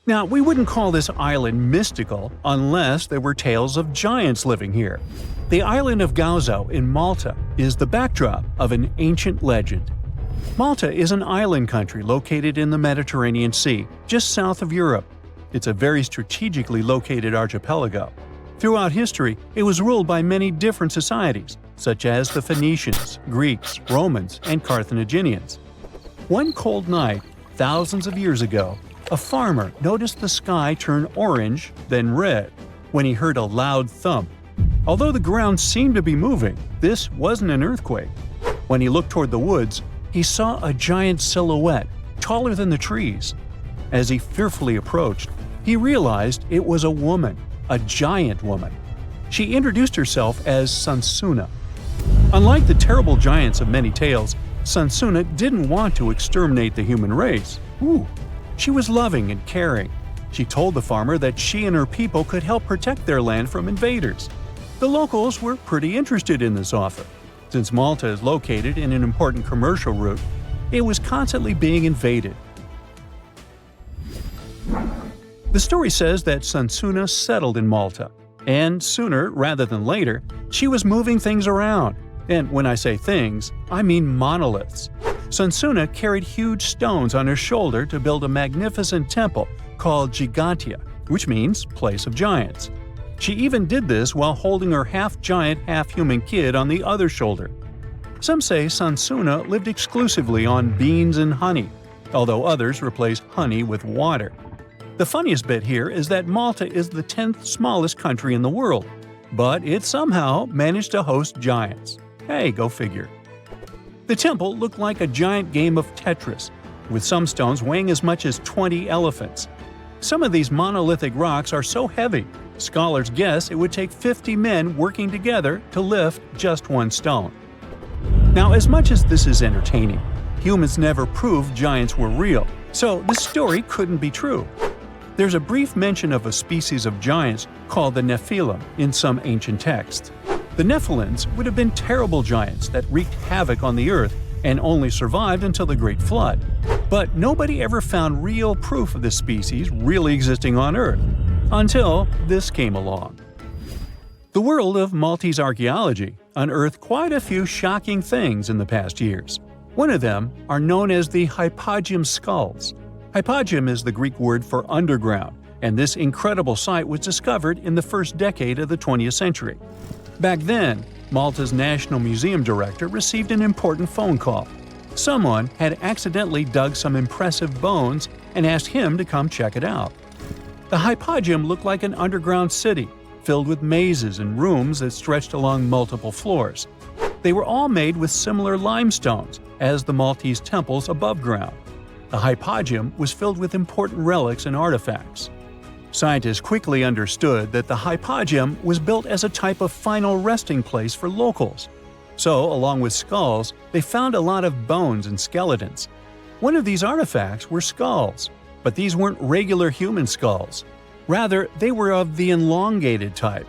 Now, we wouldn't call this island mystical unless there were tales of giants living here. The island of Gozo in Malta is the backdrop of an ancient legend. Malta is an island country located in the Mediterranean Sea, just south of Europe. It's a very strategically located archipelago. Throughout history, it was ruled by many different societies, such as the Phoenicians, Greeks, Romans, and Carthaginians. One cold night, thousands of years ago, a farmer noticed the sky turn orange, then red, when he heard a loud thump. Although the ground seemed to be moving, this wasn't an earthquake. When he looked toward the woods, he saw a giant silhouette, taller than the trees. As he fearfully approached, he realized it was a woman, a giant woman. She introduced herself as Sansuna. Unlike the terrible giants of many tales, Sansuna didn't want to exterminate the human race. She was loving and caring. She told the farmer that she and her people could help protect their land from invaders. The locals were pretty interested in this offer. Since Malta is located in an important commercial route, it was constantly being invaded. The story says that Sansuna settled in Malta, and sooner rather than later, she was moving things around. And when I say things, I mean monoliths. Sansuna carried huge stones on her shoulder to build a magnificent temple called Gigantia, which means place of giants. She even did this while holding her half-giant, half-human kid on the other shoulder. Some say Sansuna lived exclusively on beans and honey, although others replaced honey with water. The funniest bit here is that Malta is the 10th smallest country in the world, but it somehow managed to host giants. Hey, go figure. The temple looked like a giant game of Tetris, with some stones weighing as much as 20 elephants. Some of these monolithic rocks are so heavy, scholars guess it would take 50 men working together to lift just one stone. Now, as much as this is entertaining, humans never proved giants were real, so this story couldn't be true. There's a brief mention of a species of giants called the Nephilim in some ancient texts. The Nephilims would have been terrible giants that wreaked havoc on the earth and only survived until the Great Flood. But nobody ever found real proof of this species really existing on Earth, until this came along. The world of Maltese archaeology unearthed quite a few shocking things in the past years. One of them are known as the Hypogeum skulls. Hypogeum is the Greek word for underground, and this incredible site was discovered in the first decade of the 20th century. Back then, Malta's National Museum director received an important phone call. Someone had accidentally dug some impressive bones and asked him to come check it out. The Hypogeum looked like an underground city, filled with mazes and rooms that stretched along multiple floors. They were all made with similar limestones as the Maltese temples above ground. The Hypogeum was filled with important relics and artifacts. Scientists quickly understood that the Hypogeum was built as a type of final resting place for locals. So, along with skulls, they found a lot of bones and skeletons. One of these artifacts were skulls, but these weren't regular human skulls. Rather, they were of the elongated type.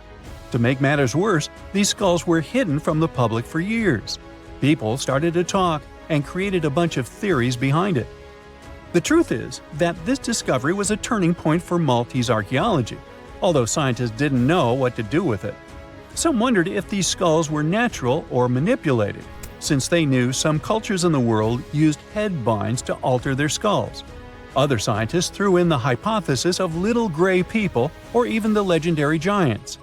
To make matters worse, these skulls were hidden from the public for years. People started to talk and created a bunch of theories behind it. The truth is that this discovery was a turning point for Maltese archaeology, although scientists didn't know what to do with it. Some wondered if these skulls were natural or manipulated, since they knew some cultures in the world used head binds to alter their skulls. Other scientists threw in the hypothesis of little gray people or even the legendary giants.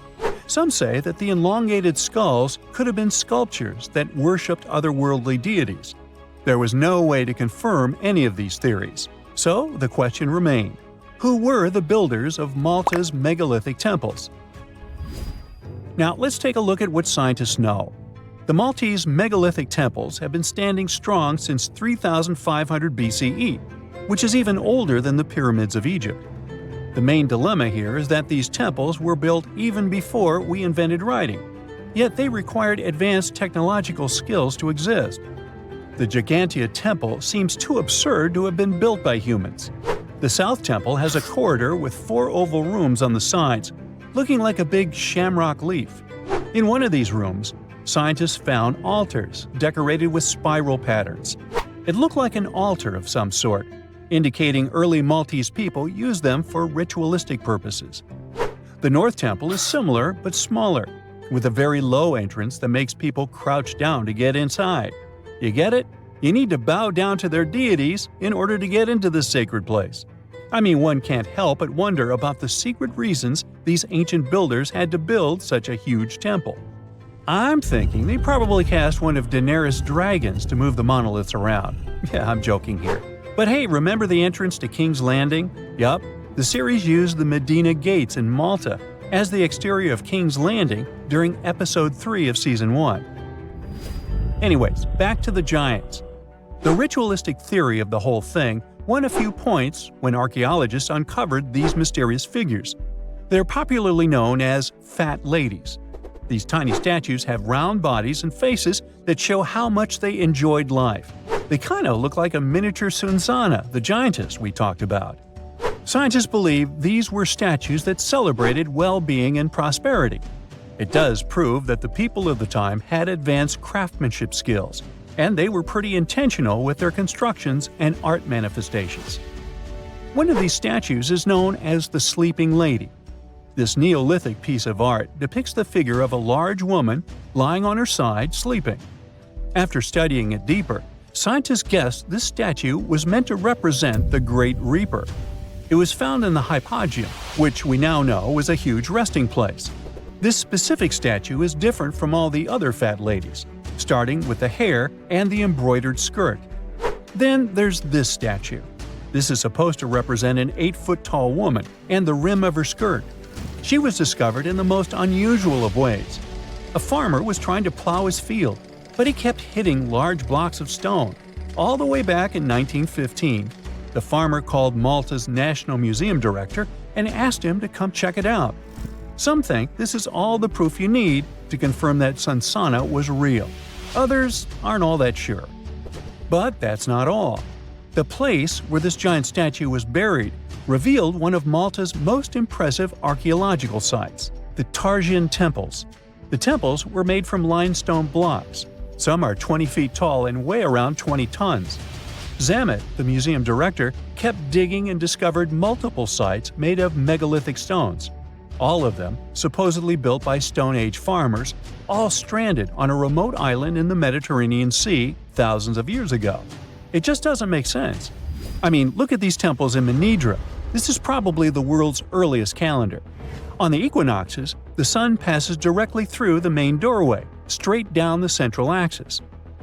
Some say that the elongated skulls could have been sculptures that worshipped otherworldly deities. There was no way to confirm any of these theories. So the question remained: who were the builders of Malta's megalithic temples? Now let's take a look at what scientists know. The Maltese megalithic temples have been standing strong since 3500 BCE, which is even older than the pyramids of Egypt. The main dilemma here is that these temples were built even before we invented writing, yet they required advanced technological skills to exist. The Gigantia Temple seems too absurd to have been built by humans. The South Temple has a corridor with 4 oval rooms on the sides, looking like a big shamrock leaf. In one of these rooms, scientists found altars decorated with spiral patterns. It looked like an altar of some sort. indicating early Maltese people used them for ritualistic purposes. The North Temple is similar but smaller, with a very low entrance that makes people crouch down to get inside. You get it? You need to bow down to their deities in order to get into this sacred place. I mean, one can't help but wonder about the secret reasons these ancient builders had to build such a huge temple. I'm thinking they probably cast one of Daenerys' dragons to move the monoliths around. Yeah, I'm joking here. But hey, remember the entrance to King's Landing? Yup, the series used the Medina Gates in Malta as the exterior of King's Landing during Episode 3 of Season 1. Anyways, back to the giants. The ritualistic theory of the whole thing won a few points when archaeologists uncovered these mysterious figures. They're popularly known as fat ladies. These tiny statues have round bodies and faces that show how much they enjoyed life. They kind of look like a miniature Sunsana, the giantess we talked about. Scientists believe these were statues that celebrated well-being and prosperity. It does prove that the people of the time had advanced craftsmanship skills, and they were pretty intentional with their constructions and art manifestations. One of these statues is known as the Sleeping Lady. This Neolithic piece of art depicts the figure of a large woman lying on her side sleeping. After studying it deeper, scientists guessed this statue was meant to represent the Great Reaper. It was found in the Hygiene, which we now know is a huge resting place. This specific statue is different from all the other fat ladies, starting with the hair and the embroidered skirt. Then there's this statue. This is supposed to represent an 8-foot-tall woman and the rim of her skirt. She was discovered in the most unusual of ways. A farmer was trying to plow his field, but he kept hitting large blocks of stone. All the way back in 1915, the farmer called Malta's National Museum director and asked him to come check it out. Some think this is all the proof you need to confirm that Sunsana was real. Others aren't all that sure. But that's not all. The place where this giant statue was buried revealed one of Malta's most impressive archaeological sites, the Tarsian temples. The temples were made from limestone blocks. Some are 20 feet tall and weigh around 20 tons. Zamet, the museum director, kept digging and discovered multiple sites made of megalithic stones. All of them supposedly built by Stone Age farmers, all stranded on a remote island in the Mediterranean Sea thousands of years ago. It just doesn't make sense. I mean, look at these temples in Manidra. This is probably the world's earliest calendar. On the equinoxes, the sun passes directly through the main doorway, straight down the central axis.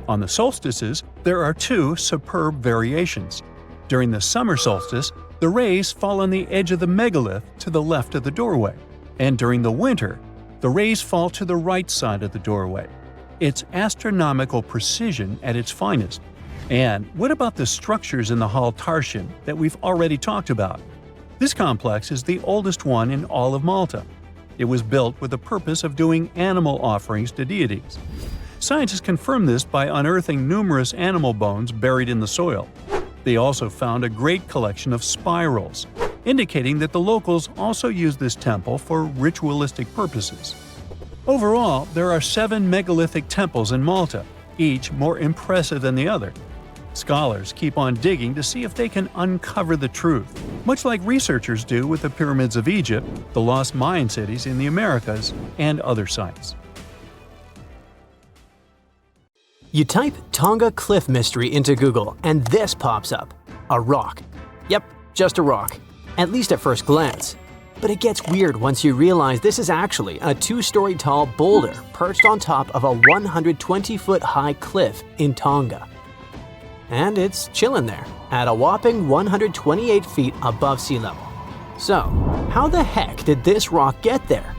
On the solstices, there are two superb variations. During the summer solstice, the rays fall on the edge of the megalith to the left of the doorway, and during the winter, the rays fall to the right side of the doorway. It's astronomical precision at its finest. And what about the structures in the Hal Tarsian that we've already talked about? This complex is the oldest one in all of Malta. It was built with the purpose of doing animal offerings to deities. Scientists confirmed this by unearthing numerous animal bones buried in the soil. They also found a great collection of spirals, indicating that the locals also used this temple for ritualistic purposes. Overall, there are 7 megalithic temples in Malta, each more impressive than the other. Scholars keep on digging to see if they can uncover the truth, much like researchers do with the pyramids of Egypt, the lost Mayan cities in the Americas, and other sites. You type Tonga cliff mystery into Google and this pops up. A rock. Yep, just a rock. At least at first glance. But it gets weird once you realize this is actually a 2-story tall boulder perched on top of a 120-foot high cliff in Tonga. And it's chilling there, at a whopping 128 feet above sea level. So, how the heck did this rock get there?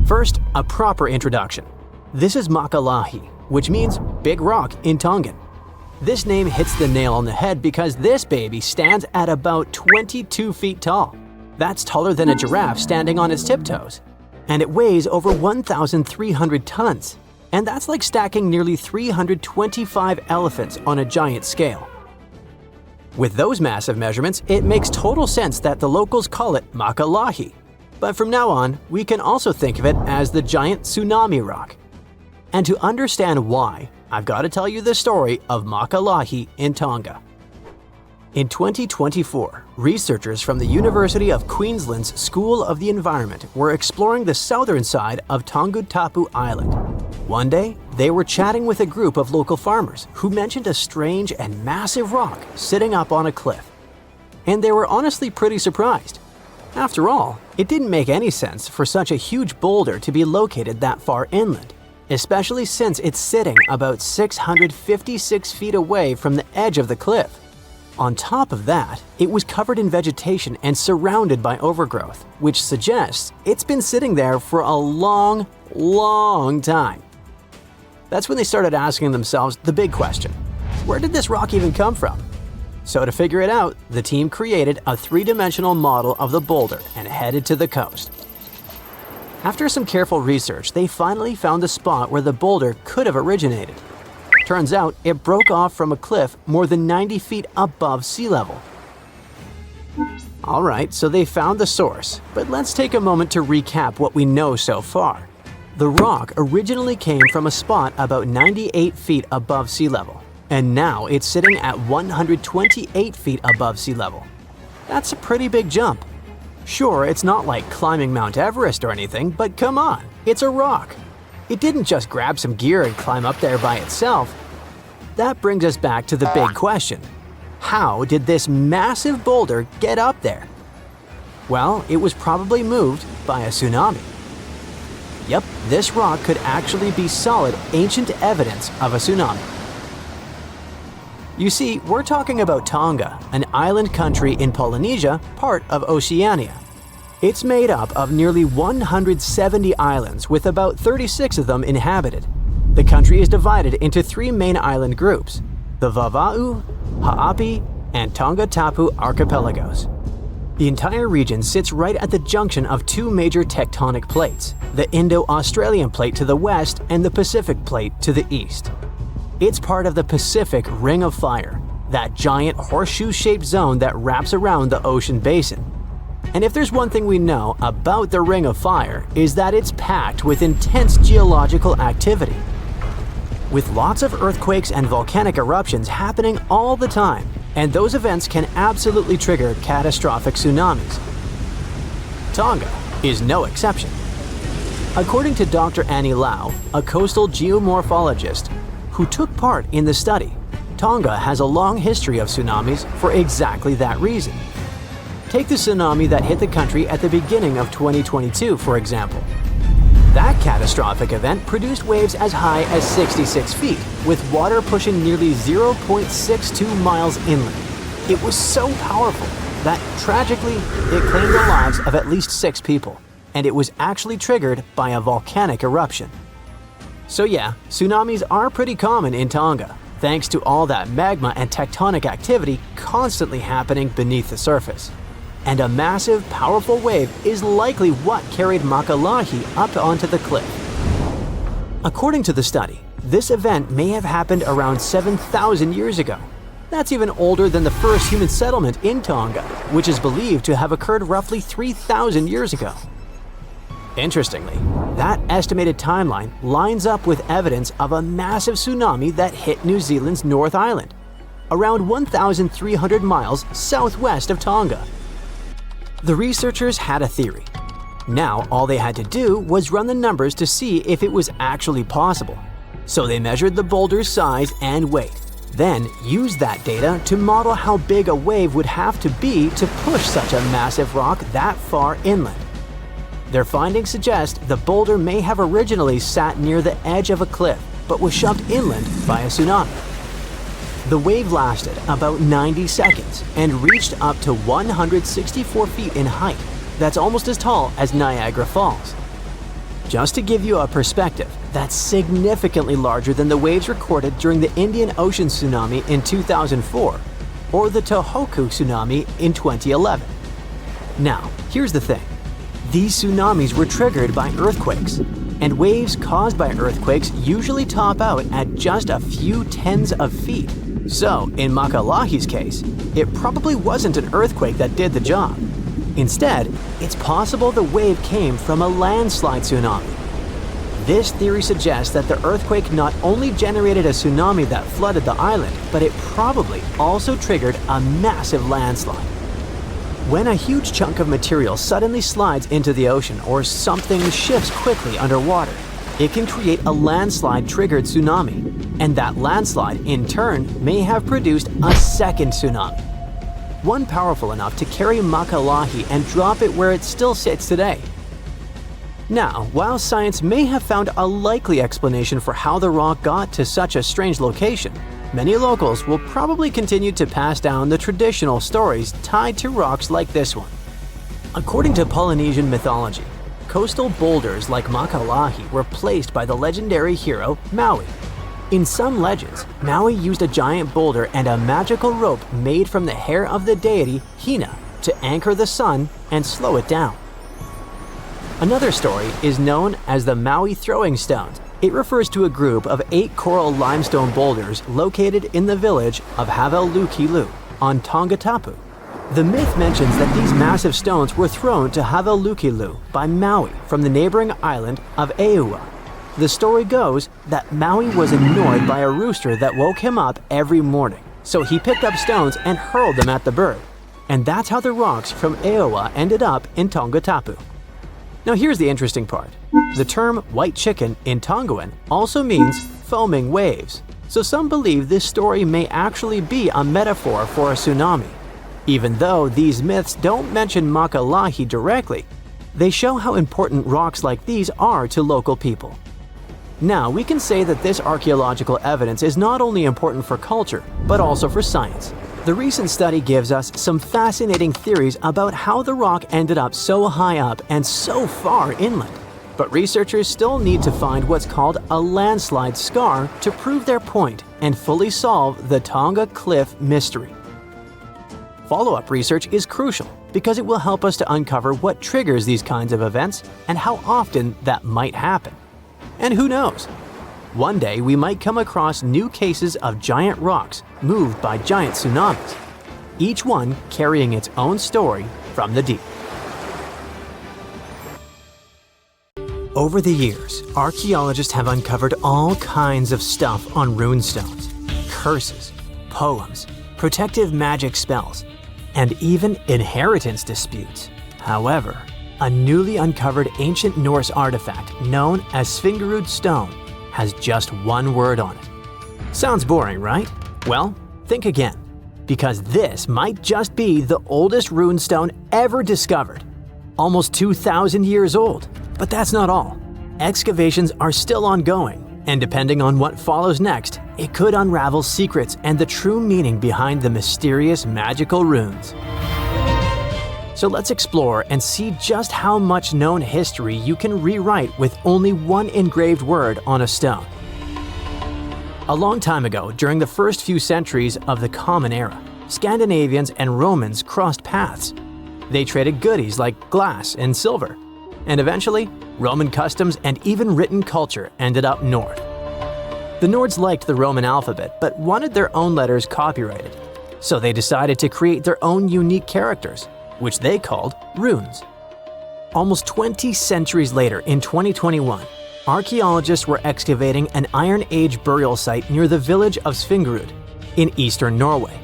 First, a proper introduction. This is Makalahi, which means big rock in Tongan. This name hits the nail on the head because this baby stands at about 22 feet tall. That's taller than a giraffe standing on its tiptoes. And it weighs over 1,300 tons. And that's like stacking nearly 325 elephants on a giant scale. With those massive measurements, it makes total sense that the locals call it Makalahi. But from now on, we can also think of it as the giant tsunami rock. And to understand why, I've got to tell you the story of Makalahi in Tonga. In 2024, researchers from the University of Queensland's School of the Environment were exploring the southern side of Tonga Tapu Island. One day, they were chatting with a group of local farmers who mentioned a strange and massive rock sitting up on a cliff. And they were honestly pretty surprised. After all, it didn't make any sense for such a huge boulder to be located that far inland, especially since it's sitting about 656 feet away from the edge of the cliff. On top of that, it was covered in vegetation and surrounded by overgrowth, which suggests it's been sitting there for a long, long time. That's when they started asking themselves the big question: where did this rock even come from? So to figure it out, the team created a three-dimensional model of the boulder and headed to the coast. After some careful research, they finally found the spot where the boulder could have originated. Turns out, it broke off from a cliff more than 90 feet above sea level. Alright, so they found the source, but let's take a moment to recap what we know so far. The rock originally came from a spot about 98 feet above sea level, and now it's sitting at 128 feet above sea level. That's a pretty big jump. Sure, it's not like climbing Mount Everest or anything, but come on, it's a rock. It didn't just grab some gear and climb up there by itself. That brings us back to the big question: how did this massive boulder get up there? Well, it was probably moved by a tsunami. Yep, this rock could actually be solid ancient evidence of a tsunami. You see, we're talking about Tonga, an island country in Polynesia, part of Oceania. It's made up of nearly 170 islands, with about 36 of them inhabited. The country is divided into three main island groups: the Vava'u, Ha'api, and Tonga Tapu archipelagos. The entire region sits right at the junction of two major tectonic plates, the Indo-Australian plate to the west and the Pacific plate to the east. It's part of the Pacific Ring of Fire, that giant horseshoe-shaped zone that wraps around the ocean basin. And if there's one thing we know about the Ring of Fire, is that it's packed with intense geological activity. With lots of earthquakes and volcanic eruptions happening all the time, and those events can absolutely trigger catastrophic tsunamis. Tonga is no exception. According to Dr. Annie Lau, a coastal geomorphologist who took part in the study, Tonga has a long history of tsunamis for exactly that reason. Take the tsunami that hit the country at the beginning of 2022, for example. That catastrophic event produced waves as high as 66 feet, with water pushing nearly 0.62 miles inland. It was so powerful that, tragically, it claimed the lives of at least 6 people, and it was actually triggered by a volcanic eruption. So yeah, tsunamis are pretty common in Tonga, thanks to all that magma and tectonic activity constantly happening beneath the surface. And a massive, powerful wave is likely what carried Makalahi up onto the cliff. According to the study, this event may have happened around 7,000 years ago. That's even older than the first human settlement in Tonga, which is believed to have occurred roughly 3,000 years ago. Interestingly, that estimated timeline lines up with evidence of a massive tsunami that hit New Zealand's North Island, around 1,300 miles southwest of Tonga. The researchers had a theory. Now all they had to do was run the numbers to see if it was actually possible. So they measured the boulder's size and weight, then used that data to model how big a wave would have to be to push such a massive rock that far inland. Their findings suggest the boulder may have originally sat near the edge of a cliff, but was shoved inland by a tsunami. The wave lasted about 90 seconds and reached up to 164 feet in height. That's almost as tall as Niagara Falls. Just to give you a perspective, that's significantly larger than the waves recorded during the Indian Ocean tsunami in 2004 or the Tohoku tsunami in 2011. Now, here's the thing. These tsunamis were triggered by earthquakes, and waves caused by earthquakes usually top out at just a few tens of feet. So, in Makalahi's case, it probably wasn't an earthquake that did the job. Instead, it's possible the wave came from a landslide tsunami. This theory suggests that the earthquake not only generated a tsunami that flooded the island, but it probably also triggered a massive landslide. When a huge chunk of material suddenly slides into the ocean or something shifts quickly underwater, it can create a landslide-triggered tsunami, and that landslide, in turn, may have produced a second tsunami. One powerful enough to carry Makalahi and drop it where it still sits today. Now, while science may have found a likely explanation for how the rock got to such a strange location, many locals will probably continue to pass down the traditional stories tied to rocks like this one. According to Polynesian mythology, coastal boulders like Makalahi were placed by the legendary hero Maui. In some legends, Maui used a giant boulder and a magical rope made from the hair of the deity Hina to anchor the sun and slow it down. Another story is known as the Maui Throwing Stones. It refers to a group of 8 coral limestone boulders located in the village of Havelukilu on Tonga Tapu. The myth mentions that these massive stones were thrown to Havelukilu by Maui from the neighboring island of Eua. The story goes that Maui was annoyed by a rooster that woke him up every morning, so he picked up stones and hurled them at the bird. And that's how the rocks from Eua ended up in Tonga Tapu. Now here's the interesting part. The term white chicken in Tongan also means foaming waves, so some believe this story may actually be a metaphor for a tsunami. Even though these myths don't mention Makalahi directly, they show how important rocks like these are to local people. Now, we can say that this archaeological evidence is not only important for culture, but also for science. The recent study gives us some fascinating theories about how the rock ended up so high up and so far inland. But researchers still need to find what's called a landslide scar to prove their point and fully solve the Tonga Cliff mystery. Follow-up research is crucial because it will help us to uncover what triggers these kinds of events and how often that might happen. And who knows? One day we might come across new cases of giant rocks moved by giant tsunamis, each one carrying its own story from the deep. Over the years, archaeologists have uncovered all kinds of stuff on runestones, curses, poems, protective magic spells, and even inheritance disputes. However, a newly uncovered ancient Norse artifact known as Svingerud stone has just one word on it. Sounds boring, right? Well, think again, because this might just be the oldest runestone ever discovered, almost 2,000 years old. But that's not all. Excavations are still ongoing, and depending on what follows next, it could unravel secrets and the true meaning behind the mysterious magical runes. So let's explore and see just how much known history you can rewrite with only one engraved word on a stone. A long time ago, during the first few centuries of the Common Era, Scandinavians and Romans crossed paths. They traded goodies like glass and silver, and eventually, Roman customs and even written culture ended up north. The Nords liked the Roman alphabet but wanted their own letters copyrighted, so they decided to create their own unique characters, which they called runes. Almost 20 centuries later, in 2021, archaeologists were excavating an Iron Age burial site near the village of Svingerud in eastern Norway.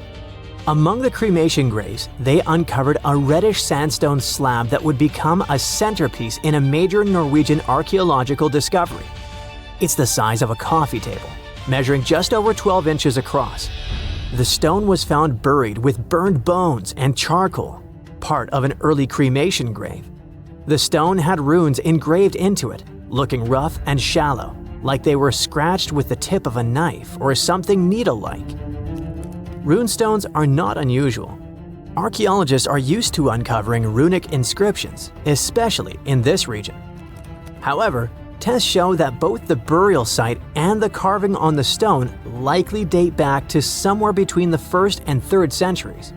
Among the cremation graves, they uncovered a reddish sandstone slab that would become a centerpiece in a major Norwegian archaeological discovery. It's the size of a coffee table, measuring just over 12 inches across. The stone was found buried with burned bones and charcoal, part of an early cremation grave. The stone had runes engraved into it, looking rough and shallow, like they were scratched with the tip of a knife or something needle-like. Runestones are not unusual. Archaeologists are used to uncovering runic inscriptions, especially in this region. However, tests show that both the burial site and the carving on the stone likely date back to somewhere between the 1st and 3rd centuries.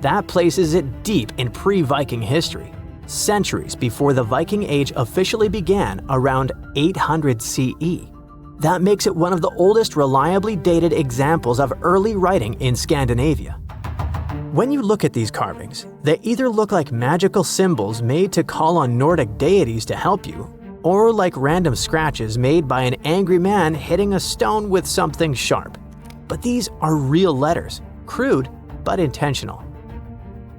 That places it deep in pre-Viking history, centuries before the Viking Age officially began around 800 CE. That makes it one of the oldest reliably dated examples of early writing in Scandinavia. When you look at these carvings, they either look like magical symbols made to call on Nordic deities to help you, or like random scratches made by an angry man hitting a stone with something sharp. But these are real letters, crude but intentional.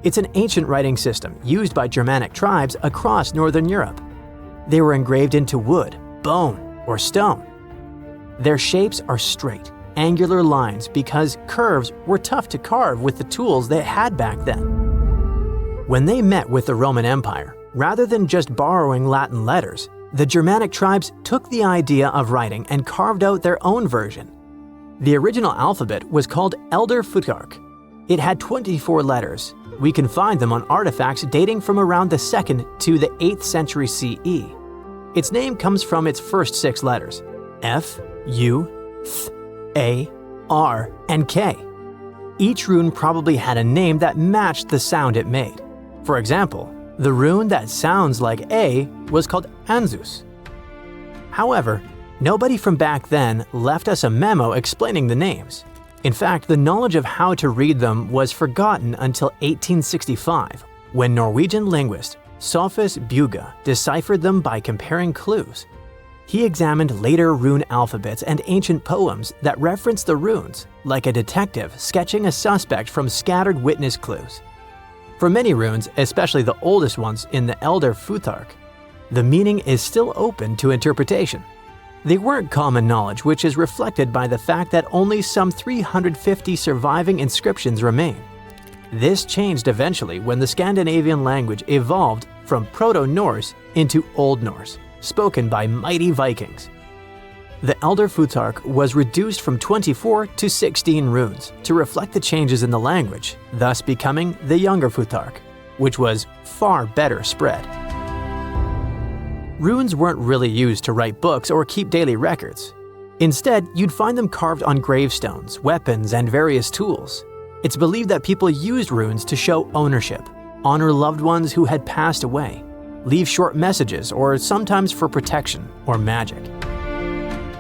It's an ancient writing system used by Germanic tribes across Northern Europe. They were engraved into wood, bone, or stone. Their shapes are straight, angular lines because curves were tough to carve with the tools they had back then. When they met with the Roman Empire, rather than just borrowing Latin letters, the Germanic tribes took the idea of writing and carved out their own version. The original alphabet was called Elder Futhark. It had 24 letters. We can find them on artifacts dating from around the 2nd to the 8th century CE. Its name comes from its first 6 letters: F, U, Th, A, R, and K. Each rune probably had a name that matched the sound it made. For example, the rune that sounds like A was called Anzus. However, nobody from back then left us a memo explaining the names. In fact, the knowledge of how to read them was forgotten until 1865, when Norwegian linguist Sophus Bugge deciphered them by comparing clues. He examined later rune alphabets and ancient poems that referenced the runes, like a detective sketching a suspect from scattered witness clues. For many runes, especially the oldest ones in the Elder Futhark, the meaning is still open to interpretation. They weren't common knowledge, which is reflected by the fact that only some 350 surviving inscriptions remain. This changed eventually when the Scandinavian language evolved from Proto-Norse into Old Norse, spoken by mighty Vikings. The Elder Futhark was reduced from 24 to 16 runes to reflect the changes in the language, thus becoming the Younger Futhark, which was far better spread. Runes weren't really used to write books or keep daily records. Instead, you'd find them carved on gravestones, weapons, and various tools. It's believed that people used runes to show ownership, honor loved ones who had passed away, leave short messages, or sometimes for protection or magic.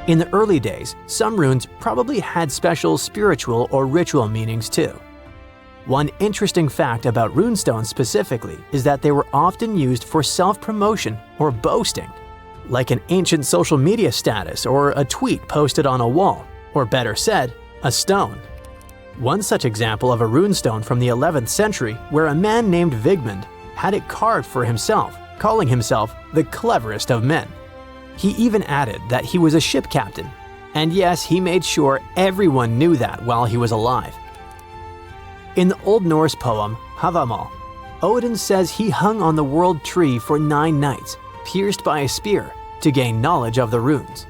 In the early days, some runes probably had special spiritual or ritual meanings too. One interesting fact about runestones specifically is that they were often used for self-promotion or boasting, like an ancient social media status or a tweet posted on a wall, or better said, a stone. One such example of a runestone from the 11th century where a man named Vigmund had it carved for himself, calling himself the cleverest of men. He even added that he was a ship captain, and yes, he made sure everyone knew that while he was alive. In the Old Norse poem Havamal, Odin says he hung on the world tree for 9 nights, pierced by a spear, to gain knowledge of the runes.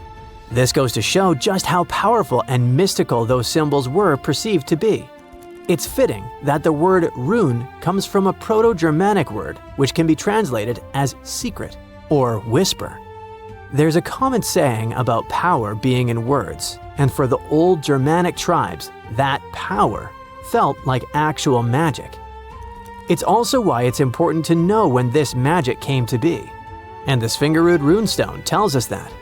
This goes to show just how powerful and mystical those symbols were perceived to be. It's fitting that the word rune comes from a Proto-Germanic word which can be translated as secret or whisper. There's a common saying about power being in words, and for the old Germanic tribes, that power felt like actual magic. It's also why it's important to know when this magic came to be. And the Svingerud runestone tells us that.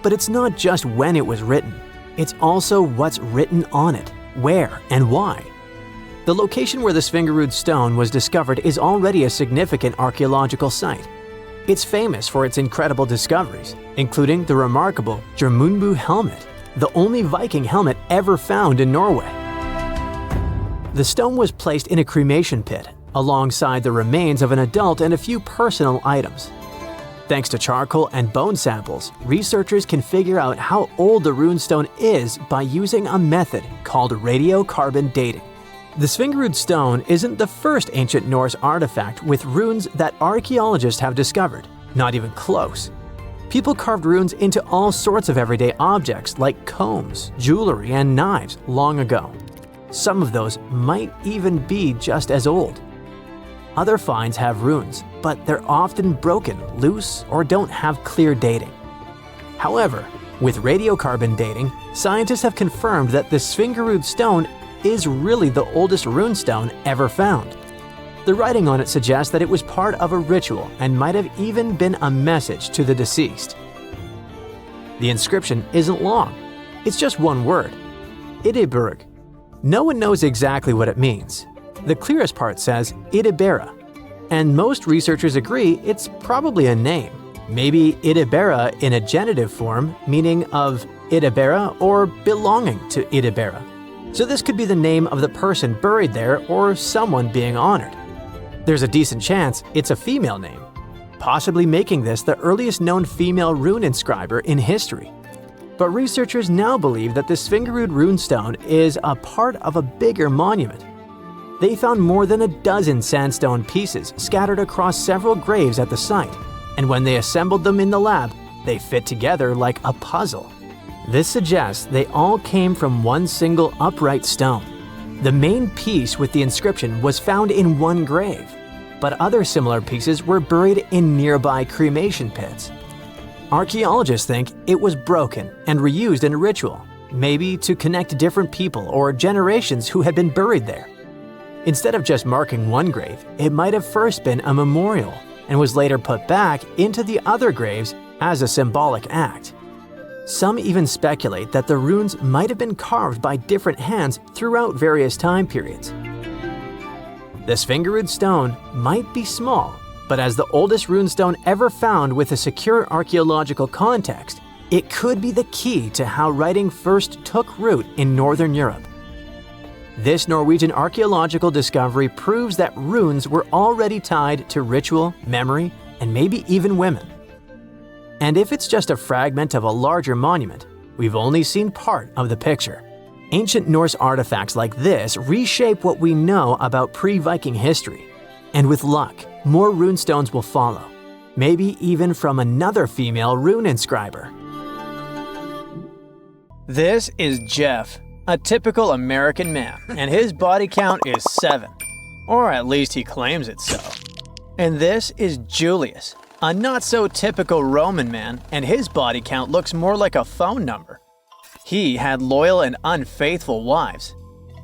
But it's not just when it was written, it's also what's written on it, where, and why. The location where the Svingerud stone was discovered is already a significant archaeological site. It's famous for its incredible discoveries, including the remarkable Jormunbu helmet, the only Viking helmet ever found in Norway. The stone was placed in a cremation pit, alongside the remains of an adult and a few personal items. Thanks to charcoal and bone samples, researchers can figure out how old the runestone is by using a method called radiocarbon dating. The Svingerud stone isn't the first ancient Norse artifact with runes that archaeologists have discovered, not even close. People carved runes into all sorts of everyday objects like combs, jewelry, and knives long ago. Some of those might even be just as old. Other finds have runes, but they're often broken, loose, or don't have clear dating. However, with radiocarbon dating, scientists have confirmed that the Svingerud stone is really the oldest runestone ever found. The writing on it suggests that it was part of a ritual and might have even been a message to the deceased. The inscription isn't long. It's just one word, Idiburg. No one knows exactly what it means. The clearest part says Idibera, and most researchers agree it's probably a name. Maybe Idibera in a genitive form, meaning of Idibera or belonging to Idibera. So this could be the name of the person buried there or someone being honored. There's a decent chance it's a female name, possibly making this the earliest known female rune inscriber in history. But researchers now believe that the Svingerud runestone is a part of a bigger monument. They found more than a dozen sandstone pieces scattered across several graves at the site, and when they assembled them in the lab, they fit together like a puzzle. This suggests they all came from one single upright stone. The main piece with the inscription was found in one grave, but other similar pieces were buried in nearby cremation pits. Archaeologists think it was broken and reused in a ritual, maybe to connect different people or generations who had been buried there. Instead of just marking one grave, it might have first been a memorial and was later put back into the other graves as a symbolic act. Some even speculate that the runes might have been carved by different hands throughout various time periods. The Svingerud stone might be small, but as the oldest runestone ever found with a secure archaeological context, it could be the key to how writing first took root in Northern Europe. This Norwegian archaeological discovery proves that runes were already tied to ritual, memory, and maybe even women. And if it's just a fragment of a larger monument, we've only seen part of the picture. Ancient Norse artifacts like this reshape what we know about pre-Viking history. And with luck, more runestones will follow, maybe even from another female rune inscriber. This is Jeff, a typical American man, and his body count is 7. Or at least he claims it's so. And this is Julius, a not-so-typical Roman man, and his body count looks more like a phone number. He had loyal and unfaithful wives,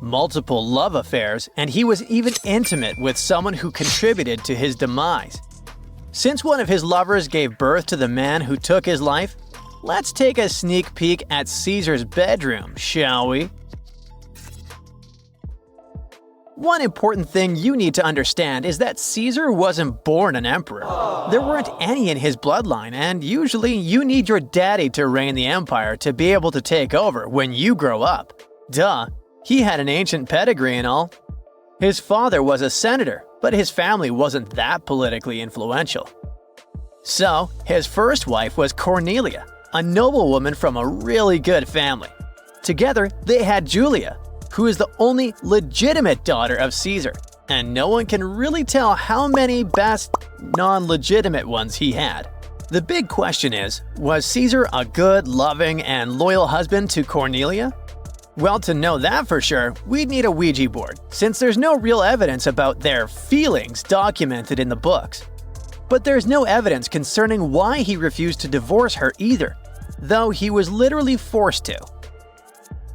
multiple love affairs, and he was even intimate with someone who contributed to his demise. Since one of his lovers gave birth to the man who took his life, let's take a sneak peek at Caesar's bedroom, shall we? One important thing you need to understand is that Caesar wasn't born an emperor. There weren't any in his bloodline, and usually you need your daddy to reign the empire to be able to take over when you grow up. Duh, he had an ancient pedigree and all. His father was a senator, but his family wasn't that politically influential. So, his first wife was Cornelia, a noblewoman from a really good family. Together, they had Julia, who is the only legitimate daughter of Caesar, and no one can really tell how many non-legitimate ones he had. The big question is, was Caesar a good, loving, and loyal husband to Cornelia? Well, to know that for sure, we'd need a Ouija board, since there's no real evidence about their feelings documented in the books. But there's no evidence concerning why he refused to divorce her either, though he was literally forced to.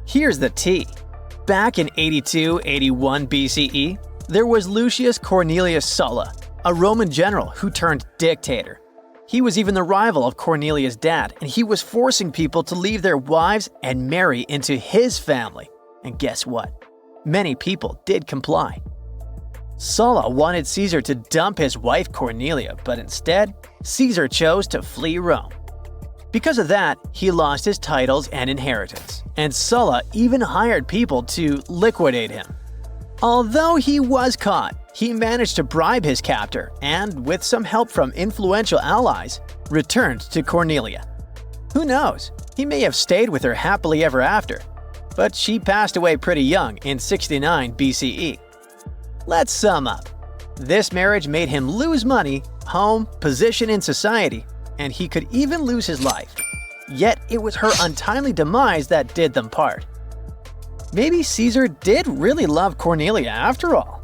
Here's the tea. Back in 82-81 BCE, there was Lucius Cornelius Sulla, a Roman general who turned dictator. He was even the rival of Cornelius' dad, and he was forcing people to leave their wives and marry into his family. And guess what? Many people did comply. Sulla wanted Caesar to dump his wife Cornelia, but instead, Caesar chose to flee Rome. Because of that, he lost his titles and inheritance, and Sulla even hired people to liquidate him. Although he was caught, he managed to bribe his captor and, with some help from influential allies, returned to Cornelia. Who knows, he may have stayed with her happily ever after, but she passed away pretty young in 69 BCE. Let's sum up. This marriage made him lose money, home, position in society, and he could even lose his life. Yet it was her untimely demise that did them part. Maybe Caesar did really love Cornelia after all.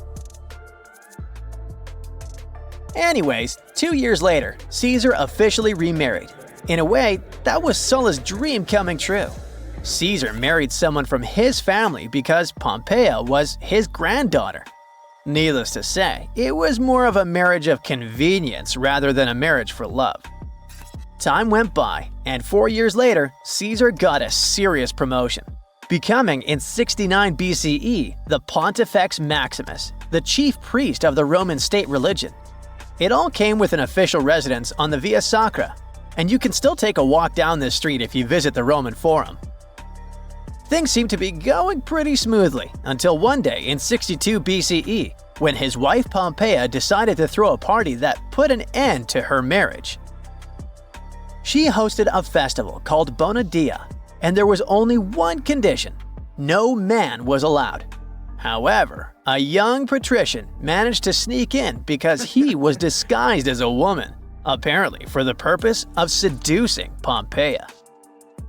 Anyways, 2 years later, Caesar officially remarried. In a way, that was Sulla's dream coming true. Caesar married someone from his family because Pompeia was his granddaughter. Needless to say, it was more of a marriage of convenience rather than a marriage for love. Time went by, and 4 years later, Caesar got a serious promotion, becoming in 69 BCE the Pontifex Maximus, the chief priest of the Roman state religion. It all came with an official residence on the Via Sacra, and you can still take a walk down this street if you visit the Roman Forum. Things seemed to be going pretty smoothly until one day in 62 BCE, when his wife Pompeia decided to throw a party that put an end to her marriage. She hosted a festival called Bona Dea, and there was only one condition: no man was allowed. However, a young patrician managed to sneak in because he was disguised as a woman, apparently for the purpose of seducing Pompeia.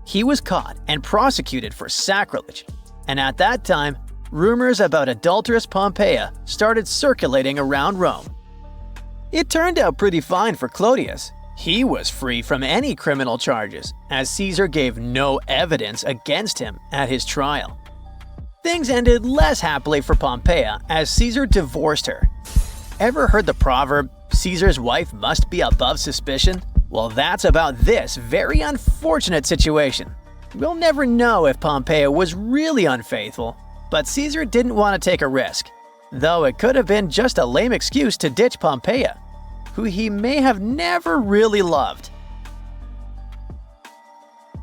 He was caught and prosecuted for sacrilege, and at that time, rumors about adulterous Pompeia started circulating around Rome. It turned out pretty fine for Clodius. He was free from any criminal charges, as Caesar gave no evidence against him at his trial. Things ended less happily for Pompeia as Caesar divorced her. Ever heard the proverb, "Caesar's wife must be above suspicion"? Well, that's about this very unfortunate situation. We'll never know if Pompeia was really unfaithful, but Caesar didn't want to take a risk, though it could have been just a lame excuse to ditch Pompeia, who he may have never really loved.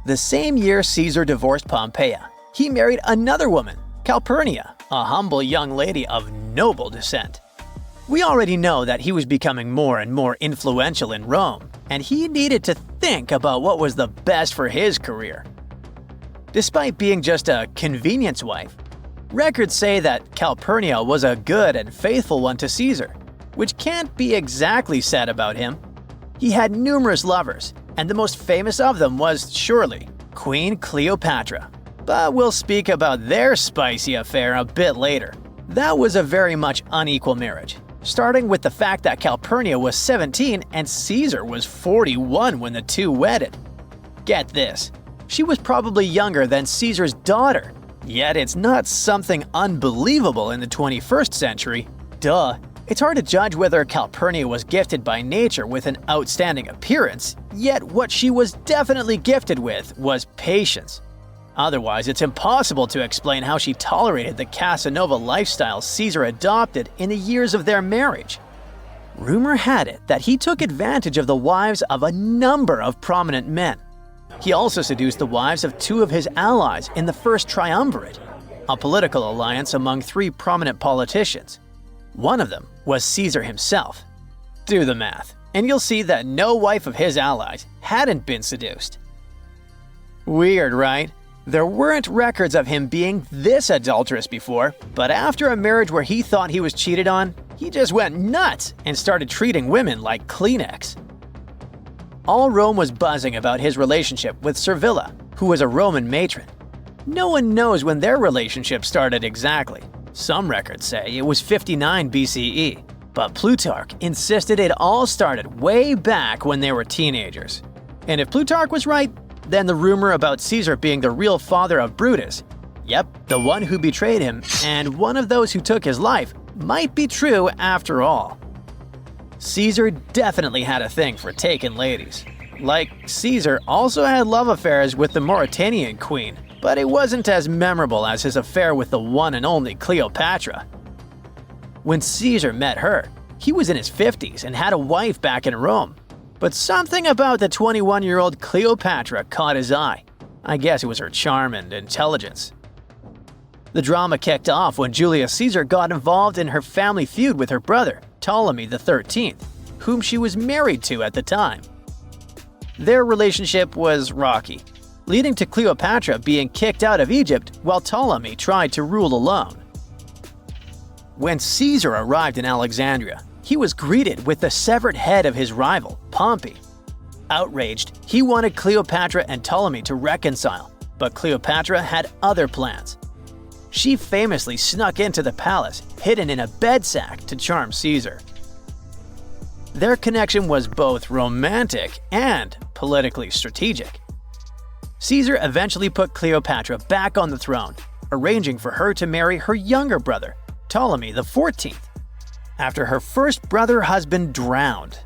The same year Caesar divorced Pompeia, he married another woman, Calpurnia, a humble young lady of noble descent. We already know that he was becoming more and more influential in Rome, and he needed to think about what was the best for his career. Despite being just a convenience wife, records say that Calpurnia was a good and faithful one to Caesar, which can't be exactly said about him. He had numerous lovers, and the most famous of them was surely Queen Cleopatra. But we'll speak about their spicy affair a bit later. That was a very much unequal marriage, starting with the fact that Calpurnia was 17 and Caesar was 41 when the two wedded. Get this, she was probably younger than Caesar's daughter, yet it's not something unbelievable in the 21st century. Duh. It's hard to judge whether Calpurnia was gifted by nature with an outstanding appearance, yet what she was definitely gifted with was patience. Otherwise, it's impossible to explain how she tolerated the Casanova lifestyle Caesar adopted in the years of their marriage. Rumor had it that he took advantage of the wives of a number of prominent men. He also seduced the wives of two of his allies in the First Triumvirate, a political alliance among three prominent politicians. One of them was Caesar himself. Do the math, and you'll see that no wife of his allies hadn't been seduced. Weird, right? There weren't records of him being this adulterous before, but after a marriage where he thought he was cheated on, he just went nuts and started treating women like Kleenex. All Rome was buzzing about his relationship with Servilia, who was a Roman matron. No one knows when their relationship started exactly. Some records say it was 59 BCE, but Plutarch insisted it all started way back when they were teenagers. And if Plutarch was right, then the rumor about Caesar being the real father of Brutus, yep, the one who betrayed him and one of those who took his life, might be true after all. Caesar definitely had a thing for taken ladies. Like, Caesar also had love affairs with the Mauritanian queen, but it wasn't as memorable as his affair with the one and only Cleopatra. When Caesar met her, he was in his 50s and had a wife back in Rome. But something about the 21-year-old Cleopatra caught his eye. I guess it was her charm and intelligence. The drama kicked off when Julius Caesar got involved in her family feud with her brother, Ptolemy XIII, whom she was married to at the time. Their relationship was rocky, leading to Cleopatra being kicked out of Egypt while Ptolemy tried to rule alone. When Caesar arrived in Alexandria, he was greeted with the severed head of his rival, Pompey. Outraged, he wanted Cleopatra and Ptolemy to reconcile, but Cleopatra had other plans. She famously snuck into the palace, hidden in a bed sack, to charm Caesar. Their connection was both romantic and politically strategic. Caesar eventually put Cleopatra back on the throne, arranging for her to marry her younger brother, Ptolemy XIV, after her first brother husband drowned.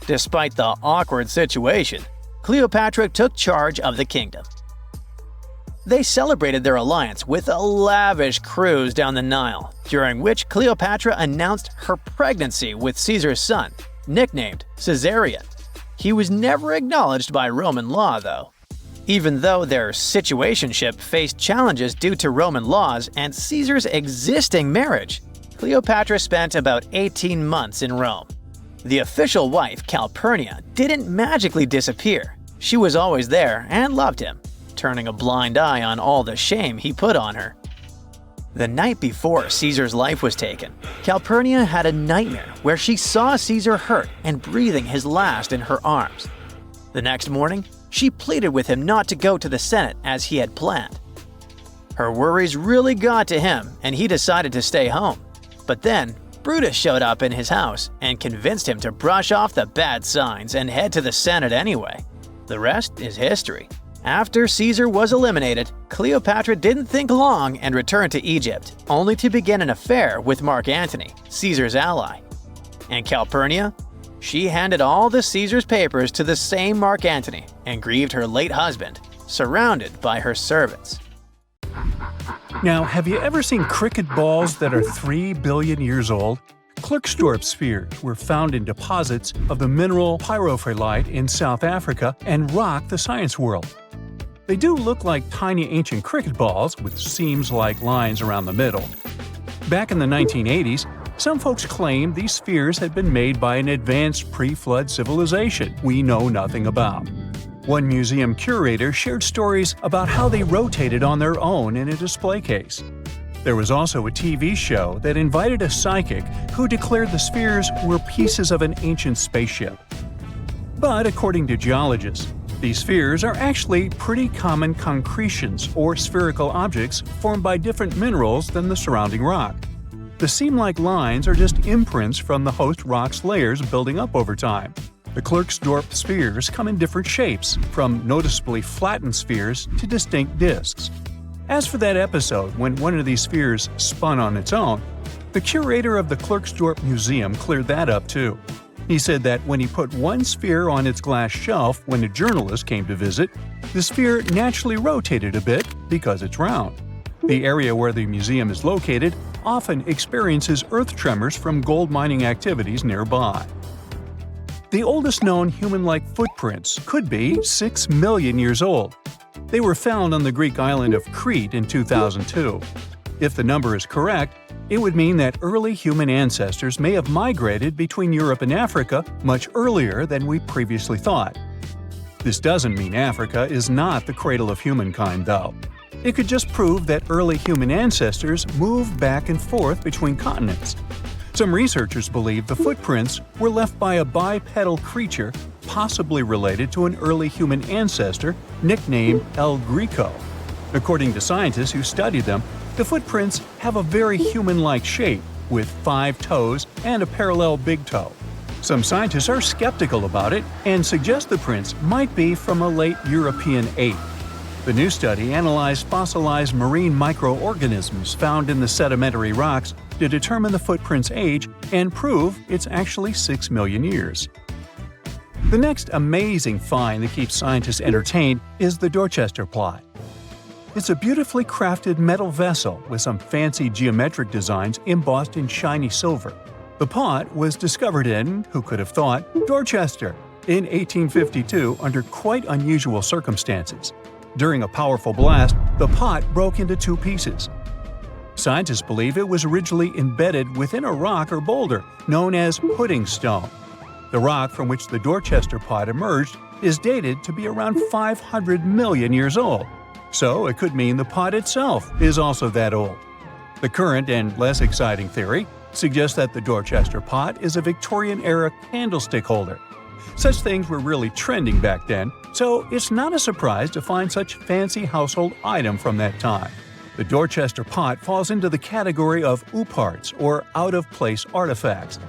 Despite the awkward situation, Cleopatra took charge of the kingdom. They celebrated their alliance with a lavish cruise down the Nile, during which Cleopatra announced her pregnancy with Caesar's son, nicknamed Caesarion. He was never acknowledged by Roman law, though. Even though their situationship faced challenges due to Roman laws and Caesar's existing marriage, Cleopatra spent about 18 months in Rome. The official wife, Calpurnia, didn't magically disappear. She was always there and loved him, turning a blind eye on all the shame he put on her. The night before Caesar's life was taken, Calpurnia had a nightmare where she saw Caesar hurt and breathing his last in her arms. The next morning, she pleaded with him not to go to the Senate as he had planned. Her worries really got to him, and he decided to stay home. But then, Brutus showed up in his house and convinced him to brush off the bad signs and head to the Senate anyway. The rest is history. After Caesar was eliminated, Cleopatra didn't think long and returned to Egypt, only to begin an affair with Mark Antony, Caesar's ally. And Calpurnia? She handed all the Caesar's papers to the same Mark Antony and grieved her late husband, surrounded by her servants. Now, have you ever seen cricket balls that are 3 billion years old? Klerksdorp spheres were found in deposits of the mineral pyrophyllite in South Africa and rock the science world. They do look like tiny ancient cricket balls with seams-like lines around the middle. Back in the 1980s, some folks claimed these spheres had been made by an advanced pre-flood civilization we know nothing about. One museum curator shared stories about how they rotated on their own in a display case. There was also a TV show that invited a psychic who declared the spheres were pieces of an ancient spaceship. But according to geologists, these spheres are actually pretty common concretions or spherical objects formed by different minerals than the surrounding rock. The seam-like lines are just imprints from the host rock's layers building up over time. The Klerksdorp spheres come in different shapes, from noticeably flattened spheres to distinct discs. As for that episode when one of these spheres spun on its own, the curator of the Klerksdorp Museum cleared that up too. He said that when he put one sphere on its glass shelf when a journalist came to visit, the sphere naturally rotated a bit because it's round. The area where the museum is located often experiences earth tremors from gold mining activities nearby. The oldest known human-like footprints could be 6 million years old. They were found on the Greek island of Crete in 2002. If the number is correct, it would mean that early human ancestors may have migrated between Europe and Africa much earlier than we previously thought. This doesn't mean Africa is not the cradle of humankind, though. It could just prove that early human ancestors moved back and forth between continents. Some researchers believe the footprints were left by a bipedal creature possibly related to an early human ancestor nicknamed El Greco. According to scientists who studied them, the footprints have a very human-like shape, with 5 toes and a parallel big toe. Some scientists are skeptical about it and suggest the prints might be from a late European ape. The new study analyzed fossilized marine microorganisms found in the sedimentary rocks to determine the footprint's age and prove it's actually 6 million years. The next amazing find that keeps scientists entertained is the Dorchester plot. It's a beautifully crafted metal vessel with some fancy geometric designs embossed in shiny silver. The pot was discovered in, who could have thought, Dorchester in 1852 under quite unusual circumstances. During a powerful blast, the pot broke into 2 pieces. Scientists believe it was originally embedded within a rock or boulder known as pudding stone. The rock from which the Dorchester pot emerged is dated to be around 500 million years old. So it could mean the pot itself is also that old. The current and less exciting theory suggests that the Dorchester pot is a Victorian-era candlestick holder. Such things were really trending back then, so it's not a surprise to find such fancy household item from that time. The Dorchester pot falls into the category of ooparts, or out-of-place artifacts.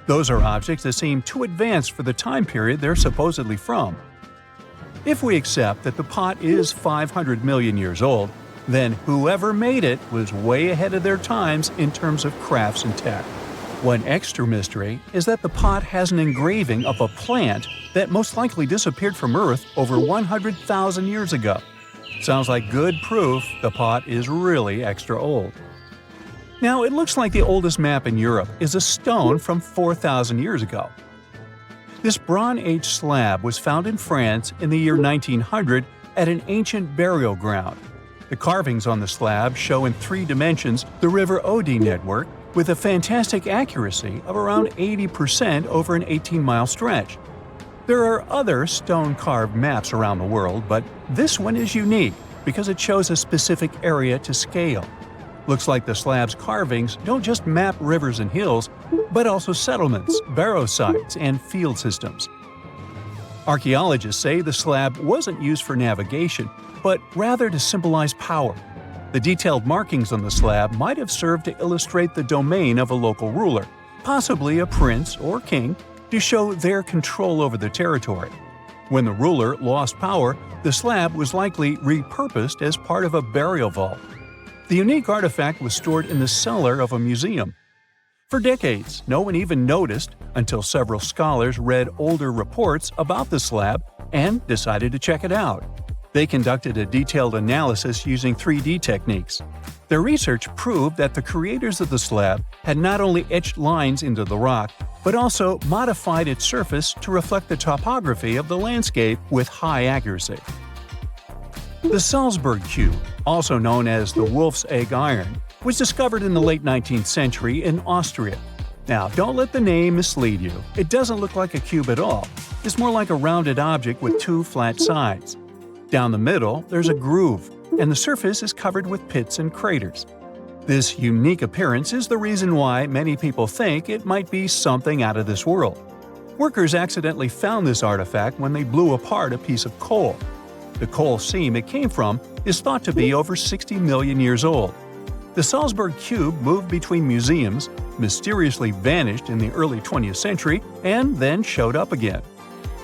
Those are objects that seem too advanced for the time period they're supposedly from. If we accept that the pot is 500 million years old, then whoever made it was way ahead of their times in terms of crafts and tech. One extra mystery is that the pot has an engraving of a plant that most likely disappeared from Earth over 100,000 years ago. Sounds like good proof the pot is really extra old. Now, it looks like the oldest map in Europe is a stone from 4,000 years ago. This Bronze Age slab was found in France in the year 1900 at an ancient burial ground. The carvings on the slab show in 3 dimensions the River Odey network with a fantastic accuracy of around 80% over an 18-mile stretch. There are other stone-carved maps around the world, but this one is unique because it shows a specific area to scale. Looks like the slab's carvings don't just map rivers and hills, but also settlements, barrow sites, and field systems. Archaeologists say the slab wasn't used for navigation, but rather to symbolize power. The detailed markings on the slab might have served to illustrate the domain of a local ruler, possibly a prince or king, to show their control over the territory. When the ruler lost power, the slab was likely repurposed as part of a burial vault. The unique artifact was stored in the cellar of a museum. For decades, no one even noticed until several scholars read older reports about the slab and decided to check it out. They conducted a detailed analysis using 3D techniques. Their research proved that the creators of the slab had not only etched lines into the rock, but also modified its surface to reflect the topography of the landscape with high accuracy. The Salzburg cube, also known as the Wolf's Egg Iron, was discovered in the late 19th century in Austria. Now, don't let the name mislead you. It doesn't look like a cube at all. It's more like a rounded object with 2 flat sides. Down the middle, there's a groove, and the surface is covered with pits and craters. This unique appearance is the reason why many people think it might be something out of this world. Workers accidentally found this artifact when they blew apart a piece of coal. The coal seam it came from is thought to be over 60 million years old. The Salzburg cube moved between museums, mysteriously vanished in the early 20th century, and then showed up again.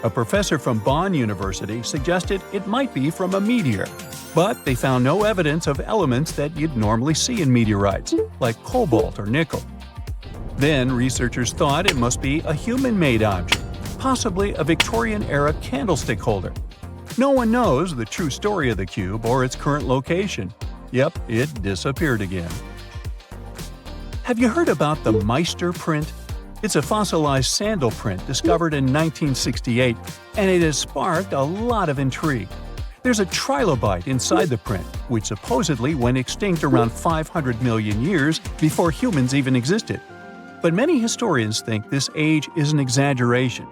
A professor from Bonn University suggested it might be from a meteor, but they found no evidence of elements that you'd normally see in meteorites, like cobalt or nickel. Then researchers thought it must be a human-made object, possibly a Victorian-era candlestick holder. No one knows the true story of the cube or its current location. Yep, it disappeared again. Have you heard about the Meister print? It's a fossilized sandal print discovered in 1968, and it has sparked a lot of intrigue. There's a trilobite inside the print, which supposedly went extinct around 500 million years before humans even existed. But many historians think this age is an exaggeration.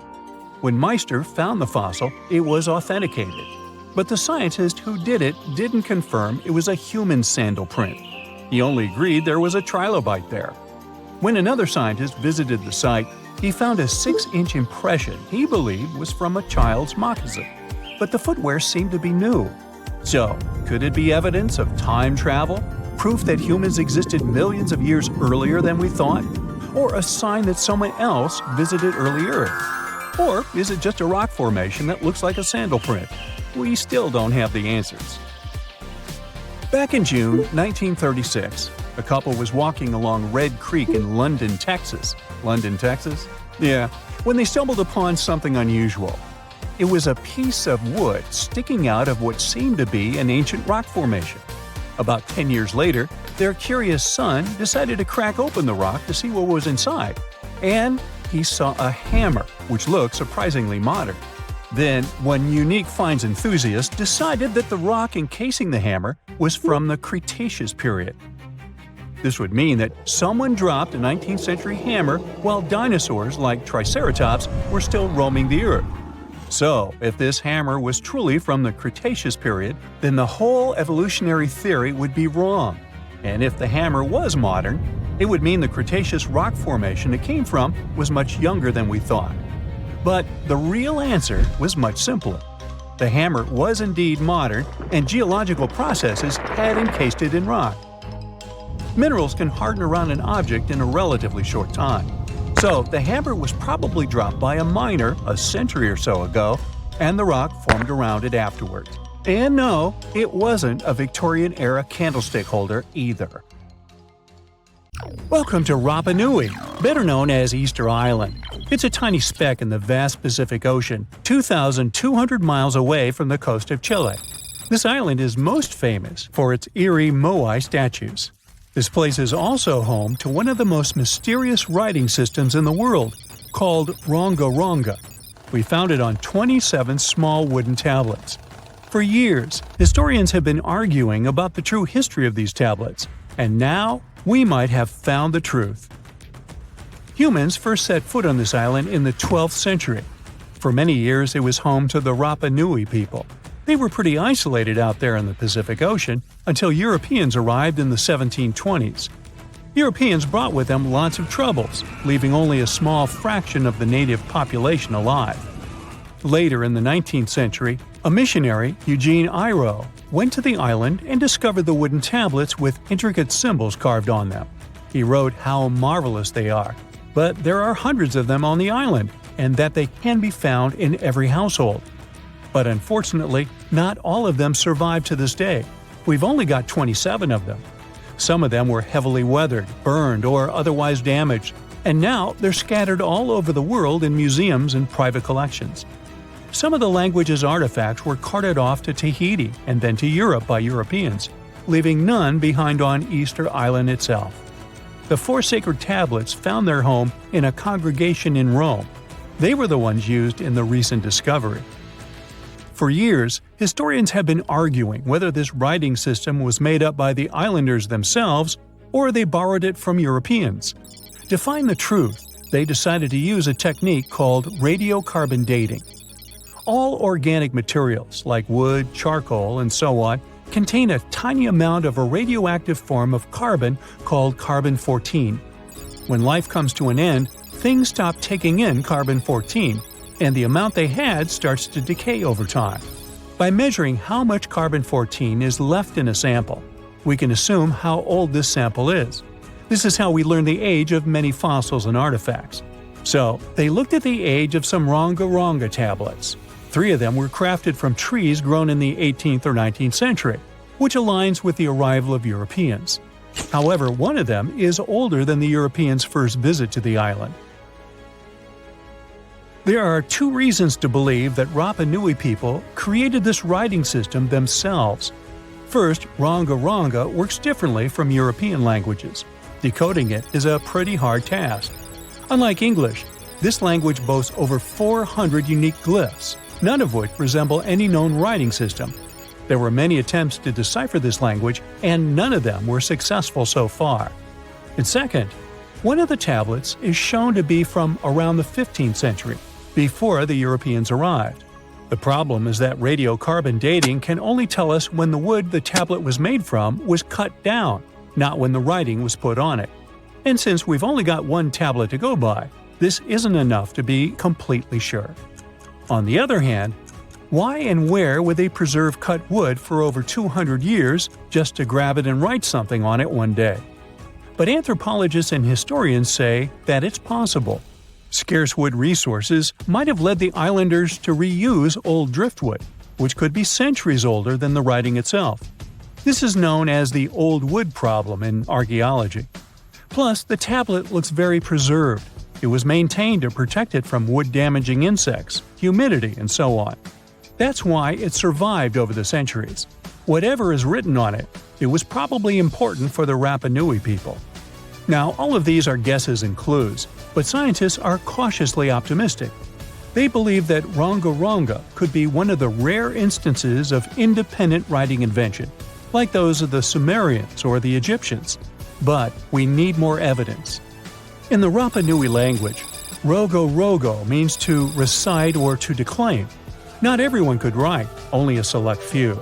When Meister found the fossil, it was authenticated. But the scientist who did it didn't confirm it was a human sandal print. He only agreed there was a trilobite there. When another scientist visited the site, he found a 6-inch impression he believed was from a child's moccasin. But the footwear seemed to be new. So, could it be evidence of time travel? Proof that humans existed millions of years earlier than we thought? Or a sign that someone else visited early Earth? Or is it just a rock formation that looks like a sandal print? We still don't have the answers. Back in June 1936, a couple was walking along Red Creek in London, Texas. London, Texas? Yeah, when they stumbled upon something unusual. It was a piece of wood sticking out of what seemed to be an ancient rock formation. About 10 years later, their curious son decided to crack open the rock to see what was inside. And he saw a hammer, which looked surprisingly modern. Then, one unique finds enthusiast decided that the rock encasing the hammer was from the Cretaceous period. This would mean that someone dropped a 19th century hammer while dinosaurs like Triceratops were still roaming the earth. So, if this hammer was truly from the Cretaceous period, then the whole evolutionary theory would be wrong. And if the hammer was modern, it would mean the Cretaceous rock formation it came from was much younger than we thought. But the real answer was much simpler. The hammer was indeed modern, and geological processes had encased it in rock. Minerals can harden around an object in a relatively short time. So the hammer was probably dropped by a miner a century or so ago, and the rock formed around it afterwards. And no, it wasn't a Victorian-era candlestick holder either. Welcome to Rapa Nui, better known as Easter Island. It's a tiny speck in the vast Pacific Ocean, 2,200 miles away from the coast of Chile. This island is most famous for its eerie moai statues. This place is also home to one of the most mysterious writing systems in the world, called Rongorongo. We found it on 27 small wooden tablets. For years, historians have been arguing about the true history of these tablets, and now we might have found the truth. Humans first set foot on this island in the 12th century. For many years it was home to the Rapa Nui people. They were pretty isolated out there in the Pacific Ocean until Europeans arrived in the 1720s. Europeans brought with them lots of troubles, leaving only a small fraction of the native population alive. Later in the 19th century, a missionary, Eugene Iro, went to the island and discovered the wooden tablets with intricate symbols carved on them. He wrote how marvelous they are, but there are hundreds of them on the island, and that they can be found in every household. But unfortunately, not all of them survive to this day. We've only got 27 of them. Some of them were heavily weathered, burned, or otherwise damaged, and now they're scattered all over the world in museums and private collections. Some of the language's artifacts were carted off to Tahiti and then to Europe by Europeans, leaving none behind on Easter Island itself. The 4 sacred tablets found their home in a congregation in Rome. They were the ones used in the recent discovery. For years, historians have been arguing whether this writing system was made up by the islanders themselves or they borrowed it from Europeans. To find the truth, they decided to use a technique called radiocarbon dating. All organic materials, like wood, charcoal, and so on, contain a tiny amount of a radioactive form of carbon called carbon-14. When life comes to an end, things stop taking in carbon-14, and the amount they had starts to decay over time. By measuring how much carbon-14 is left in a sample, we can assume how old this sample is. This is how we learn the age of many fossils and artifacts. So, they looked at the age of some Rongorongo tablets. 3 of them were crafted from trees grown in the 18th or 19th century, which aligns with the arrival of Europeans. However, one of them is older than the Europeans' first visit to the island. There are 2 reasons to believe that Rapa Nui people created this writing system themselves. First, Rongorongo works differently from European languages. Decoding it is a pretty hard task. Unlike English, this language boasts over 400 unique glyphs, none of which resemble any known writing system. There were many attempts to decipher this language, and none of them were successful so far. And second, one of the tablets is shown to be from around the 15th century, before the Europeans arrived. The problem is that radiocarbon dating can only tell us when the wood the tablet was made from was cut down, not when the writing was put on it. And since we've only got one tablet to go by, this isn't enough to be completely sure. On the other hand, why and where would they preserve cut wood for over 200 years just to grab it and write something on it one day? But anthropologists and historians say that it's possible. Scarce wood resources might have led the islanders to reuse old driftwood, which could be centuries older than the writing itself. This is known as the old wood problem in archaeology. Plus, the tablet looks very preserved. It was maintained to protect it from wood-damaging insects, humidity, and so on. That's why it survived over the centuries. Whatever is written on it, it was probably important for the Rapa Nui people. Now, all of these are guesses and clues, but scientists are cautiously optimistic. They believe that Rongorongo could be one of the rare instances of independent writing invention, like those of the Sumerians or the Egyptians. But we need more evidence. In the Rapa Nui language, Rongorogo means to recite or to declaim. Not everyone could write, only a select few.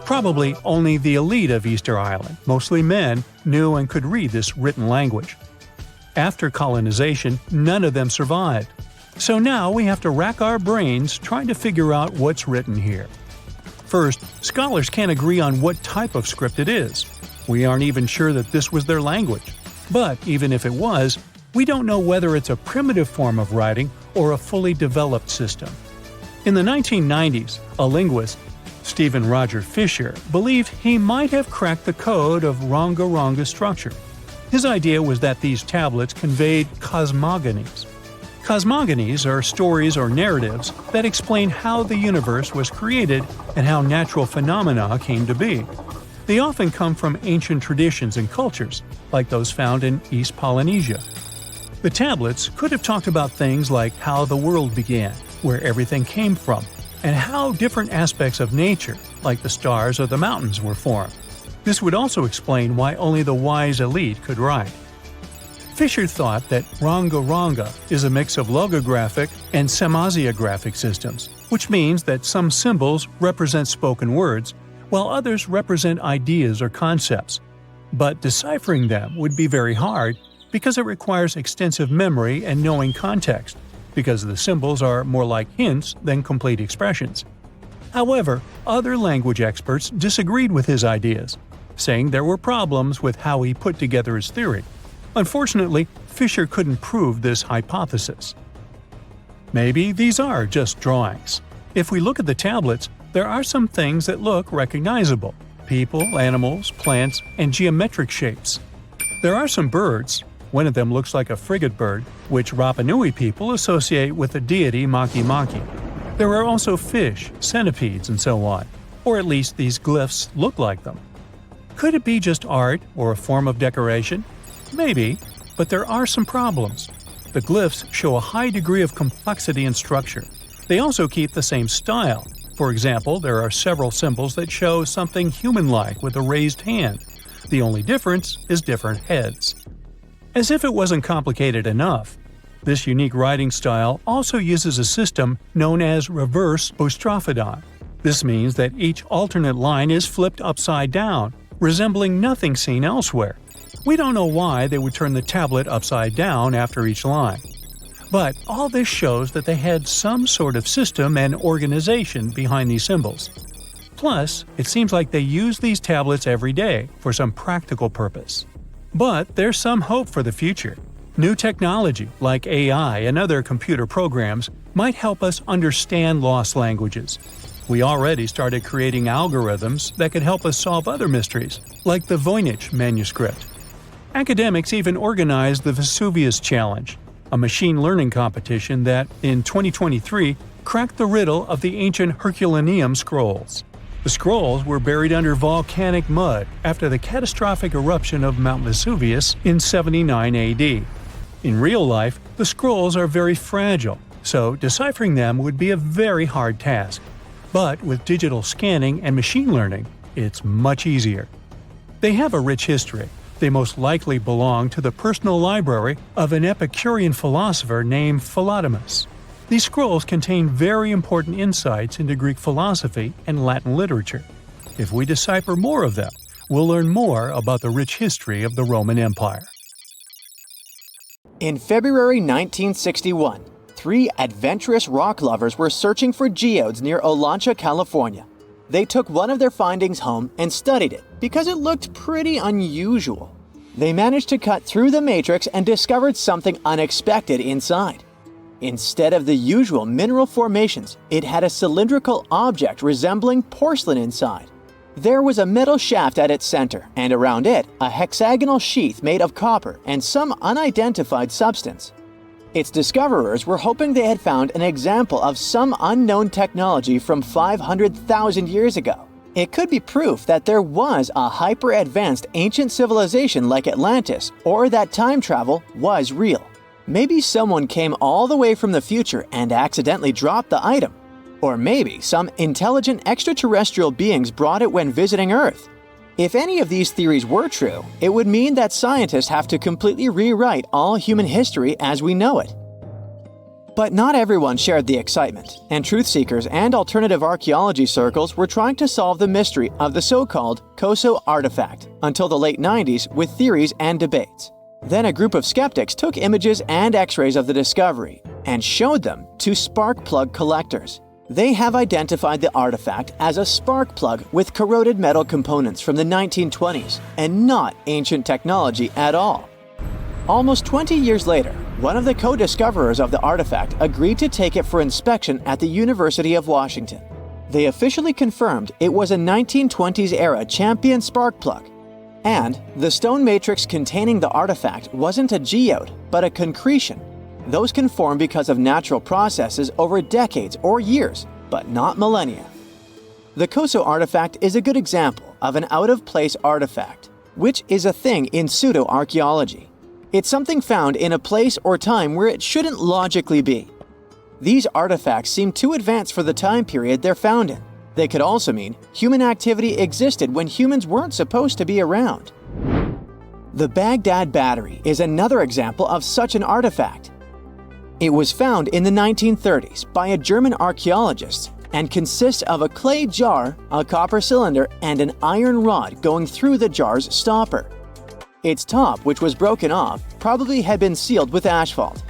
Probably only the elite of Easter Island, mostly men, knew and could read this written language. After colonization, none of them survived. So now we have to rack our brains trying to figure out what's written here. First, scholars can't agree on what type of script it is. We aren't even sure that this was their language. But even if it was, we don't know whether it's a primitive form of writing or a fully developed system. In the 1990s, a linguist, Stephen Roger Fisher, believed he might have cracked the code of Rongorongo structure. His idea was that these tablets conveyed cosmogonies. Cosmogonies are stories or narratives that explain how the universe was created and how natural phenomena came to be. They often come from ancient traditions and cultures, like those found in East Polynesia. The tablets could have talked about things like how the world began, where everything came from, and how different aspects of nature, like the stars or the mountains, were formed. This would also explain why only the wise elite could write. Fisher thought that Rongorongo is a mix of logographic and semasiographic systems, which means that some symbols represent spoken words, while others represent ideas or concepts. But deciphering them would be very hard because it requires extensive memory and knowing context, because the symbols are more like hints than complete expressions. However, other language experts disagreed with his ideas, saying there were problems with how he put together his theory. Unfortunately, Fisher couldn't prove this hypothesis. Maybe these are just drawings. If we look at the tablets, there are some things that look recognizable: people, animals, plants, and geometric shapes. There are some birds. One of them looks like a frigate bird, which Rapa Nui people associate with the deity Maki Maki. There are also fish, centipedes, and so on, or at least these glyphs look like them. Could it be just art or a form of decoration? Maybe, but there are some problems. The glyphs show a high degree of complexity and structure. They also keep the same style. For example, there are several symbols that show something human-like with a raised hand. The only difference is different heads. As if it wasn't complicated enough, this unique writing style also uses a system known as reverse boustrophodon. This means that each alternate line is flipped upside down, resembling nothing seen elsewhere. We don't know why they would turn the tablet upside down after each line. But all this shows that they had some sort of system and organization behind these symbols. Plus, it seems like they use these tablets every day for some practical purpose. But there's some hope for the future. New technology, like AI and other computer programs, might help us understand lost languages. We already started creating algorithms that could help us solve other mysteries, like the Voynich manuscript. Academics even organized the Vesuvius Challenge, a machine learning competition that, in 2023, cracked the riddle of the ancient Herculaneum scrolls. The scrolls were buried under volcanic mud after the catastrophic eruption of Mount Vesuvius in 79 AD. In real life, the scrolls are very fragile, so deciphering them would be a very hard task. But with digital scanning and machine learning, it's much easier. They have a rich history. They most likely belong to the personal library of an Epicurean philosopher named Philodemus. These scrolls contain very important insights into Greek philosophy and Latin literature. If we decipher more of them, we'll learn more about the rich history of the Roman Empire. In February 1961, 3 adventurous rock lovers were searching for geodes near Olancha, California. They took one of their findings home and studied it because it looked pretty unusual. They managed to cut through the matrix and discovered something unexpected inside. Instead of the usual mineral formations, it had a cylindrical object resembling porcelain inside. There was a metal shaft at its center, and around it, a hexagonal sheath made of copper and some unidentified substance. Its discoverers were hoping they had found an example of some unknown technology from 500,000 years ago. It could be proof that there was a hyper-advanced ancient civilization like Atlantis, or that time travel was real. Maybe someone came all the way from the future and accidentally dropped the item. Or maybe some intelligent extraterrestrial beings brought it when visiting Earth. If any of these theories were true, it would mean that scientists have to completely rewrite all human history as we know it. But not everyone shared the excitement, and truth seekers and alternative archaeology circles were trying to solve the mystery of the so-called Koso artifact until the late 90s with theories and debates. Then a group of skeptics took images and x-rays of the discovery and showed them to spark plug collectors. They have identified the artifact as a spark plug with corroded metal components from the 1920s and not ancient technology at all. Almost 20 years later, one of the co-discoverers of the artifact agreed to take it for inspection at the University of Washington. They officially confirmed it was a 1920s-era champion spark plug. And the stone matrix containing the artifact wasn't a geode, but a concretion. Those can form because of natural processes over decades or years, but not millennia. The Koso artifact is a good example of an out-of-place artifact, which is a thing in pseudo-archaeology. It's something found in a place or time where it shouldn't logically be. These artifacts seem too advanced for the time period they're found in. They could also mean human activity existed when humans weren't supposed to be around. The Baghdad Battery is another example of such an artifact. It was found in the 1930s by a German archaeologist and consists of a clay jar, a copper cylinder, and an iron rod going through the jar's stopper. Its top, which was broken off, probably had been sealed with asphalt.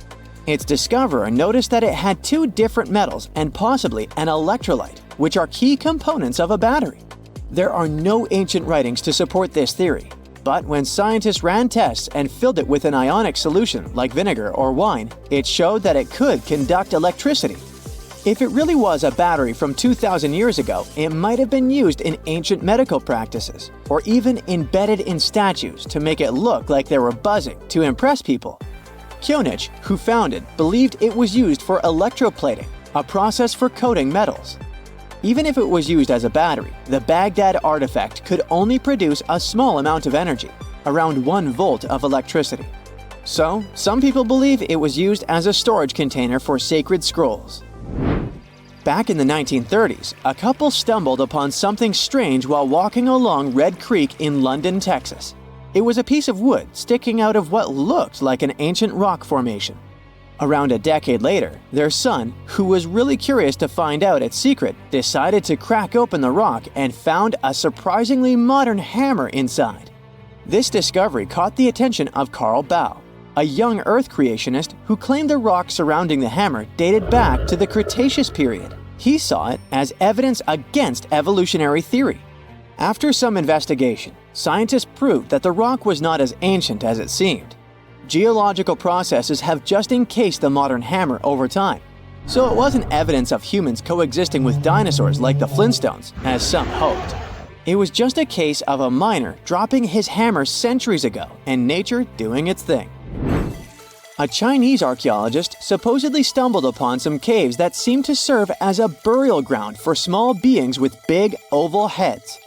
Its discoverer noticed that it had two different metals and possibly an electrolyte, which are key components of a battery. There are no ancient writings to support this theory, but when scientists ran tests and filled it with an ionic solution like vinegar or wine, it showed that it could conduct electricity. If it really was a battery from 2,000 years ago, it might have been used in ancient medical practices, or even embedded in statues to make it look like they were buzzing to impress people. Kionich, who found it, believed it was used for electroplating, a process for coating metals. Even if it was used as a battery, the Baghdad artifact could only produce a small amount of energy, around 1 volt of electricity. So, some people believe it was used as a storage container for sacred scrolls. Back in the 1930s, a couple stumbled upon something strange while walking along Red Creek in London, Texas. It was a piece of wood sticking out of what looked like an ancient rock formation. Around a decade later, their son, who was really curious to find out its secret, decided to crack open the rock and found a surprisingly modern hammer inside. This discovery caught the attention of Carl Bau, a young Earth creationist who claimed the rock surrounding the hammer dated back to the Cretaceous period. He saw it as evidence against evolutionary theory. After some investigation, scientists proved that the rock was not as ancient as it seemed. Geological processes have just encased the modern hammer over time, so it wasn't evidence of humans coexisting with dinosaurs like the Flintstones, as some hoped. It was just a case of a miner dropping his hammer centuries ago and nature doing its thing. A Chinese archaeologist supposedly stumbled upon some caves that seemed to serve as a burial ground for small beings with big, oval heads.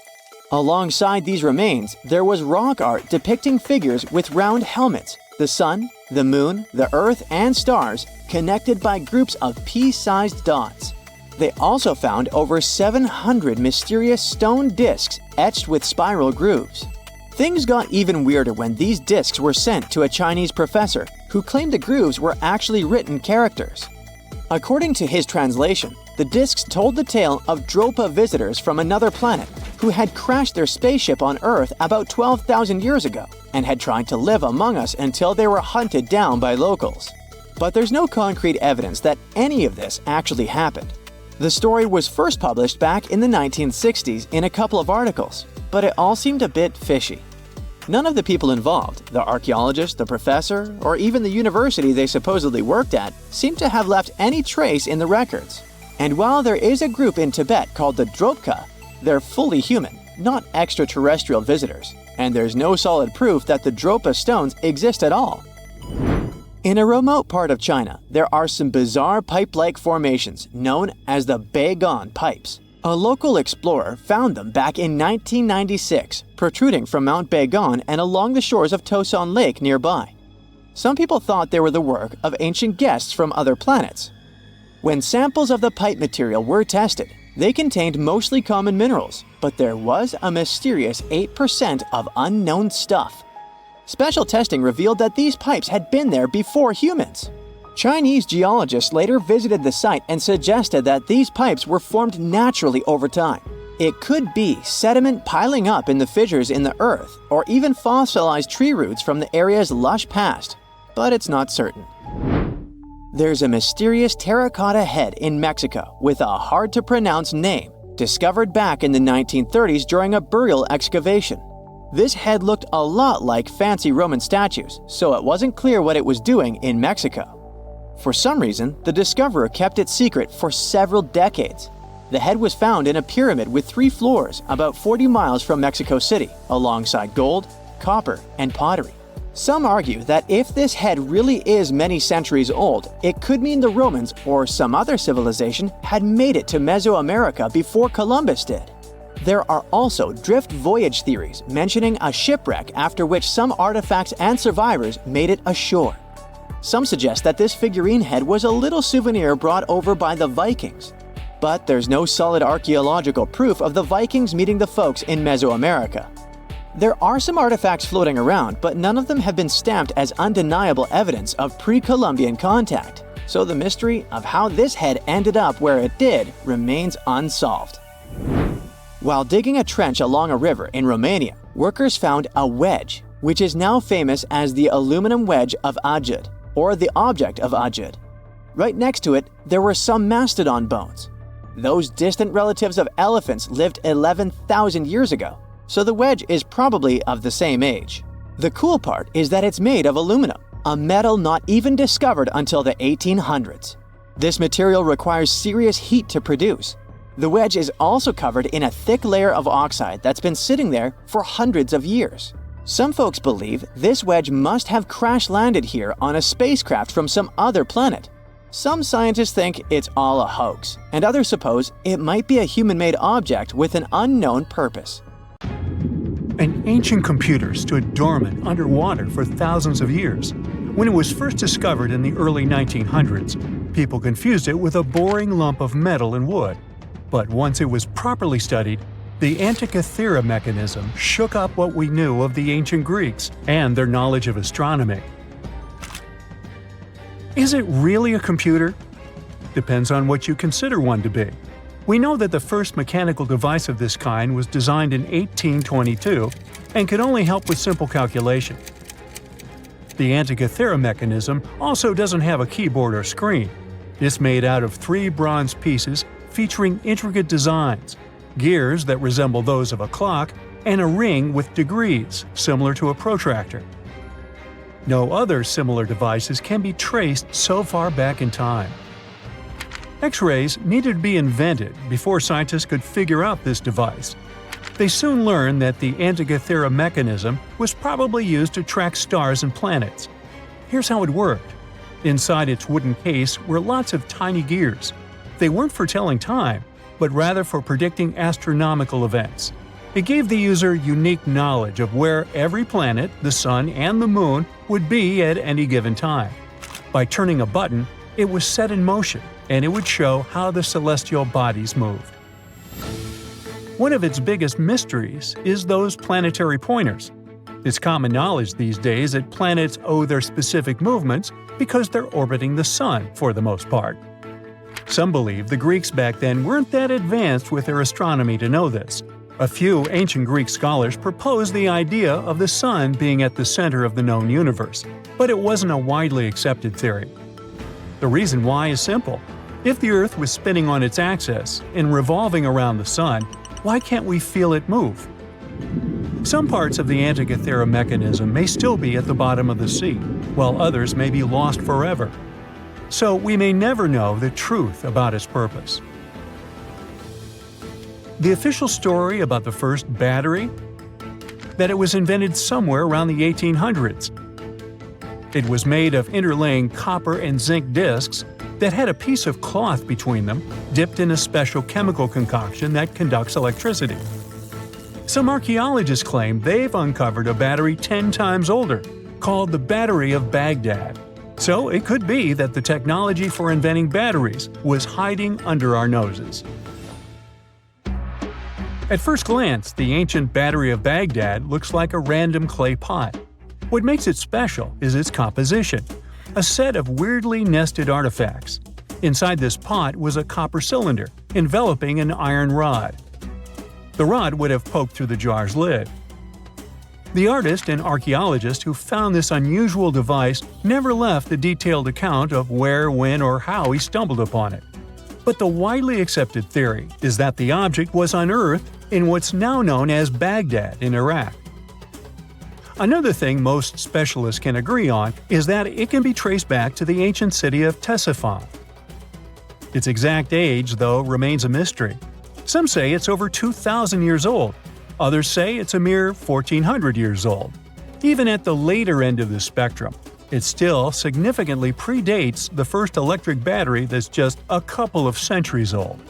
Alongside these remains, there was rock art depicting figures with round helmets, the sun, the moon, the earth, and stars connected by groups of pea-sized dots. They also found over 700 mysterious stone discs etched with spiral grooves. Things got even weirder when these discs were sent to a Chinese professor who claimed the grooves were actually written characters. According to his translation, the discs told the tale of Dropa visitors from another planet who had crashed their spaceship on Earth about 12,000 years ago and had tried to live among us until they were hunted down by locals. But there's no concrete evidence that any of this actually happened. The story was first published back in the 1960s in a couple of articles, but it all seemed a bit fishy. None of the people involved, the archaeologist, the professor, or even the university they supposedly worked at, seemed to have left any trace in the records. And while there is a group in Tibet called the Dropka, they're fully human, not extraterrestrial visitors, and there's no solid proof that the Dropa stones exist at all. In a remote part of China, there are some bizarre pipe-like formations known as the Beigan pipes. A local explorer found them back in 1996, protruding from Mount Beigan and along the shores of Tosan Lake nearby. Some people thought they were the work of ancient guests from other planets. When samples of the pipe material were tested, they contained mostly common minerals, but there was a mysterious 8% of unknown stuff. Special testing revealed that these pipes had been there before humans. Chinese geologists later visited the site and suggested that these pipes were formed naturally over time. It could be sediment piling up in the fissures in the earth, or even fossilized tree roots from the area's lush past, but it's not certain. There's a mysterious terracotta head in Mexico with a hard-to-pronounce name, discovered back in the 1930s during a burial excavation. This head looked a lot like fancy Roman statues, so it wasn't clear what it was doing in Mexico. For some reason, the discoverer kept it secret for several decades. The head was found in a pyramid with 3 floors about 40 miles from Mexico City, alongside gold, copper, and pottery. Some argue that if this head really is many centuries old, it could mean the Romans or some other civilization had made it to Mesoamerica before Columbus did. There are also drift voyage theories mentioning a shipwreck after which some artifacts and survivors made it ashore. Some suggest that this figurine head was a little souvenir brought over by the Vikings. But there's no solid archaeological proof of the Vikings meeting the folks in Mesoamerica. There are some artifacts floating around, but none of them have been stamped as undeniable evidence of pre-Columbian contact. So the mystery of how this head ended up where it did remains unsolved. While digging a trench along a river in Romania, workers found a wedge, which is now famous as the aluminum wedge of Ajud, or the object of Ajud. Right next to it, there were some mastodon bones. Those distant relatives of elephants lived 11,000 years ago, so the wedge is probably of the same age. The cool part is that it's made of aluminum, a metal not even discovered until the 1800s. This material requires serious heat to produce. The wedge is also covered in a thick layer of oxide that's been sitting there for hundreds of years. Some folks believe this wedge must have crash-landed here on a spacecraft from some other planet. Some scientists think it's all a hoax, and others suppose it might be a human-made object with an unknown purpose. An ancient computer stood dormant underwater for thousands of years. When it was first discovered in the early 1900s, people confused it with a boring lump of metal and wood. But once it was properly studied, the Antikythera mechanism shook up what we knew of the ancient Greeks and their knowledge of astronomy. Is it really a computer? Depends on what you consider one to be. We know that the first mechanical device of this kind was designed in 1822 and could only help with simple calculation. The Antikythera mechanism also doesn't have a keyboard or screen. It's made out of 3 bronze pieces featuring intricate designs, gears that resemble those of a clock, and a ring with degrees, similar to a protractor. No other similar devices can be traced so far back in time. X-rays needed to be invented before scientists could figure out this device. They soon learned that the Antikythera mechanism was probably used to track stars and planets. Here's how it worked. Inside its wooden case were lots of tiny gears. They weren't for telling time, but rather for predicting astronomical events. It gave the user unique knowledge of where every planet, the sun, and the moon would be at any given time. By turning a button, it was set in motion, and it would show how the celestial bodies moved. One of its biggest mysteries is those planetary pointers. It's common knowledge these days that planets owe their specific movements because they're orbiting the sun for the most part. Some believe the Greeks back then weren't that advanced with their astronomy to know this. A few ancient Greek scholars proposed the idea of the sun being at the center of the known universe, but it wasn't a widely accepted theory. The reason why is simple. If the Earth was spinning on its axis and revolving around the sun, why can't we feel it move? Some parts of the Antikythera mechanism may still be at the bottom of the sea, while others may be lost forever. So we may never know the truth about its purpose. The official story about the first battery? That it was invented somewhere around the 1800s. It was made of interlaying copper and zinc discs that had a piece of cloth between them, dipped in a special chemical concoction that conducts electricity. Some archaeologists claim they've uncovered a battery 10 times older, called the Battery of Baghdad. So it could be that the technology for inventing batteries was hiding under our noses. At first glance, the ancient Battery of Baghdad looks like a random clay pot. What makes it special is its composition, a set of weirdly nested artifacts. Inside this pot was a copper cylinder, enveloping an iron rod. The rod would have poked through the jar's lid. The artist and archaeologist who found this unusual device never left a detailed account of where, when, or how he stumbled upon it. But the widely accepted theory is that the object was unearthed in what's now known as Baghdad in Iraq. Another thing most specialists can agree on is that it can be traced back to the ancient city of Ctesiphon. Its exact age, though, remains a mystery. Some say it's over 2,000 years old. Others say it's a mere 1,400 years old. Even at the later end of the spectrum, it still significantly predates the first electric battery that's just a couple of centuries old.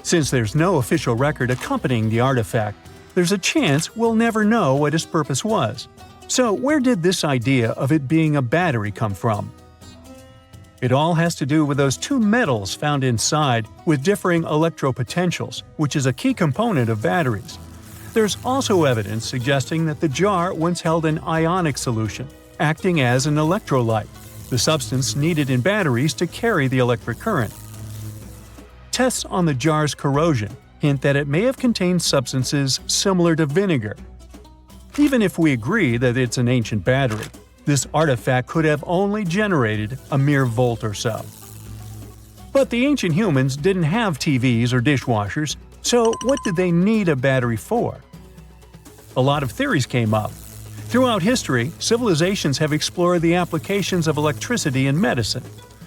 Since there's no official record accompanying the artifact, there's a chance we'll never know what its purpose was. So where did this idea of it being a battery come from? It all has to do with those two metals found inside with differing electropotentials, which is a key component of batteries. There's also evidence suggesting that the jar once held an ionic solution, acting as an electrolyte, the substance needed in batteries to carry the electric current. Tests on the jar's corrosion hint that it may have contained substances similar to vinegar. Even if we agree that it's an ancient battery, this artifact could have only generated a mere volt or so. But the ancient humans didn't have TVs or dishwashers, so what did they need a battery for? A lot of theories came up. Throughout history, civilizations have explored the applications of electricity in medicine.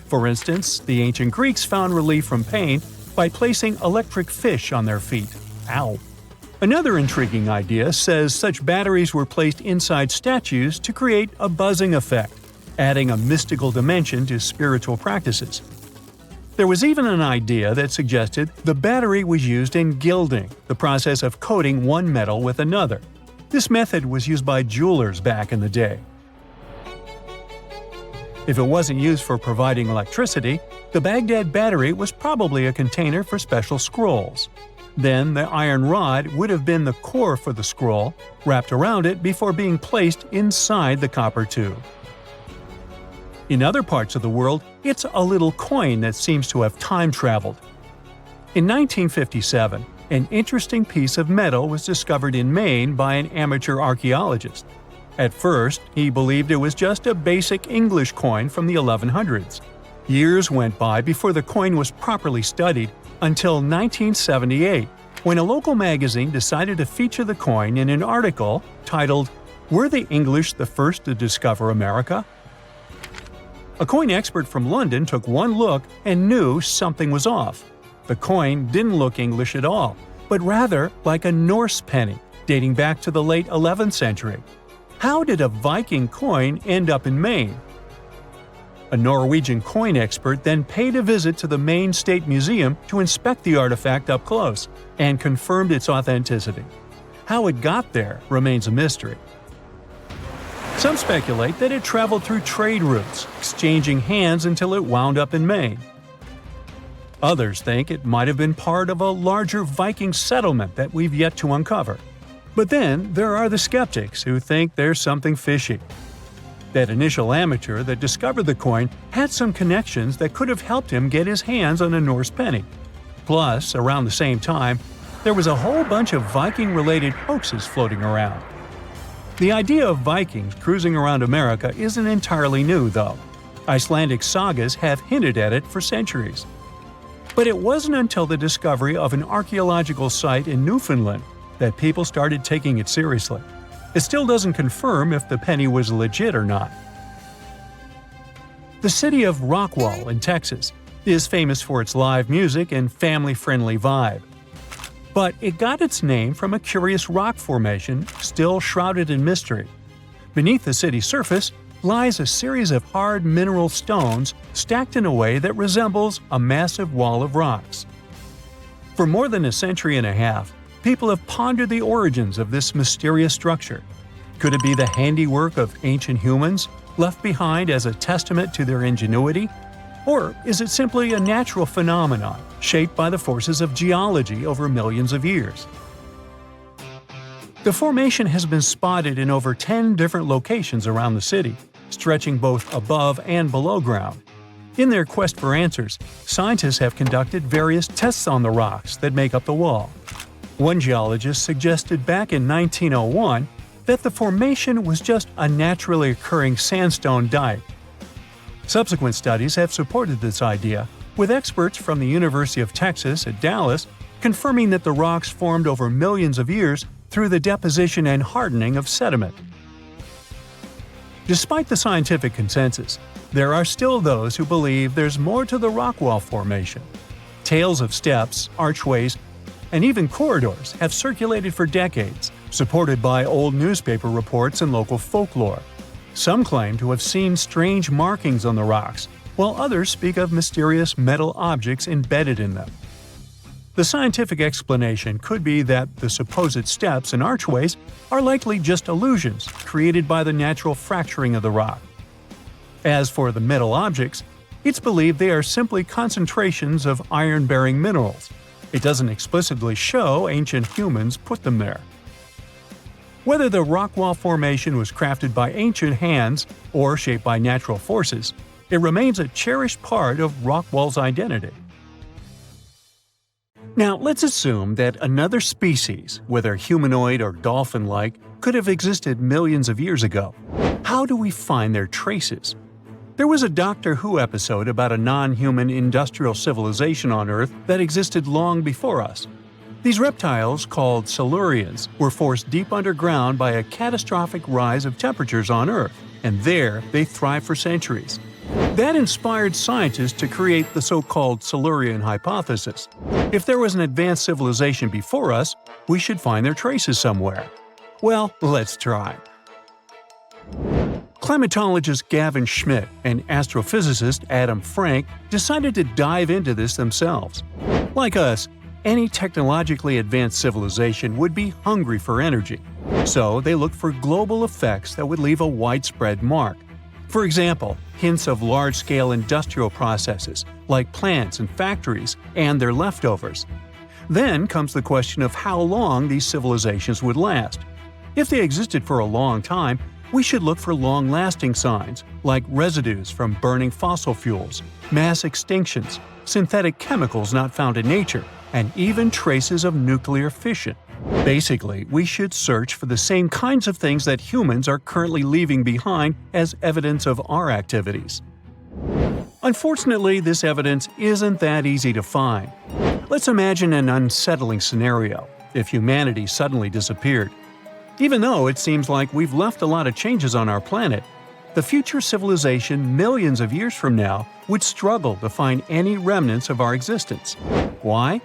For instance, the ancient Greeks found relief from pain by placing electric fish on their feet. Ow! Another intriguing idea says such batteries were placed inside statues to create a buzzing effect, adding a mystical dimension to spiritual practices. There was even an idea that suggested the battery was used in gilding, the process of coating one metal with another. This method was used by jewelers back in the day. If it wasn't used for providing electricity, the Baghdad battery was probably a container for special scrolls. Then the iron rod would have been the core for the scroll, wrapped around it before being placed inside the copper tube. In other parts of the world, it's a little coin that seems to have time-traveled. In 1957, an interesting piece of metal was discovered in Maine by an amateur archaeologist. At first, he believed it was just a basic English coin from the 1100s. Years went by before the coin was properly studied until 1978, when a local magazine decided to feature the coin in an article titled, "Were the English the First to Discover America?" A coin expert from London took one look and knew something was off. The coin didn't look English at all, but rather like a Norse penny, dating back to the late 11th century. How did a Viking coin end up in Maine? A Norwegian coin expert then paid a visit to the Maine State Museum to inspect the artifact up close, and confirmed its authenticity. How it got there remains a mystery. Some speculate that it traveled through trade routes, exchanging hands until it wound up in Maine. Others think it might have been part of a larger Viking settlement that we've yet to uncover. But then there are the skeptics who think there's something fishy. That initial amateur that discovered the coin had some connections that could have helped him get his hands on a Norse penny. Plus, around the same time, there was a whole bunch of Viking-related hoaxes floating around. The idea of Vikings cruising around America isn't entirely new, though. Icelandic sagas have hinted at it for centuries. But it wasn't until the discovery of an archaeological site in Newfoundland that people started taking it seriously. It still doesn't confirm if the penny was legit or not. The city of Rockwall in Texas is famous for its live music and family-friendly vibe. But it got its name from a curious rock formation still shrouded in mystery. Beneath the city's surface lies a series of hard mineral stones stacked in a way that resembles a massive wall of rocks. For more than a century and a half, people have pondered the origins of this mysterious structure. Could it be the handiwork of ancient humans, left behind as a testament to their ingenuity? Or is it simply a natural phenomenon, shaped by the forces of geology over millions of years? The formation has been spotted in over 10 different locations around the city, stretching both above and below ground. In their quest for answers, scientists have conducted various tests on the rocks that make up the wall. One geologist suggested back in 1901 that the formation was just a naturally occurring sandstone dike. Subsequent studies have supported this idea, with experts from the University of Texas at Dallas confirming that the rocks formed over millions of years through the deposition and hardening of sediment. Despite the scientific consensus, there are still those who believe there's more to the Rockwall formation. Tales of steps, archways, and even corridors have circulated for decades, supported by old newspaper reports and local folklore. Some claim to have seen strange markings on the rocks, while others speak of mysterious metal objects embedded in them. The scientific explanation could be that the supposed steps and archways are likely just illusions created by the natural fracturing of the rock. As for the metal objects, it's believed they are simply concentrations of iron-bearing minerals. It doesn't explicitly show ancient humans put them there. Whether the Rockwall formation was crafted by ancient hands or shaped by natural forces, it remains a cherished part of Rockwall's identity. Now, let's assume that another species, whether humanoid or dolphin-like, could have existed millions of years ago. How do we find their traces? There was a Doctor Who episode about a non-human industrial civilization on Earth that existed long before us. These reptiles, called Silurians, were forced deep underground by a catastrophic rise of temperatures on Earth, and there they thrived for centuries. That inspired scientists to create the so-called Silurian hypothesis. If there was an advanced civilization before us, we should find their traces somewhere. Well, let's try. Climatologist Gavin Schmidt and astrophysicist Adam Frank decided to dive into this themselves. Like us, any technologically advanced civilization would be hungry for energy, so they looked for global effects that would leave a widespread mark. For example, hints of large-scale industrial processes, like plants and factories, and their leftovers. Then comes the question of how long these civilizations would last. If they existed for a long time, we should look for long-lasting signs, like residues from burning fossil fuels, mass extinctions, synthetic chemicals not found in nature, and even traces of nuclear fission. Basically, we should search for the same kinds of things that humans are currently leaving behind as evidence of our activities. Unfortunately, this evidence isn't that easy to find. Let's imagine an unsettling scenario if humanity suddenly disappeared. Even though it seems like we've left a lot of changes on our planet, the future civilization millions of years from now would struggle to find any remnants of our existence. Why?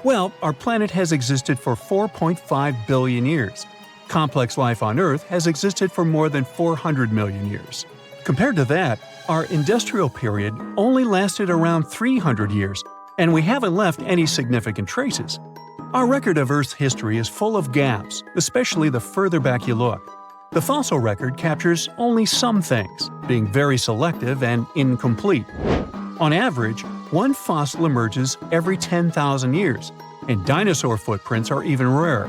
Well, our planet has existed for 4.5 billion years. Complex life on Earth has existed for more than 400 million years. Compared to that, our industrial period only lasted around 300 years, and we haven't left any significant traces. Our record of Earth's history is full of gaps, especially the further back you look. The fossil record captures only some things, being very selective and incomplete. On average, one fossil emerges every 10,000 years, and dinosaur footprints are even rarer.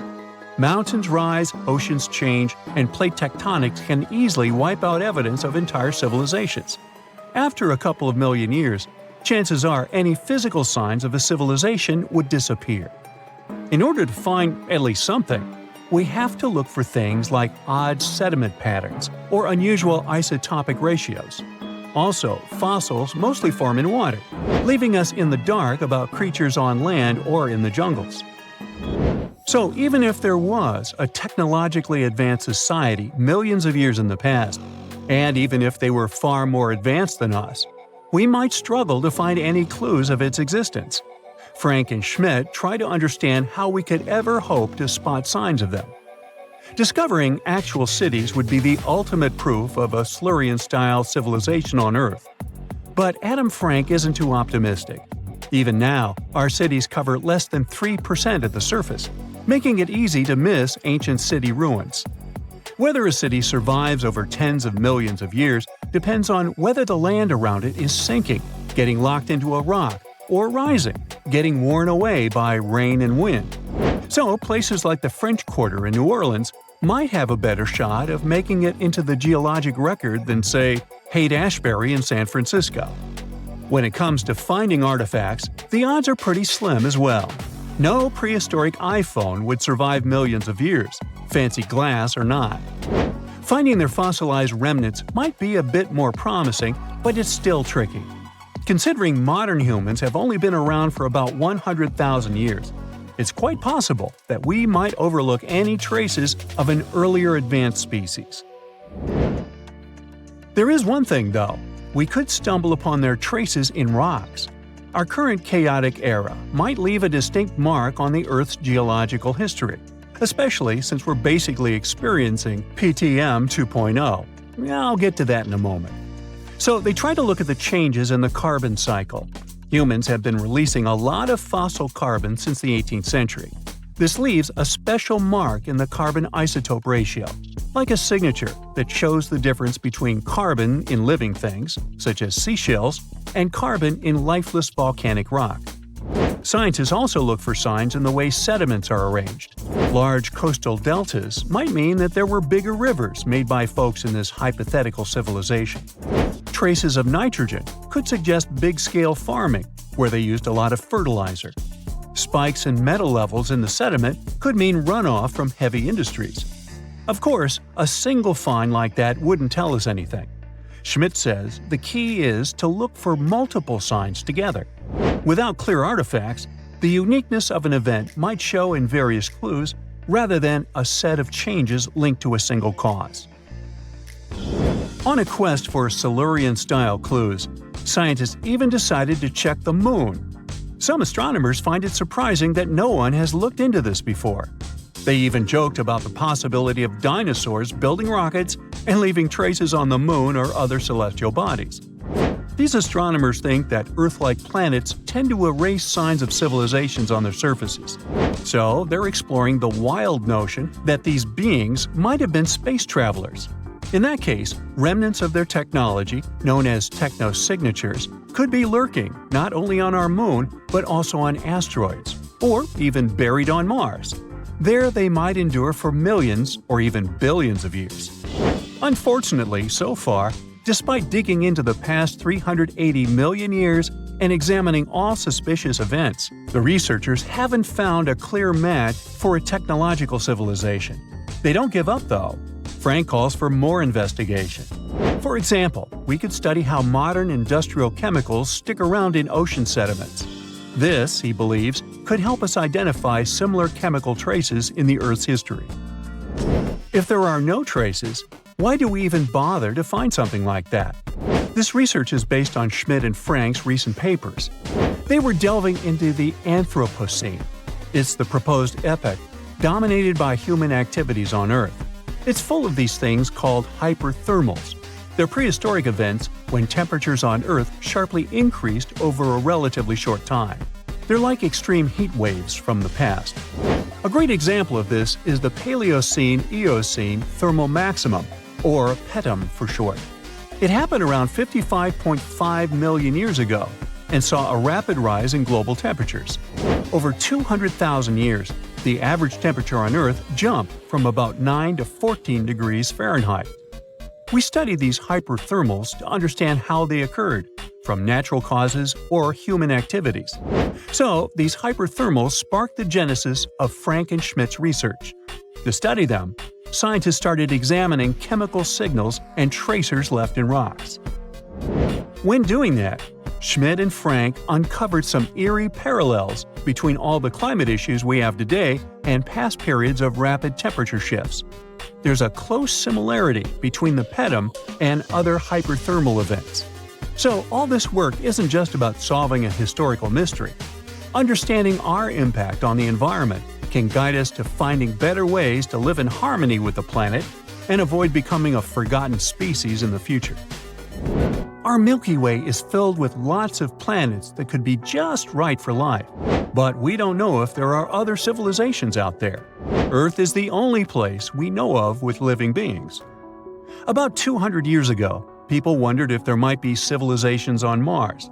Mountains rise, oceans change, and plate tectonics can easily wipe out evidence of entire civilizations. After a couple of million years, chances are any physical signs of a civilization would disappear. In order to find at least something, we have to look for things like odd sediment patterns or unusual isotopic ratios. Also, fossils mostly form in water, leaving us in the dark about creatures on land or in the jungles. So even if there was a technologically advanced society millions of years in the past, and even if they were far more advanced than us, we might struggle to find any clues of its existence. Frank and Schmidt try to understand how we could ever hope to spot signs of them. Discovering actual cities would be the ultimate proof of a Silurian-style civilization on Earth. But Adam Frank isn't too optimistic. Even now, our cities cover less than 3% of the surface, making it easy to miss ancient city ruins. Whether a city survives over tens of millions of years depends on whether the land around it is sinking, getting locked into a rock, or rising, getting worn away by rain and wind. So, places like the French Quarter in New Orleans might have a better shot of making it into the geologic record than, say, Haight-Ashbury in San Francisco. When it comes to finding artifacts, the odds are pretty slim as well. No prehistoric iPhone would survive millions of years, fancy glass or not. Finding their fossilized remnants might be a bit more promising, but it's still tricky. Considering modern humans have only been around for about 100,000 years, it's quite possible that we might overlook any traces of an earlier advanced species. There is one thing, though. We could stumble upon their traces in rocks. Our current chaotic era might leave a distinct mark on the Earth's geological history, especially since we're basically experiencing PTM 2.0. I'll get to that in a moment. So they try to look at the changes in the carbon cycle. Humans have been releasing a lot of fossil carbon since the 18th century. This leaves a special mark in the carbon isotope ratio, like a signature that shows the difference between carbon in living things, such as seashells, and carbon in lifeless volcanic rock. Scientists also look for signs in the way sediments are arranged. Large coastal deltas might mean that there were bigger rivers made by folks in this hypothetical civilization. Traces of nitrogen could suggest big-scale farming, where they used a lot of fertilizer. Spikes in metal levels in the sediment could mean runoff from heavy industries. Of course, a single find like that wouldn't tell us anything. Schmidt says the key is to look for multiple signs together. Without clear artifacts, the uniqueness of an event might show in various clues rather than a set of changes linked to a single cause. On a quest for Silurian-style clues, scientists even decided to check the moon. Some astronomers find it surprising that no one has looked into this before. They even joked about the possibility of dinosaurs building rockets and leaving traces on the moon or other celestial bodies. These astronomers think that Earth-like planets tend to erase signs of civilizations on their surfaces. So they're exploring the wild notion that these beings might have been space travelers. In that case, remnants of their technology, known as technosignatures, could be lurking not only on our moon but also on asteroids, or even buried on Mars. There they might endure for millions or even billions of years. Unfortunately, so far, despite digging into the past 380 million years and examining all suspicious events, the researchers haven't found a clear match for a technological civilization. They don't give up, though. Frank calls for more investigation. For example, we could study how modern industrial chemicals stick around in ocean sediments. This, he believes, could help us identify similar chemical traces in the Earth's history. If there are no traces, why do we even bother to find something like that? This research is based on Schmidt and Frank's recent papers. They were delving into the Anthropocene. It's the proposed epoch, dominated by human activities on Earth. It's full of these things called hyperthermals. They're prehistoric events when temperatures on Earth sharply increased over a relatively short time. They're like extreme heat waves from the past. A great example of this is the Paleocene-Eocene thermal maximum, or PETM for short. It happened around 55.5 million years ago and saw a rapid rise in global temperatures. Over 200,000 years, the average temperature on Earth jumped from about 9 to 14 degrees Fahrenheit. We study these hyperthermals to understand how they occurred, from natural causes or human activities. So, these hyperthermals sparked the genesis of Frank and Schmidt's research. To study them, scientists started examining chemical signals and tracers left in rocks. When doing that, Schmidt and Frank uncovered some eerie parallels between all the climate issues we have today and past periods of rapid temperature shifts. There's a close similarity between the PETM and other hyperthermal events. So all this work isn't just about solving a historical mystery. Understanding our impact on the environment can guide us to finding better ways to live in harmony with the planet and avoid becoming a forgotten species in the future. Our Milky Way is filled with lots of planets that could be just right for life, but we don't know if there are other civilizations out there. Earth is the only place we know of with living beings. About 200 years ago, people wondered if there might be civilizations on Mars.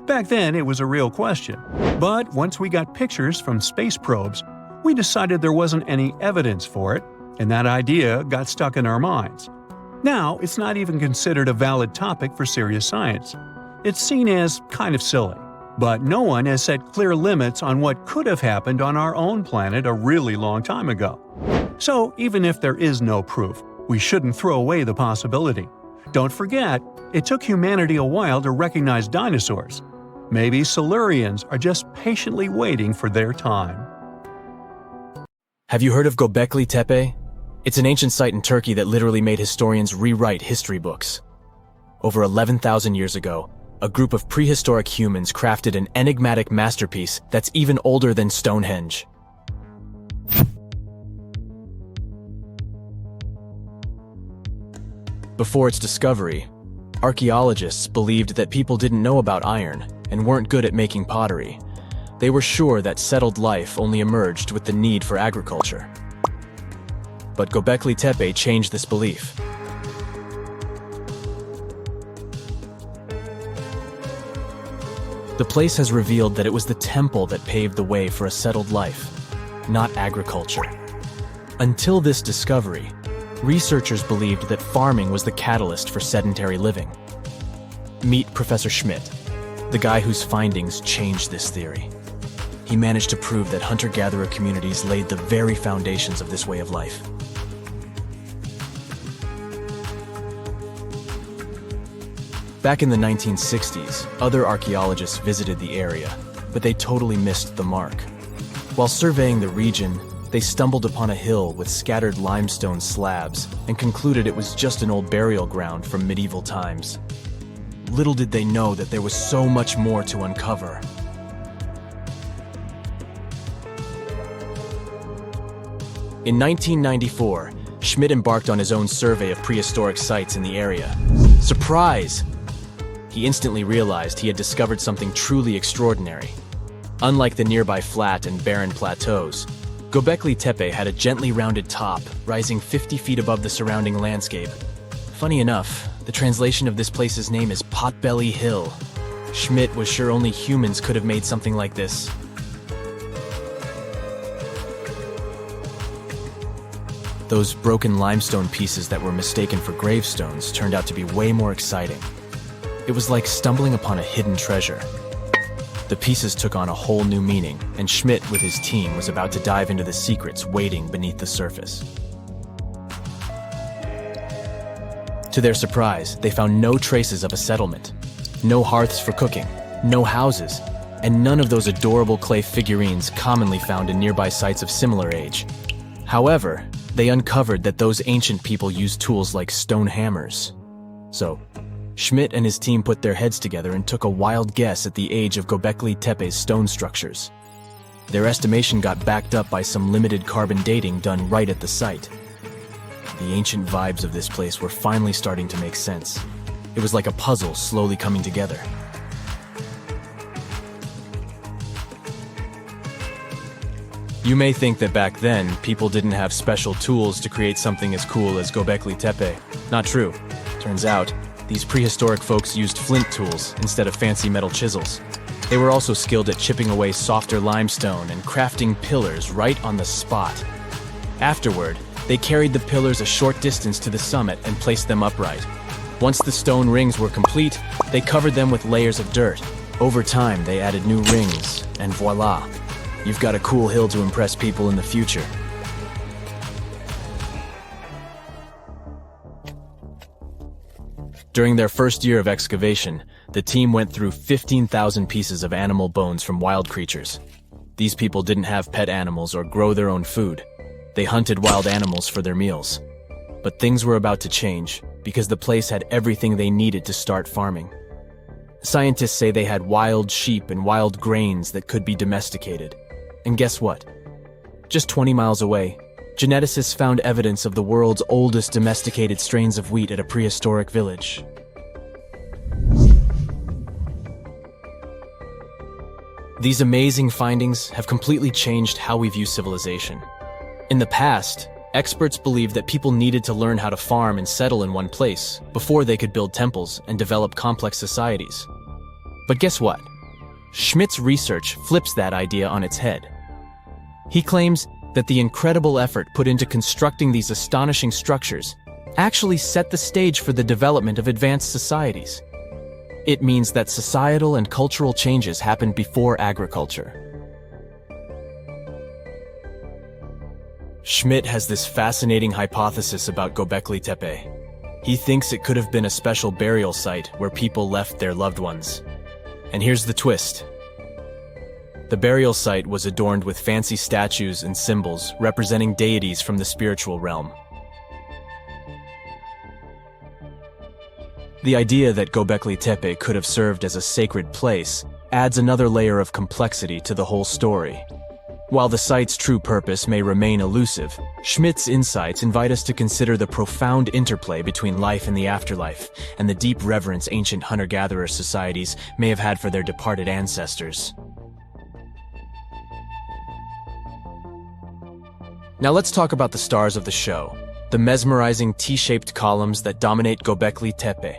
Back then, it was a real question, but once we got pictures from space probes, we decided there wasn't any evidence for it, and that idea got stuck in our minds. Now, it's not even considered a valid topic for serious science. It's seen as kind of silly. But no one has set clear limits on what could have happened on our own planet a really long time ago. So, even if there is no proof, we shouldn't throw away the possibility. Don't forget, it took humanity a while to recognize dinosaurs. Maybe Silurians are just patiently waiting for their time. Have you heard of Gobekli Tepe? It's an ancient site in Turkey that literally made historians rewrite history books. Over 11,000 years ago, a group of prehistoric humans crafted an enigmatic masterpiece that's even older than Stonehenge. Before its discovery, archaeologists believed that people didn't know about iron and weren't good at making pottery. They were sure that settled life only emerged with the need for agriculture. But Gobekli Tepe changed this belief. The place has revealed that it was the temple that paved the way for a settled life, not agriculture. Until this discovery, researchers believed that farming was the catalyst for sedentary living. Meet Professor Schmidt, the guy whose findings changed this theory. He managed to prove that hunter-gatherer communities laid the very foundations of this way of life. Back in the 1960s, other archaeologists visited the area, but they totally missed the mark. While surveying the region, they stumbled upon a hill with scattered limestone slabs and concluded it was just an old burial ground from medieval times. Little did they know that there was so much more to uncover. In 1994, Schmidt embarked on his own survey of prehistoric sites in the area. Surprise! He instantly realized he had discovered something truly extraordinary. Unlike the nearby flat and barren plateaus, Gobekli Tepe had a gently rounded top, rising 50 feet above the surrounding landscape. Funny enough, the translation of this place's name is Potbelly Hill. Schmidt was sure only humans could have made something like this. Those broken limestone pieces that were mistaken for gravestones turned out to be way more exciting. It was like stumbling upon a hidden treasure. The pieces took on a whole new meaning, and Schmidt with his team was about to dive into the secrets waiting beneath the surface. To their surprise, they found no traces of a settlement, no hearths for cooking, no houses, and none of those adorable clay figurines commonly found in nearby sites of similar age. However, they uncovered that those ancient people used tools like stone hammers. So, Schmidt and his team put their heads together and took a wild guess at the age of Gobekli Tepe's stone structures. Their estimation got backed up by some limited carbon dating done right at the site. The ancient vibes of this place were finally starting to make sense. It was like a puzzle slowly coming together. You may think that back then, people didn't have special tools to create something as cool as Gobekli Tepe. Not true. Turns out, these prehistoric folks used flint tools instead of fancy metal chisels. They were also skilled at chipping away softer limestone and crafting pillars right on the spot. Afterward, they carried the pillars a short distance to the summit and placed them upright. Once the stone rings were complete, they covered them with layers of dirt. Over time, they added new rings, and voila! You've got a cool hill to impress people in the future. During their first year of excavation, the team went through 15,000 pieces of animal bones from wild creatures. These people didn't have pet animals or grow their own food. They hunted wild animals for their meals. But things were about to change, because the place had everything they needed to start farming. Scientists say they had wild sheep and wild grains that could be domesticated. And guess what? Just 20 miles away, geneticists found evidence of the world's oldest domesticated strains of wheat at a prehistoric village. These amazing findings have completely changed how we view civilization. In the past, experts believed that people needed to learn how to farm and settle in one place before they could build temples and develop complex societies. But guess what? Schmidt's research flips that idea on its head. He claims that the incredible effort put into constructing these astonishing structures actually set the stage for the development of advanced societies. It means that societal and cultural changes happened before agriculture. Schmidt has this fascinating hypothesis about Gobekli Tepe. He thinks it could have been a special burial site where people left their loved ones. And here's the twist. The burial site was adorned with fancy statues and symbols representing deities from the spiritual realm. The idea that Gobekli Tepe could have served as a sacred place adds another layer of complexity to the whole story. While the site's true purpose may remain elusive, Schmidt's insights invite us to consider the profound interplay between life and the afterlife, and the deep reverence ancient hunter-gatherer societies may have had for their departed ancestors. Now let's talk about the stars of the show, the mesmerizing T-shaped columns that dominate Gobekli Tepe.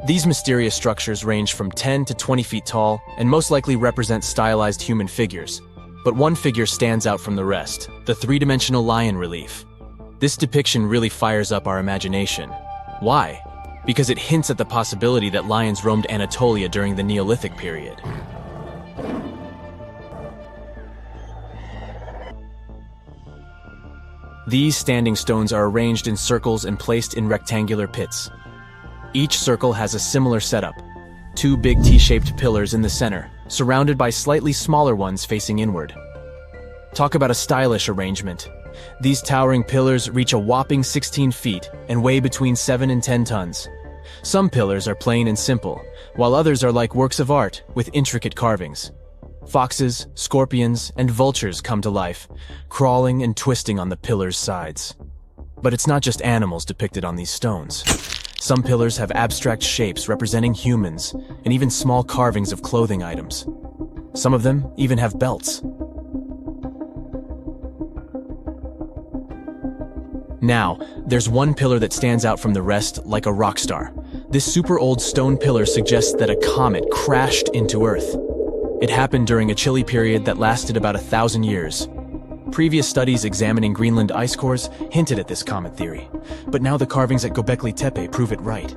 These mysterious structures range from 10 to 20 feet tall and most likely represent stylized human figures. But one figure stands out from the rest, the three-dimensional lion relief. This depiction really fires up our imagination. Why? Because it hints at the possibility that lions roamed Anatolia during the Neolithic period. These standing stones are arranged in circles and placed in rectangular pits. Each circle has a similar setup. Two big T-shaped pillars in the center, surrounded by slightly smaller ones facing inward. Talk about a stylish arrangement. These towering pillars reach a whopping 16 feet and weigh between 7 and 10 tons. Some pillars are plain and simple, while others are like works of art with intricate carvings. Foxes, scorpions, and vultures come to life, crawling and twisting on the pillars' sides. But it's not just animals depicted on these stones. Some pillars have abstract shapes representing humans, and even small carvings of clothing items. Some of them even have belts. Now, there's one pillar that stands out from the rest like a rock star. This super old stone pillar suggests that a comet crashed into Earth. It happened during a chilly period that lasted about 1,000 years. Previous studies examining Greenland ice cores hinted at this comet theory, but now the carvings at Gobekli Tepe prove it right.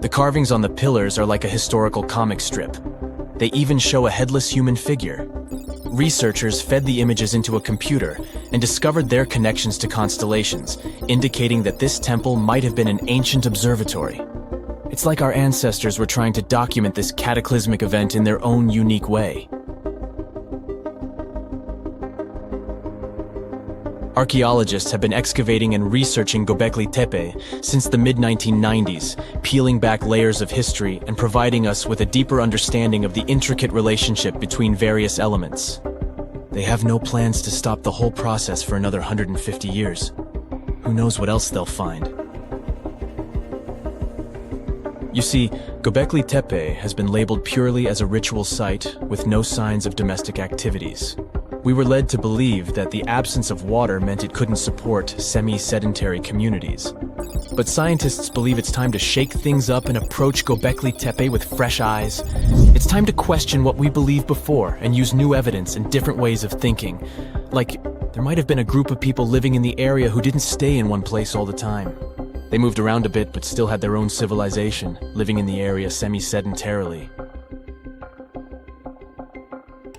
The carvings on the pillars are like a historical comic strip. They even show a headless human figure. Researchers fed the images into a computer and discovered their connections to constellations, indicating that this temple might have been an ancient observatory. It's like our ancestors were trying to document this cataclysmic event in their own unique way. Archaeologists have been excavating and researching Gobekli Tepe since the mid-1990s, peeling back layers of history and providing us with a deeper understanding of the intricate relationship between various elements. They have no plans to stop the whole process for another 150 years. Who knows what else they'll find? You see, Gobekli Tepe has been labeled purely as a ritual site with no signs of domestic activities. We were led to believe that the absence of water meant it couldn't support semi-sedentary communities. But scientists believe it's time to shake things up and approach Gobekli Tepe with fresh eyes. It's time to question what we believed before and use new evidence and different ways of thinking. Like, there might have been a group of people living in the area who didn't stay in one place all the time. They moved around a bit but still had their own civilization, living in the area semi-sedentarily.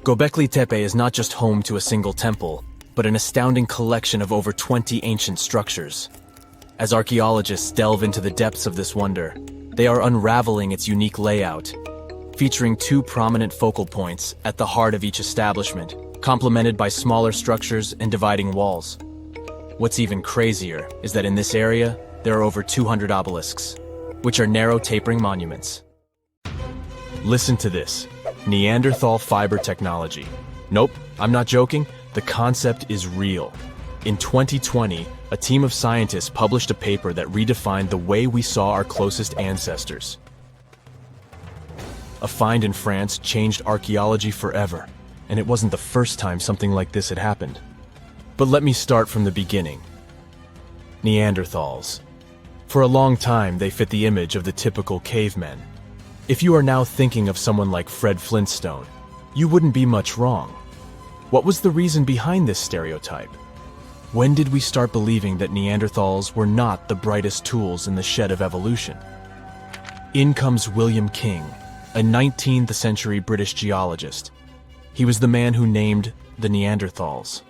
Gobekli Tepe is not just home to a single temple, but an astounding collection of over 20 ancient structures. As archaeologists delve into the depths of this wonder, they are unraveling its unique layout, featuring two prominent focal points at the heart of each establishment, complemented by smaller structures and dividing walls. What's even crazier is that in this area, there are over 200 obelisks, which are narrow tapering monuments. Listen to this. Neanderthal fiber technology. Nope, I'm not joking. The concept is real. In 2020, a team of scientists published a paper that redefined the way we saw our closest ancestors. A find in France changed archaeology forever, and it wasn't the first time something like this had happened. But let me start from the beginning. Neanderthals. For a long time, they fit the image of the typical cavemen. If you are now thinking of someone like Fred Flintstone, you wouldn't be much wrong. What was the reason behind this stereotype? When did we start believing that Neanderthals were not the brightest tools in the shed of evolution? In comes William King, a 19th century British geologist. He was the man who named the Neanderthals.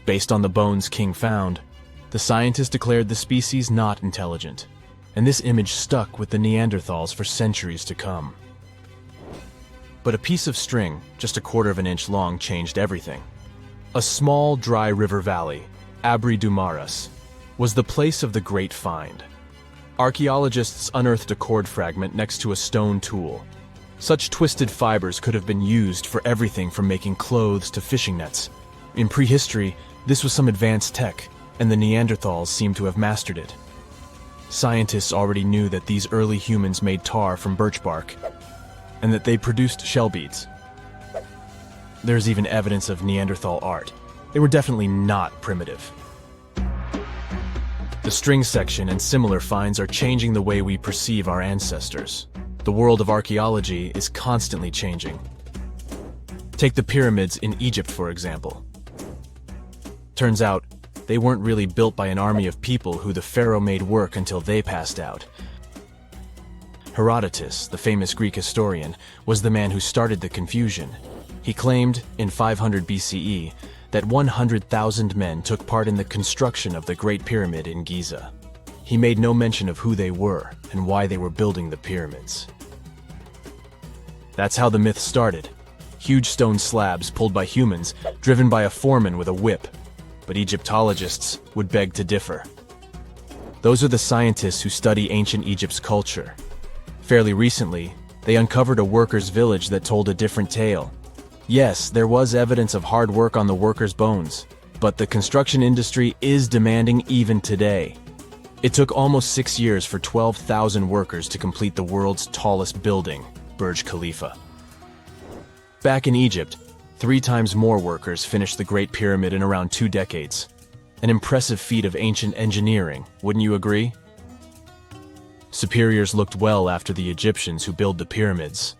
Based on the bones King found, the scientist declared the species not intelligent, and this image stuck with the Neanderthals for centuries to come. But a piece of string, just 1/4 of an inch long, changed everything. A small, dry river valley, Abri du Maras, was the place of the great find. Archaeologists unearthed a cord fragment next to a stone tool. Such twisted fibers could have been used for everything from making clothes to fishing nets. In prehistory, this was some advanced tech, and the Neanderthals seemed to have mastered it. Scientists already knew that these early humans made tar from birch bark, and that they produced shell beads. There's even evidence of Neanderthal art. They were definitely not primitive. The string section and similar finds are changing the way we perceive our ancestors. The world of archaeology is constantly changing. Take the pyramids in Egypt, for example. Turns out, they weren't really built by an army of people who the pharaoh made work until they passed out. Herodotus, the famous Greek historian, was the man who started the confusion. He claimed, in 500 BCE, that 100,000 men took part in the construction of the Great Pyramid in Giza. He made no mention of who they were and why they were building the pyramids. That's how the myth started. Huge stone slabs pulled by humans, driven by a foreman with a whip. But Egyptologists would beg to differ. Those are the scientists who study ancient Egypt's culture. Fairly recently, they uncovered a workers' village that told a different tale. Yes, there was evidence of hard work on the workers' bones, but the construction industry is demanding even today. It took almost 6 years for 12,000 workers to complete the world's tallest building, Burj Khalifa. Back in Egypt, 3 times more workers finished the Great Pyramid in around 2 decades. An impressive feat of ancient engineering, wouldn't you agree? Superiors looked well after the Egyptians who built the pyramids.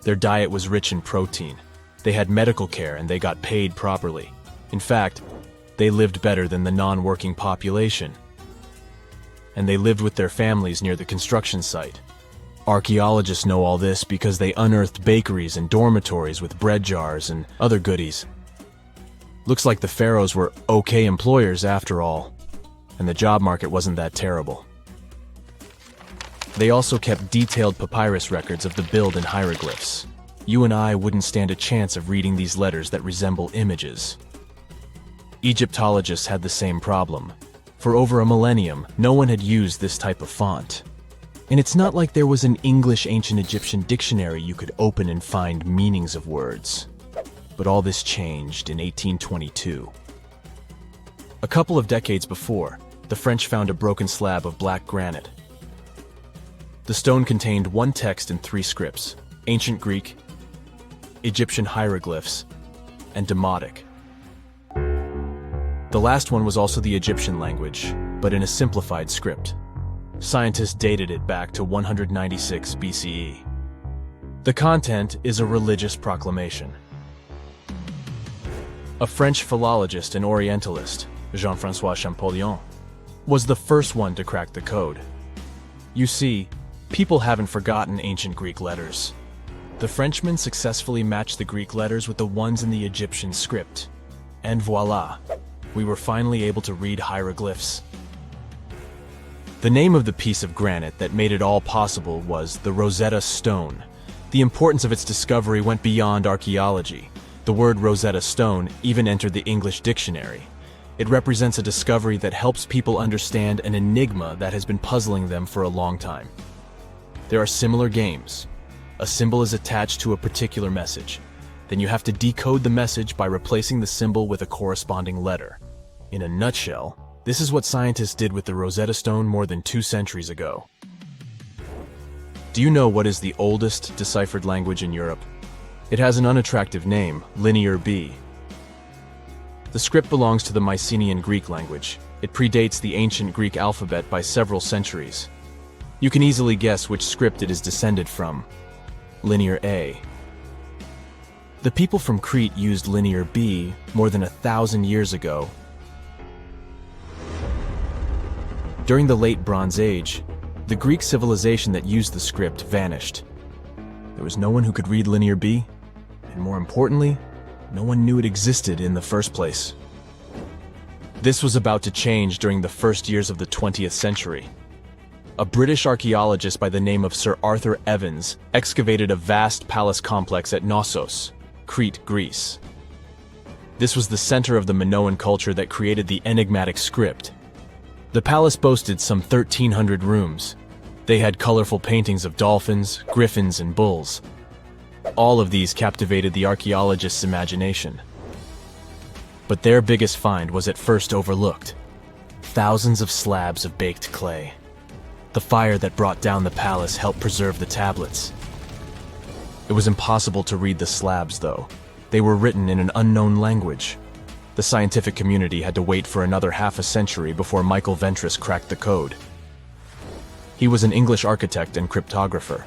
Their diet was rich in protein. They had medical care and they got paid properly. In fact, they lived better than the non-working population. And they lived with their families near the construction site. Archaeologists know all this because they unearthed bakeries and dormitories with bread jars and other goodies. Looks like the pharaohs were okay employers after all, and the job market wasn't that terrible. They also kept detailed papyrus records of the build and hieroglyphs. You and I wouldn't stand a chance of reading these letters that resemble images. Egyptologists had the same problem. For over a millennium, no one had used this type of font. And it's not like there was an English ancient Egyptian dictionary you could open and find meanings of words. But all this changed in 1822. A couple of decades before, the French found a broken slab of black granite. The stone contained one text in 3 scripts: Ancient Greek, Egyptian hieroglyphs, and Demotic. The last one was also the Egyptian language, but in a simplified script. Scientists dated it back to 196 BCE. The content is a religious proclamation. A French philologist and Orientalist, Jean-François Champollion, was the first one to crack the code. You see, people haven't forgotten ancient Greek letters. The Frenchman successfully matched the Greek letters with the ones in the Egyptian script. And voila, we were finally able to read hieroglyphs. The name of the piece of granite that made it all possible was the Rosetta Stone. The importance of its discovery went beyond archaeology. The word Rosetta Stone even entered the English dictionary. It represents a discovery that helps people understand an enigma that has been puzzling them for a long time. There are similar games. A symbol is attached to a particular message. Then you have to decode the message by replacing the symbol with a corresponding letter. In a nutshell, this is what scientists did with the Rosetta Stone more than 2 centuries ago. Do you know what is the oldest deciphered language in Europe? It has an unattractive name, Linear B. The script belongs to the Mycenaean Greek language. It predates the ancient Greek alphabet by several centuries. You can easily guess which script it is descended from. Linear A. The people from Crete used Linear B more than 1,000 years ago. During the Late Bronze Age, the Greek civilization that used the script vanished. There was no one who could read Linear B, and more importantly, no one knew it existed in the first place. This was about to change during the first years of the 20th century. A British archaeologist by the name of Sir Arthur Evans excavated a vast palace complex at Knossos, Crete, Greece. This was the center of the Minoan culture that created the enigmatic script. The palace boasted some 1,300 rooms. They had colorful paintings of dolphins, griffins, and bulls. All of these captivated the archaeologists' imagination. But their biggest find was at first overlooked: thousands of slabs of baked clay. The fire that brought down the palace helped preserve the tablets. It was impossible to read the slabs, though. They were written in an unknown language. The scientific community had to wait for another half a century before Michael Ventris cracked the code. He was an English architect and cryptographer.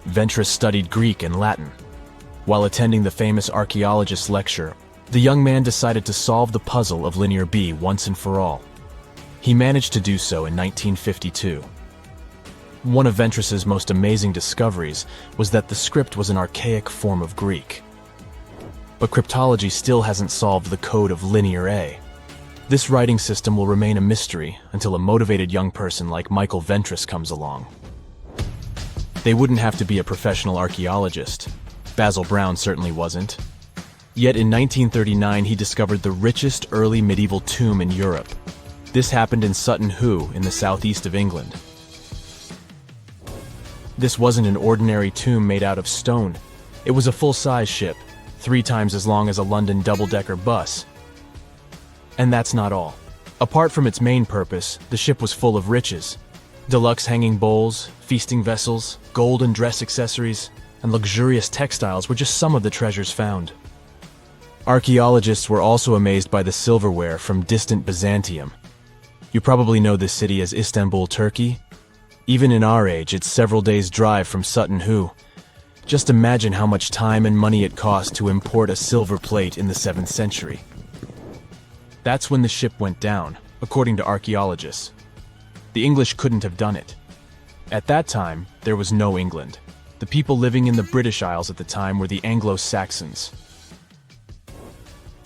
Ventris studied Greek and Latin. While attending the famous archaeologist lecture, the young man decided to solve the puzzle of Linear B once and for all. He managed to do so in 1952. One of Ventris's most amazing discoveries was that the script was an archaic form of Greek. But cryptology still hasn't solved the code of Linear A. This writing system will remain a mystery until a motivated young person like Michael Ventris comes along. They wouldn't have to be a professional archaeologist. Basil Brown certainly wasn't. Yet in 1939 he discovered the richest early medieval tomb in Europe. This happened in Sutton Hoo in the southeast of England. This wasn't an ordinary tomb made out of stone. It was a full-size ship, 3 times as long as a London double-decker bus. And that's not all. Apart from its main purpose, the ship was full of riches. Deluxe hanging bowls, feasting vessels, gold and dress accessories, and luxurious textiles were just some of the treasures found. Archaeologists were also amazed by the silverware from distant Byzantium. You probably know this city as Istanbul, Turkey. Even in our age, it's several days' drive from Sutton Hoo. Just imagine how much time and money it cost to import a silver plate in the 7th century. That's when the ship went down, according to archaeologists. The English couldn't have done it. At that time, there was no England. The people living in the British Isles at the time were the Anglo-Saxons.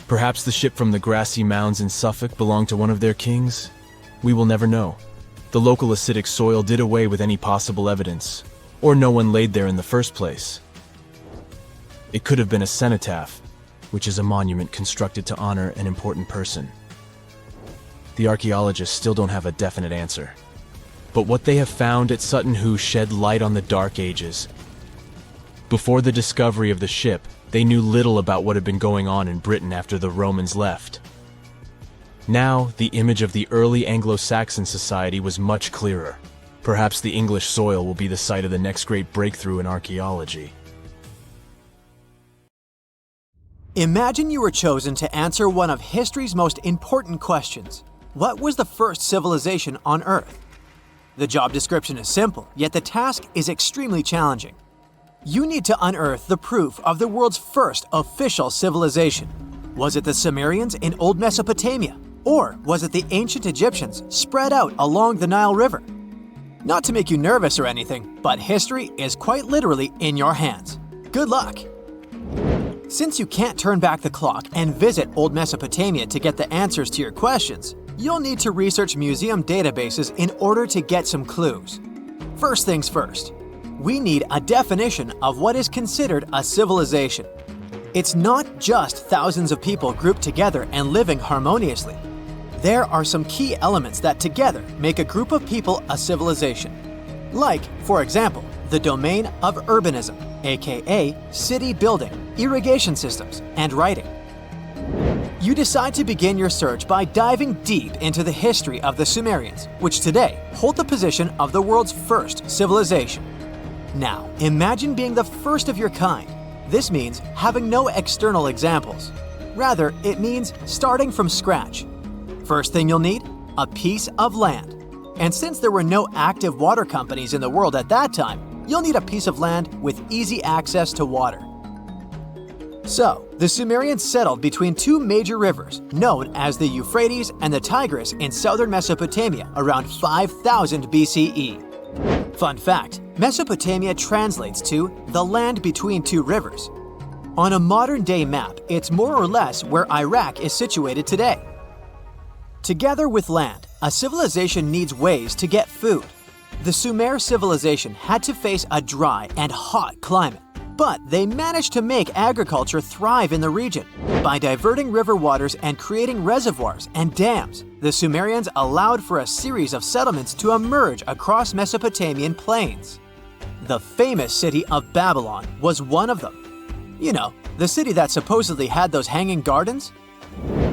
Perhaps the ship from the grassy mounds in Suffolk belonged to one of their kings? We will never know. The local acidic soil did away with any possible evidence, or no one laid there in the first place. It could have been a cenotaph, which is a monument constructed to honor an important person. The archaeologists still don't have a definite answer. But what they have found at Sutton Hoo shed light on the Dark Ages. Before the discovery of the ship, they knew little about what had been going on in Britain after the Romans left. Now, the image of the early Anglo-Saxon society was much clearer. Perhaps the English soil will be the site of the next great breakthrough in archaeology. Imagine you were chosen to answer one of history's most important questions. What was the first civilization on Earth? The job description is simple, yet the task is extremely challenging. You need to unearth the proof of the world's first official civilization. Was it the Sumerians in Old Mesopotamia? Or was it the ancient Egyptians spread out along the Nile River? Not to make you nervous or anything, but history is quite literally in your hands. Good luck! Since you can't turn back the clock and visit Old Mesopotamia to get the answers to your questions, you'll need to research museum databases in order to get some clues. First things first, we need a definition of what is considered a civilization. It's not just thousands of people grouped together and living harmoniously. There are some key elements that together make a group of people a civilization. Like, for example, the domain of urbanism, aka city building, irrigation systems, and writing. You decide to begin your search by diving deep into the history of the Sumerians, which today hold the position of the world's first civilization. Now, imagine being the first of your kind. This means having no external examples. Rather, it means starting from scratch. First thing you'll need? A piece of land. And since there were no active water companies in the world at that time, you'll need a piece of land with easy access to water. So, the Sumerians settled between 2 major rivers, known as the Euphrates and the Tigris in southern Mesopotamia around 5000 BCE. Fun fact, Mesopotamia translates to the land between 2 rivers. On a modern-day map, it's more or less where Iraq is situated today. Together with land, a civilization needs ways to get food. The Sumer civilization had to face a dry and hot climate. But they managed to make agriculture thrive in the region. By diverting river waters and creating reservoirs and dams, the Sumerians allowed for a series of settlements to emerge across Mesopotamian plains. The famous city of Babylon was one of them. You know, the city that supposedly had those hanging gardens?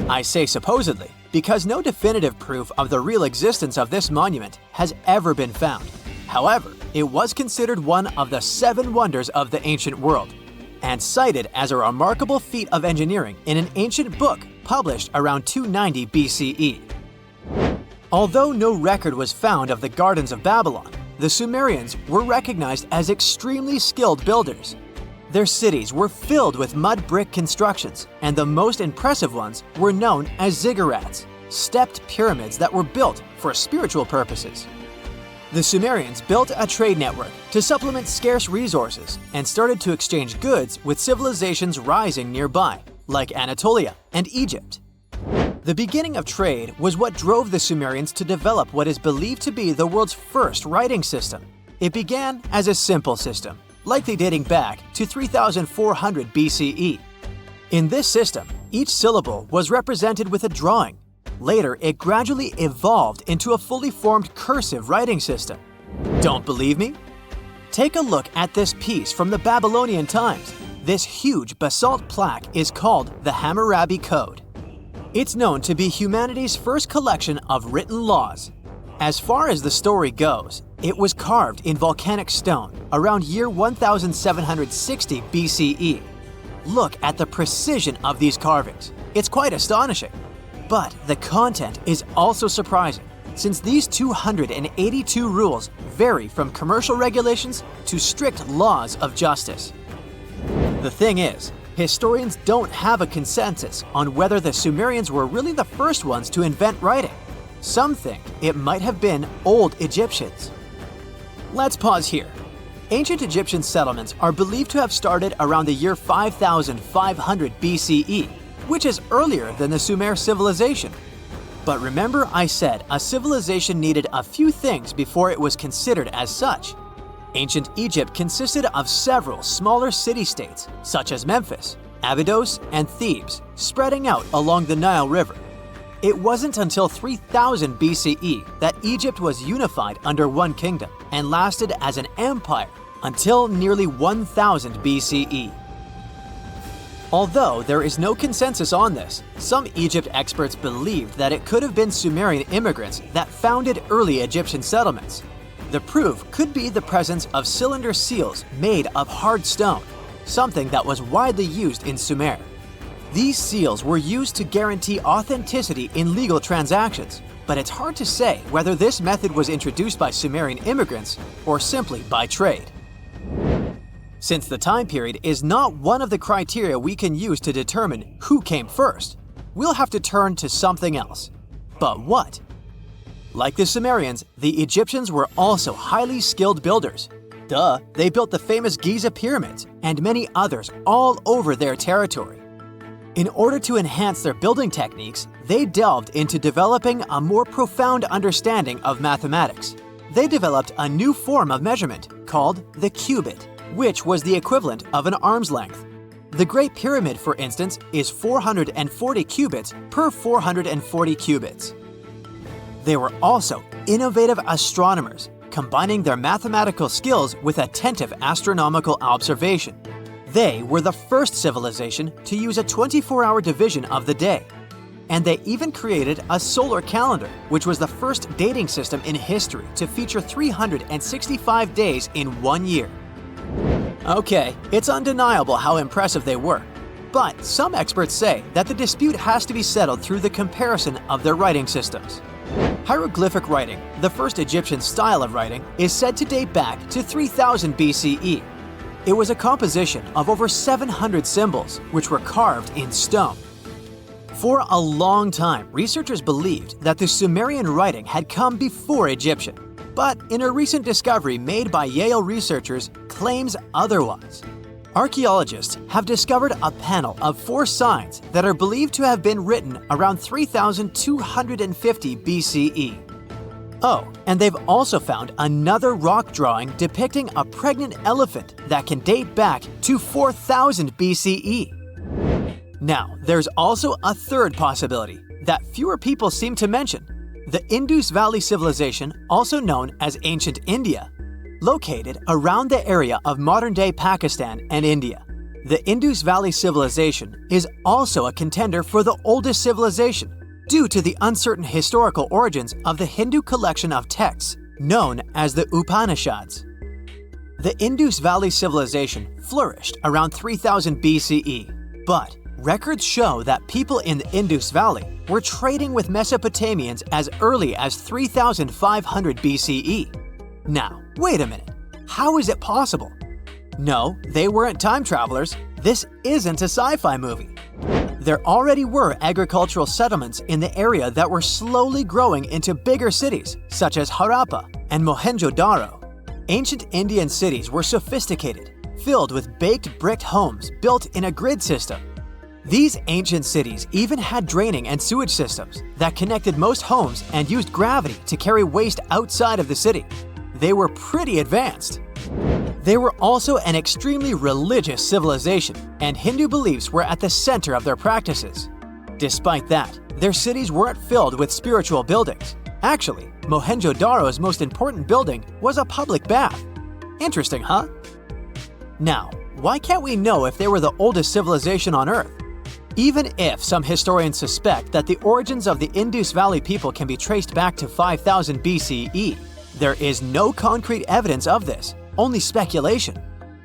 I say supposedly because no definitive proof of the real existence of this monument has ever been found. However, it was considered one of the 7 wonders of the ancient world, and cited as a remarkable feat of engineering in an ancient book published around 290 BCE. Although no record was found of the Gardens of Babylon, the Sumerians were recognized as extremely skilled builders. Their cities were filled with mud brick constructions, and the most impressive ones were known as ziggurats, stepped pyramids that were built for spiritual purposes. The Sumerians built a trade network to supplement scarce resources and started to exchange goods with civilizations rising nearby, like Anatolia and Egypt. The beginning of trade was what drove the Sumerians to develop what is believed to be the world's first writing system. It began as a simple system, likely dating back to 3400 BCE. In this system, each syllable was represented with a drawing. Later, it gradually evolved into a fully formed cursive writing system. Don't believe me? Take a look at this piece from the Babylonian times. This huge basalt plaque is called the Hammurabi Code. It's known to be humanity's first collection of written laws. As far as the story goes, it was carved in volcanic stone around year 1760 BCE. Look at the precision of these carvings. It's quite astonishing. But the content is also surprising, since these 282 rules vary from commercial regulations to strict laws of justice. The thing is, historians don't have a consensus on whether the Sumerians were really the first ones to invent writing. Some think it might have been old Egyptians. Let's pause here. Ancient Egyptian settlements are believed to have started around the year 5500 BCE, which is earlier than the Sumer civilization. But remember I said a civilization needed a few things before it was considered as such. Ancient Egypt consisted of several smaller city-states, such as Memphis, Abydos, and Thebes, spreading out along the Nile River. It wasn't until 3000 BCE that Egypt was unified under one kingdom and lasted as an empire until nearly 1000 BCE. Although there is no consensus on this, some Egypt experts believed that it could have been Sumerian immigrants that founded early Egyptian settlements. The proof could be the presence of cylinder seals made of hard stone, something that was widely used in Sumer. These seals were used to guarantee authenticity in legal transactions, but it's hard to say whether this method was introduced by Sumerian immigrants or simply by trade. Since the time period is not one of the criteria we can use to determine who came first, we'll have to turn to something else. But what? Like the Sumerians, the Egyptians were also highly skilled builders. Duh, they built the famous Giza pyramids and many others all over their territory. In order to enhance their building techniques, they delved into developing a more profound understanding of mathematics. They developed a new form of measurement called the cubit, which was the equivalent of an arm's length. The Great Pyramid, for instance, is 440 cubits per 440 cubits. They were also innovative astronomers, combining their mathematical skills with attentive astronomical observation. They were the first civilization to use a 24-hour division of the day. And they even created a solar calendar, which was the first dating system in history to feature 365 days in 1 year. Okay, it's undeniable how impressive they were. But some experts say that the dispute has to be settled through the comparison of their writing systems. Hieroglyphic writing, the first Egyptian style of writing, is said to date back to 3000 BCE. It was a composition of over 700 symbols, which were carved in stone. For a long time, researchers believed that the Sumerian writing had come before Egyptian, but in a recent discovery made by Yale researchers claims otherwise. Archaeologists have discovered a panel of 4 signs that are believed to have been written around 3250 BCE. Oh, and they've also found another rock drawing depicting a pregnant elephant that can date back to 4000 BCE. Now, there's also a third possibility that fewer people seem to mention: the Indus Valley Civilization, also known as Ancient India, located around the area of modern-day Pakistan and India. The Indus Valley Civilization is also a contender for the oldest civilization due to the uncertain historical origins of the Hindu collection of texts known as the Upanishads. The Indus Valley Civilization flourished around 3000 BCE, but records show that people in the Indus Valley were trading with Mesopotamians as early as 3500 BCE. Now, wait a minute. How is it possible? No, they weren't time travelers. This isn't a sci-fi movie. There already were agricultural settlements in the area that were slowly growing into bigger cities, such as Harappa and Mohenjo-daro. Ancient Indian cities were sophisticated, filled with baked brick homes built in a grid system. These ancient cities even had draining and sewage systems that connected most homes and used gravity to carry waste outside of the city. They were pretty advanced. They were also an extremely religious civilization, and Hindu beliefs were at the center of their practices. Despite that, their cities weren't filled with spiritual buildings. Actually, Mohenjo-daro's most important building was a public bath. Interesting, huh? Now, why can't we know if they were the oldest civilization on Earth? Even if some historians suspect that the origins of the Indus Valley people can be traced back to 5000 BCE, there is no concrete evidence of this, only speculation.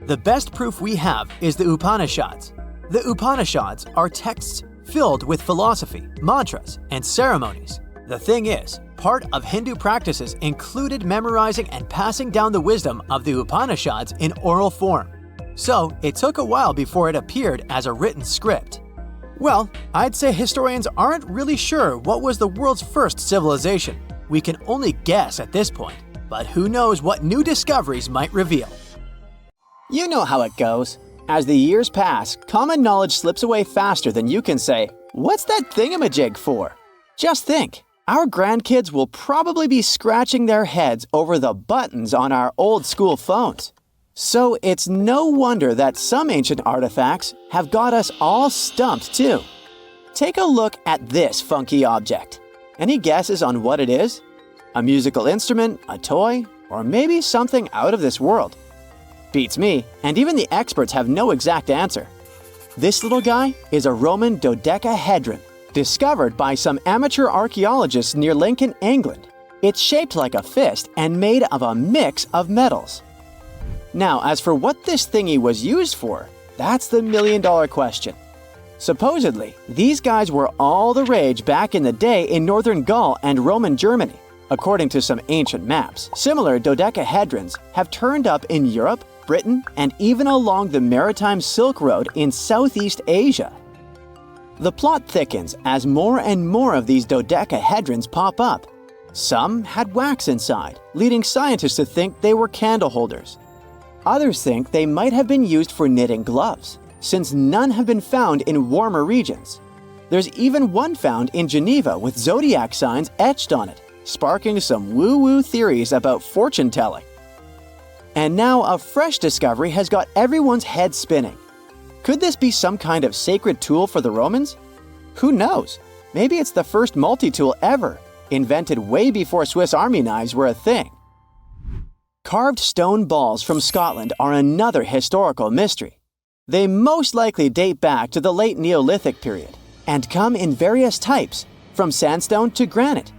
The best proof we have is the Upanishads. The Upanishads are texts filled with philosophy, mantras, and ceremonies. The thing is, part of Hindu practices included memorizing and passing down the wisdom of the Upanishads in oral form. So it took a while before it appeared as a written script. Well, I'd say historians aren't really sure what was the world's first civilization. We can only guess at this point, but who knows what new discoveries might reveal. You know how it goes. As the years pass, common knowledge slips away faster than you can say, "What's that thingamajig for?" Just think, our grandkids will probably be scratching their heads over the buttons on our old school phones. So it's no wonder that some ancient artifacts have got us all stumped too. Take a look at this funky object. Any guesses on what it is? A musical instrument, a toy, or maybe something out of this world? Beats me, and even the experts have no exact answer. This little guy is a Roman dodecahedron, discovered by some amateur archaeologists near Lincoln, England. It's shaped like a fist and made of a mix of metals. Now, as for what this thingy was used for, that's the million-dollar question. Supposedly, these guys were all the rage back in the day in northern Gaul and Roman Germany. According to some ancient maps, similar dodecahedrons have turned up in Europe, Britain, and even along the maritime Silk Road in Southeast Asia. The plot thickens as more and more of these dodecahedrons pop up. Some had wax inside, leading scientists to think they were candle holders. Others think they might have been used for knitting gloves, since none have been found in warmer regions. There's even one found in Geneva with zodiac signs etched on it, sparking some woo-woo theories about fortune-telling. And now a fresh discovery has got everyone's head spinning. Could this be some kind of sacred tool for the Romans? Who knows? Maybe it's the first multi-tool ever, invented way before Swiss Army knives were a thing. Carved stone balls from Scotland are another historical mystery. They most likely date back to the late Neolithic period and come in various types, from sandstone to granite.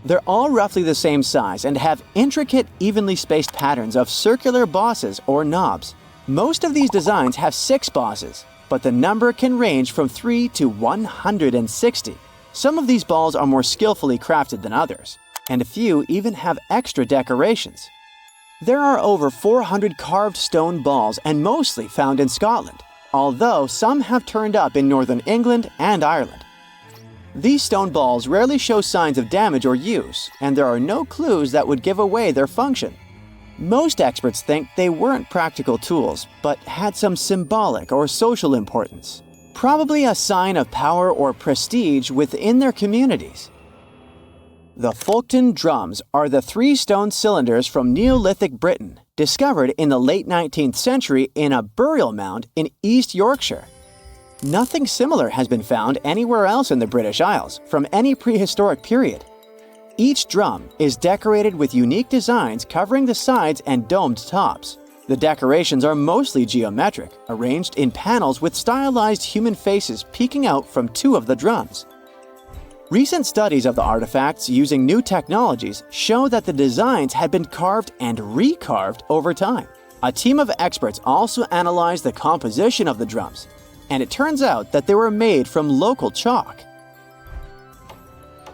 They're all roughly the same size and have intricate, evenly spaced patterns of circular bosses or knobs. Most of these designs have 6 bosses, but the number can range from 3 to 160. Some of these balls are more skillfully crafted than others, and a few even have extra decorations. There are over 400 carved stone balls and mostly found in Scotland, although some have turned up in northern England and Ireland. These stone balls rarely show signs of damage or use, and there are no clues that would give away their function. Most experts think they weren't practical tools, but had some symbolic or social importance, probably a sign of power or prestige within their communities. The Fulton drums are the 3 stone cylinders from Neolithic Britain, discovered in the late 19th century in a burial mound in East Yorkshire. Nothing similar has been found anywhere else in the British Isles from any prehistoric period. Each drum is decorated with unique designs covering the sides and domed tops. The decorations are mostly geometric, arranged in panels with stylized human faces peeking out from 2 of the drums. Recent studies of the artifacts using new technologies show that the designs had been carved and recarved over time. A team of experts also analyzed the composition of the drums, and it turns out that they were made from local chalk.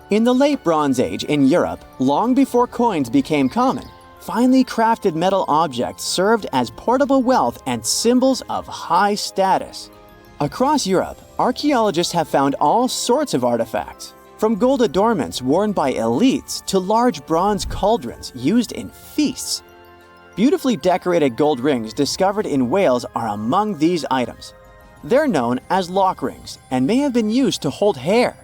In the late Bronze Age in Europe, long before coins became common, finely crafted metal objects served as portable wealth and symbols of high status. Across Europe, archaeologists have found all sorts of artifacts, from gold adornments worn by elites to large bronze cauldrons used in feasts. Beautifully decorated gold rings discovered in Wales are among these items. They're known as lock rings and may have been used to hold hair.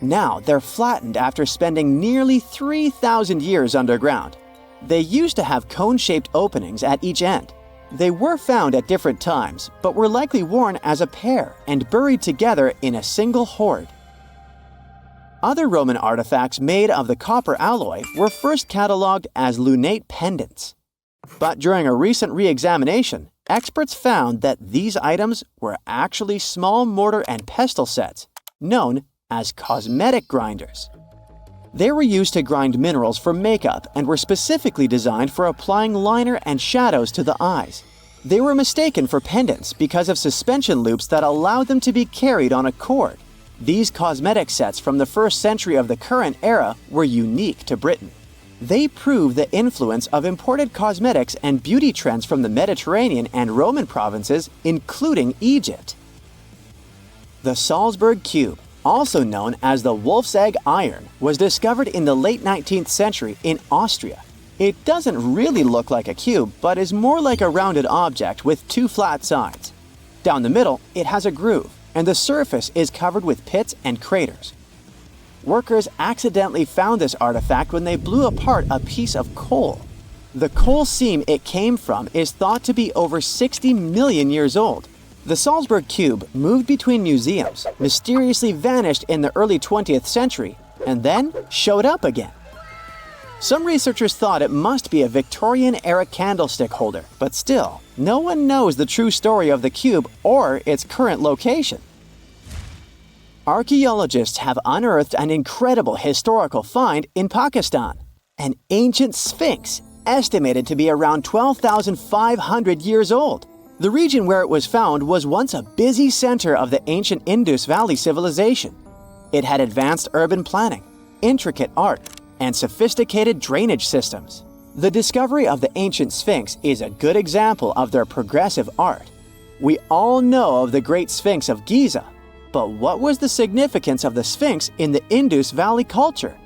Now they're flattened after spending nearly 3,000 years underground. They used to have cone-shaped openings at each end. They were found at different times, but were likely worn as a pair and buried together in a single hoard. Other Roman artifacts made of the copper alloy were first catalogued as lunate pendants. But during a recent re-examination, experts found that these items were actually small mortar and pestle sets, known as cosmetic grinders. They were used to grind minerals for makeup and were specifically designed for applying liner and shadows to the eyes. They were mistaken for pendants because of suspension loops that allowed them to be carried on a cord. These cosmetic sets from the 1st century of the current era were unique to Britain. They prove the influence of imported cosmetics and beauty trends from the Mediterranean and Roman provinces, including Egypt. The Salzburg Cube, also known as the Wolf's Egg Iron, was discovered in the late 19th century in Austria. It doesn't really look like a cube, but is more like a rounded object with 2 flat sides. Down the middle, it has a groove, and the surface is covered with pits and craters. Workers accidentally found this artifact when they blew apart a piece of coal. The coal seam it came from is thought to be over 60 million years old. The Salzburg Cube moved between museums, mysteriously vanished in the early 20th century, and then showed up again. Some researchers thought it must be a Victorian-era candlestick holder, but still, no one knows the true story of the cube or its current location. Archaeologists have unearthed an incredible historical find in Pakistan, an ancient sphinx estimated to be around 12,500 years old. The region where it was found was once a busy center of the ancient Indus Valley civilization. It had advanced urban planning, intricate art, and sophisticated drainage systems. The discovery of the ancient Sphinx is a good example of their progressive art. We all know of the Great Sphinx of Giza, but what was the significance of the Sphinx in the Indus Valley culture?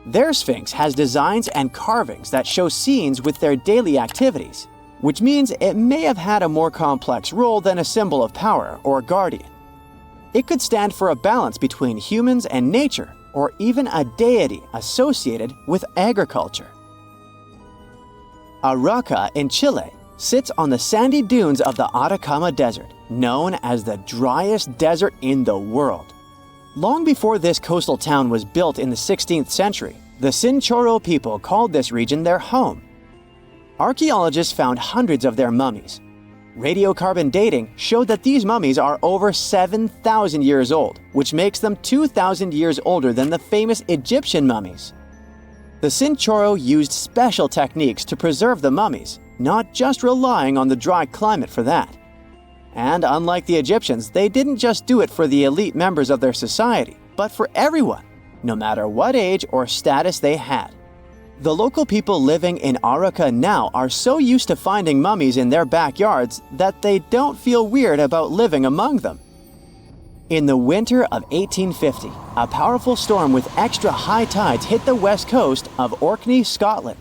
Their Sphinx has designs and carvings that show scenes with their daily activities, which means it may have had a more complex role than a symbol of power or guardian. It could stand for a balance between humans and nature, or even a deity associated with agriculture. Aroca in Chile sits on the sandy dunes of the Atacama Desert, known as the driest desert in the world. Long before this coastal town was built in the 16th century, the Sinchoro people called this region their home. Archaeologists found hundreds of their mummies. Radiocarbon dating showed that these mummies are over 7,000 years old, which makes them 2,000 years older than the famous Egyptian mummies. The Sinchoro used special techniques to preserve the mummies, not just relying on the dry climate for that. And unlike the Egyptians, they didn't just do it for the elite members of their society, but for everyone, no matter what age or status they had. The local people living in Aroca now are so used to finding mummies in their backyards that they don't feel weird about living among them. In the winter of 1850, a powerful storm with extra high tides hit the west coast of Orkney, Scotland.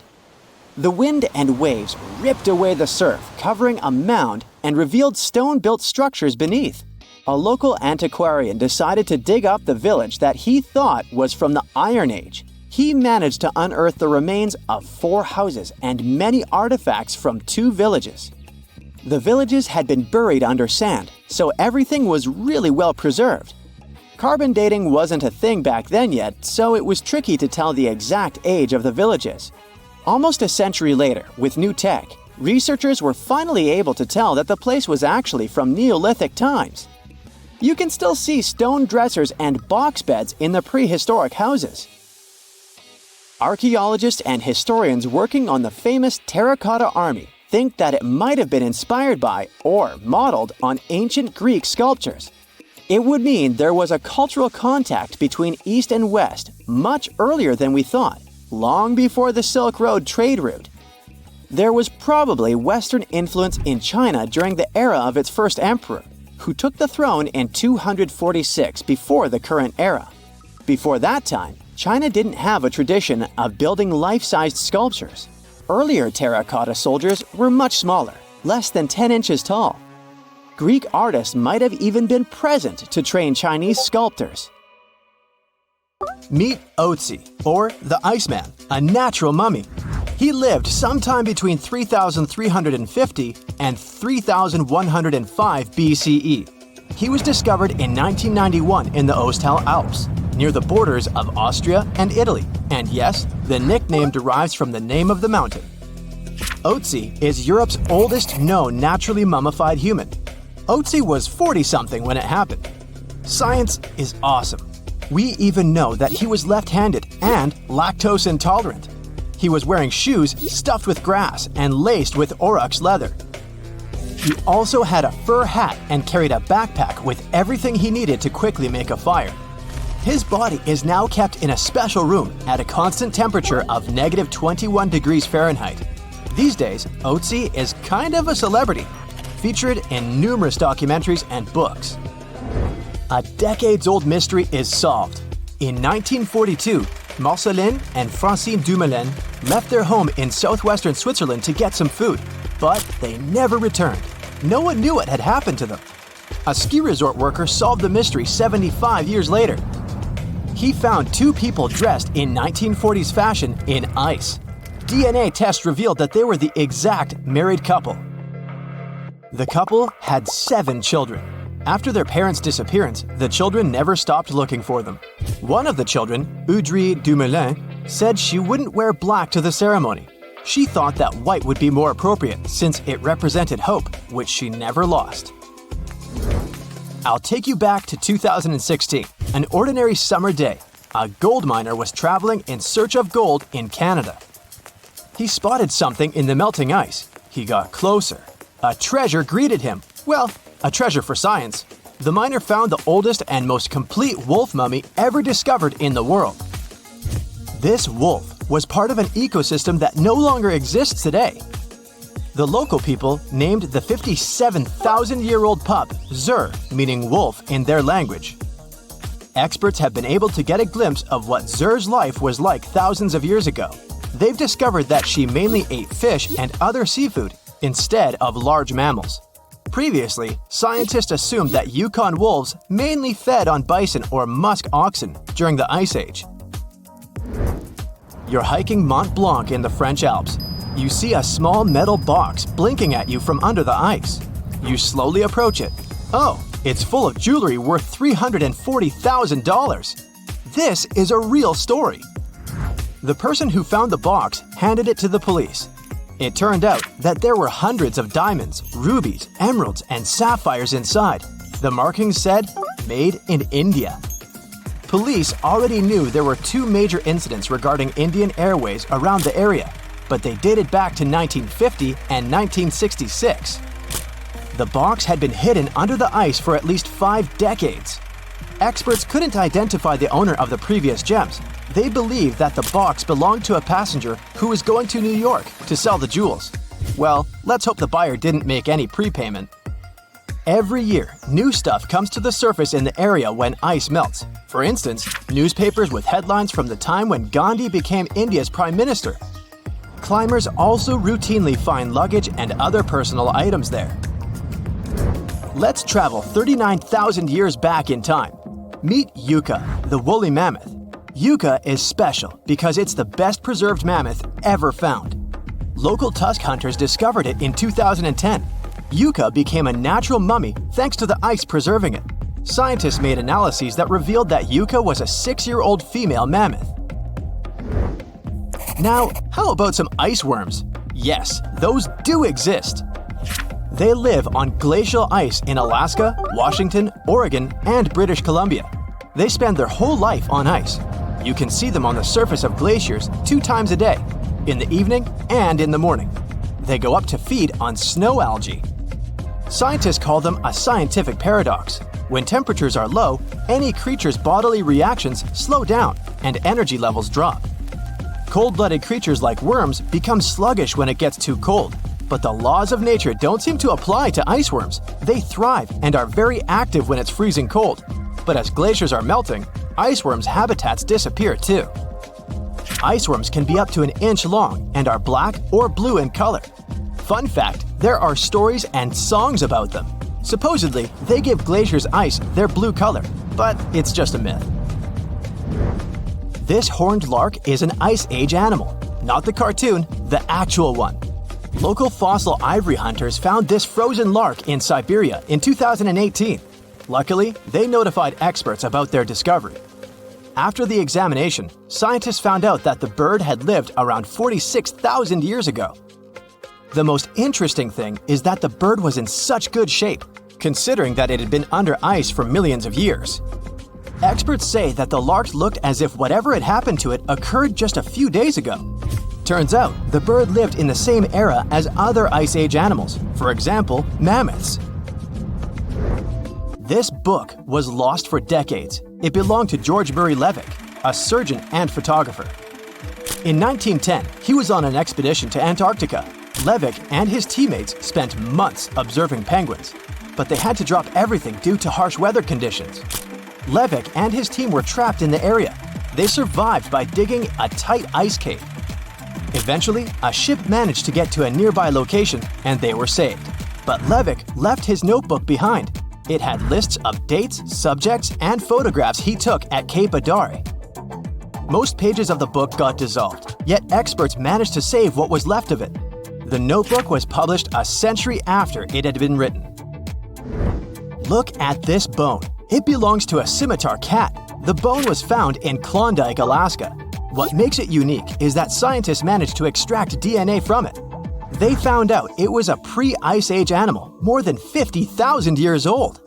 The wind and waves ripped away the surf, covering a mound, and revealed stone-built structures beneath. A local antiquarian decided to dig up the village that he thought was from the Iron Age. he managed to unearth the remains of 4 houses and many artifacts from 2 villages. The villages had been buried under sand, so everything was really well preserved. Carbon dating wasn't a thing back then yet, so it was tricky to tell the exact age of the villages. Almost a century later, with new tech, researchers were finally able to tell that the place was actually from Neolithic times. You can still see stone dressers and box beds in the prehistoric houses. Archaeologists and historians working on the famous terracotta army think that it might have been inspired by or modeled on ancient Greek sculptures. It would mean there was a cultural contact between East and West much earlier than we thought, long before the Silk Road trade route. There was probably Western influence in China during the era of its first emperor, who took the throne in 246 before the current era. Before that time, China didn't have a tradition of building life-sized sculptures. Earlier terracotta soldiers were much smaller, less than 10 inches tall. Greek artists might have even been present to train Chinese sculptors. Meet Otzi, or the Iceman, a natural mummy. He lived sometime between 3,350 and 3,105 BCE. He was discovered in 1991 in the Ostal Alps, near the borders of Austria and Italy, and yes, the nickname derives from the name of the mountain. Otzi is Europe's oldest known naturally mummified human. Otzi was 40-something when it happened. Science is awesome. We even know that he was left-handed and lactose intolerant. He was wearing shoes stuffed with grass and laced with oryx leather. He also had a fur hat and carried a backpack with everything he needed to quickly make a fire. His body is now kept in a special room at a constant temperature of -21 degrees Fahrenheit. These days, Otzi is kind of a celebrity, featured in numerous documentaries and books. A decades-old mystery is solved. In 1942, Marcelin and Francine Dumoulin left their home in southwestern Switzerland to get some food, but they never returned. No one knew what had happened to them. A ski resort worker solved the mystery 75 years later. He found 2 people dressed in 1940s fashion in ice. DNA tests revealed that they were the exact married couple. The couple had 7 children. After their parents' disappearance, the children never stopped looking for them. One of the children, Audrey Dumoulin, said she wouldn't wear black to the ceremony. She thought that white would be more appropriate since it represented hope, which she never lost. I'll take you back to 2016, an ordinary summer day. A gold miner was traveling in search of gold in Canada. He spotted something in the melting ice. He got closer. A treasure greeted him. Well, a treasure for science. The miner found the oldest and most complete wolf mummy ever discovered in the world. This wolf was part of an ecosystem that no longer exists today. The local people named the 57,000-year-old pup Zur, meaning wolf in their language. Experts have been able to get a glimpse of what Zur's life was like thousands of years ago. They've discovered that she mainly ate fish and other seafood instead of large mammals. Previously, scientists assumed that Yukon wolves mainly fed on bison or musk oxen during the Ice Age. You're hiking Mont Blanc in the French Alps. You see a small metal box blinking at you from under the ice. You slowly approach it. Oh, it's full of jewelry worth $340,000. This is a real story. The person who found the box handed it to the police. It turned out that there were hundreds of diamonds, rubies, emeralds, and sapphires inside. The markings said, "Made in India." Police already knew there were 2 major incidents regarding Indian Airways around the area, but they dated back to 1950 and 1966. The box had been hidden under the ice for at least 5 decades. Experts couldn't identify the owner of the previous gems. They believed that the box belonged to a passenger who was going to New York to sell the jewels. Well, let's hope the buyer didn't make any prepayment. Every year, new stuff comes to the surface in the area when ice melts. For instance, newspapers with headlines from the time when Gandhi became India's prime minister. Climbers also routinely find luggage and other personal items there. Let's travel 39,000 years back in time. Meet Yucca, the woolly mammoth. Yucca is special because it's the best preserved mammoth ever found. Local tusk hunters discovered it in 2010. Yucca became a natural mummy thanks to the ice preserving it. Scientists made analyses that revealed that Yucca was a 6-year-old female mammoth. Now, how about some ice worms? Yes, those do exist. They live on glacial ice in Alaska, Washington, Oregon, and British Columbia. They spend their whole life on ice. You can see them on the surface of glaciers 2 times a day, in the evening and in the morning. They go up to feed on snow algae. Scientists call them a scientific paradox. When temperatures are low, any creature's bodily reactions slow down and energy levels drop. Cold-blooded creatures like worms become sluggish when it gets too cold. But the laws of nature don't seem to apply to ice worms. They thrive and are very active when it's freezing cold. But as glaciers are melting, ice worms' habitats disappear too. Ice worms can be up to 1 inch long and are black or blue in color. Fun fact, there are stories and songs about them. Supposedly, they give glaciers' ice their blue color, but it's just a myth. This horned lark is an Ice Age animal, not the cartoon, the actual one. Local fossil ivory hunters found this frozen lark in Siberia in 2018. Luckily, they notified experts about their discovery. After the examination, scientists found out that the bird had lived around 46,000 years ago. The most interesting thing is that the bird was in such good shape, considering that it had been under ice for millions of years. Experts say that the lark looked as if whatever had happened to it occurred just a few days ago. Turns out, the bird lived in the same era as other Ice Age animals, for example, mammoths. This book was lost for decades. It belonged to George Murray Levick, a surgeon and photographer. In 1910, he was on an expedition to Antarctica. Levick and his teammates spent months observing penguins, but they had to drop everything due to harsh weather conditions. Levick and his team were trapped in the area. They survived by digging a tight ice cave. Eventually, a ship managed to get to a nearby location and they were saved. But Levick left his notebook behind. It had lists of dates, subjects, and photographs he took at Cape Adare. Most pages of the book got dissolved, yet experts managed to save what was left of it. The notebook was published a century after it had been written. Look at this bone. It belongs to a scimitar cat. The bone was found in Klondike, Alaska. What makes it unique is that scientists managed to extract DNA from it. They found out it was a pre-Ice Age animal, more than 50,000 years old.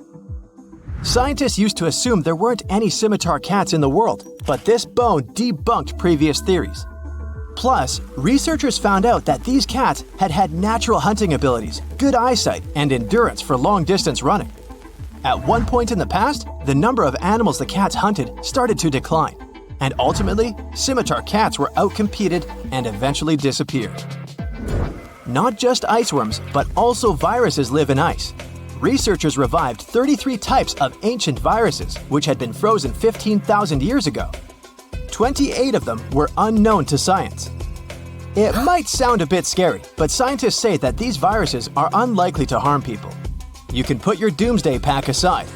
Scientists used to assume there weren't any scimitar cats in the world, but this bone debunked previous theories. Plus, researchers found out that these cats had had natural hunting abilities, good eyesight, and endurance for long-distance running. At one point in the past, the number of animals the cats hunted started to decline, and ultimately, scimitar cats were outcompeted and eventually disappeared. Not just iceworms, but also viruses live in ice. Researchers revived 33 types of ancient viruses, which had been frozen 15,000 years ago. 28 of them were unknown to science. It might sound a bit scary, but scientists say that these viruses are unlikely to harm people. You can put your doomsday pack aside.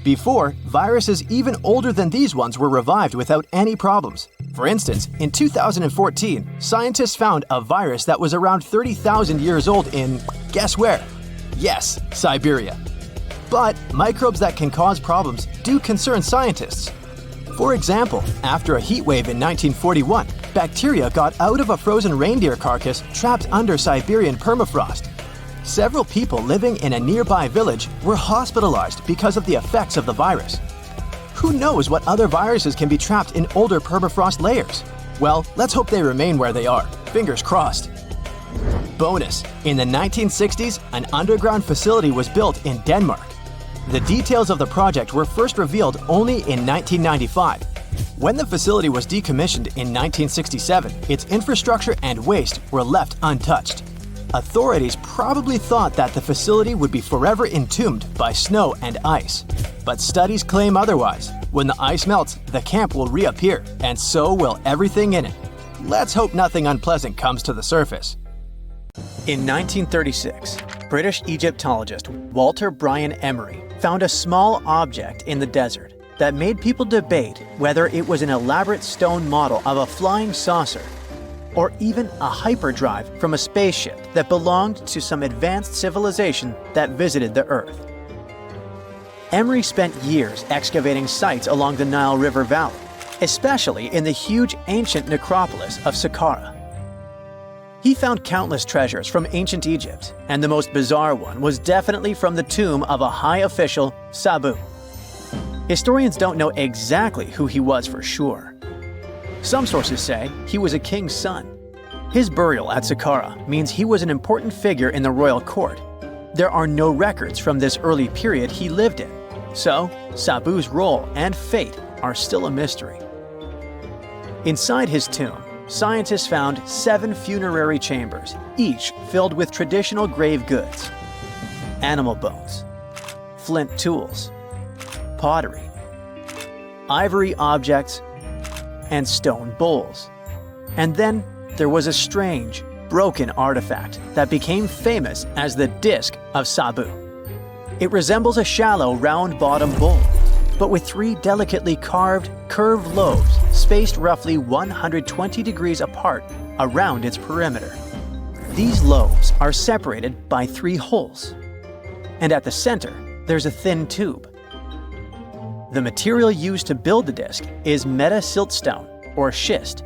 Before, viruses even older than these ones were revived without any problems. For instance, in 2014, scientists found a virus that was around 30,000 years old in, guess where? Yes, Siberia. But microbes that can cause problems do concern scientists. For example, after a heat wave in 1941, bacteria got out of a frozen reindeer carcass trapped under Siberian permafrost. Several people living in a nearby village were hospitalized because of the effects of the virus. Who knows what other viruses can be trapped in older permafrost layers? Well, let's hope they remain where they are. Fingers crossed. Bonus: in the 1960s, an underground facility was built in Denmark. The details of the project were first revealed only in 1995. When the facility was decommissioned in 1967, its infrastructure and waste were left untouched. Authorities probably thought that the facility would be forever entombed by snow and ice. But studies claim otherwise. When the ice melts, the camp will reappear, and so will everything in it. Let's hope nothing unpleasant comes to the surface. In 1936, British Egyptologist Walter Brian Emery found a small object in the desert. that made people debate whether it was an elaborate stone model of a flying saucer or even a hyperdrive from a spaceship that belonged to some advanced civilization that visited the Earth. Emery spent years excavating sites along the Nile River Valley, especially in the huge ancient necropolis of Saqqara. He found countless treasures from ancient Egypt, and the most bizarre one was definitely from the tomb of a high official, Sabu. Historians don't know exactly who he was for sure. Some sources say he was a king's son. His burial at Saqqara means he was an important figure in the royal court. There are no records from this early period he lived in, so Sabu's role and fate are still a mystery. Inside his tomb, scientists found 7 funerary chambers, each filled with traditional grave goods: animal bones, flint tools, pottery, ivory objects, and stone bowls. And then there was a strange, broken artifact that became famous as the Disc of Sabu. It resembles a shallow, round-bottomed bowl, but with 3 delicately carved, curved lobes spaced roughly 120 degrees apart around its perimeter. These lobes are separated by 3 holes, and at the center, there's a thin tube. The material used to build the disc is meta-siltstone, or schist.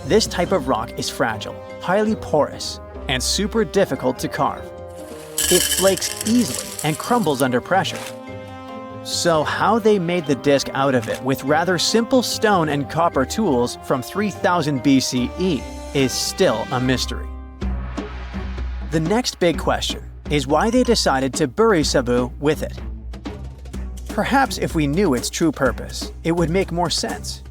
This type of rock is fragile, highly porous, and super difficult to carve. It flakes easily and crumbles under pressure. So how they made the disc out of it with rather simple stone and copper tools from 3000 BCE is still a mystery. The next big question is why they decided to bury Sabu with it. Perhaps if we knew its true purpose, it would make more sense.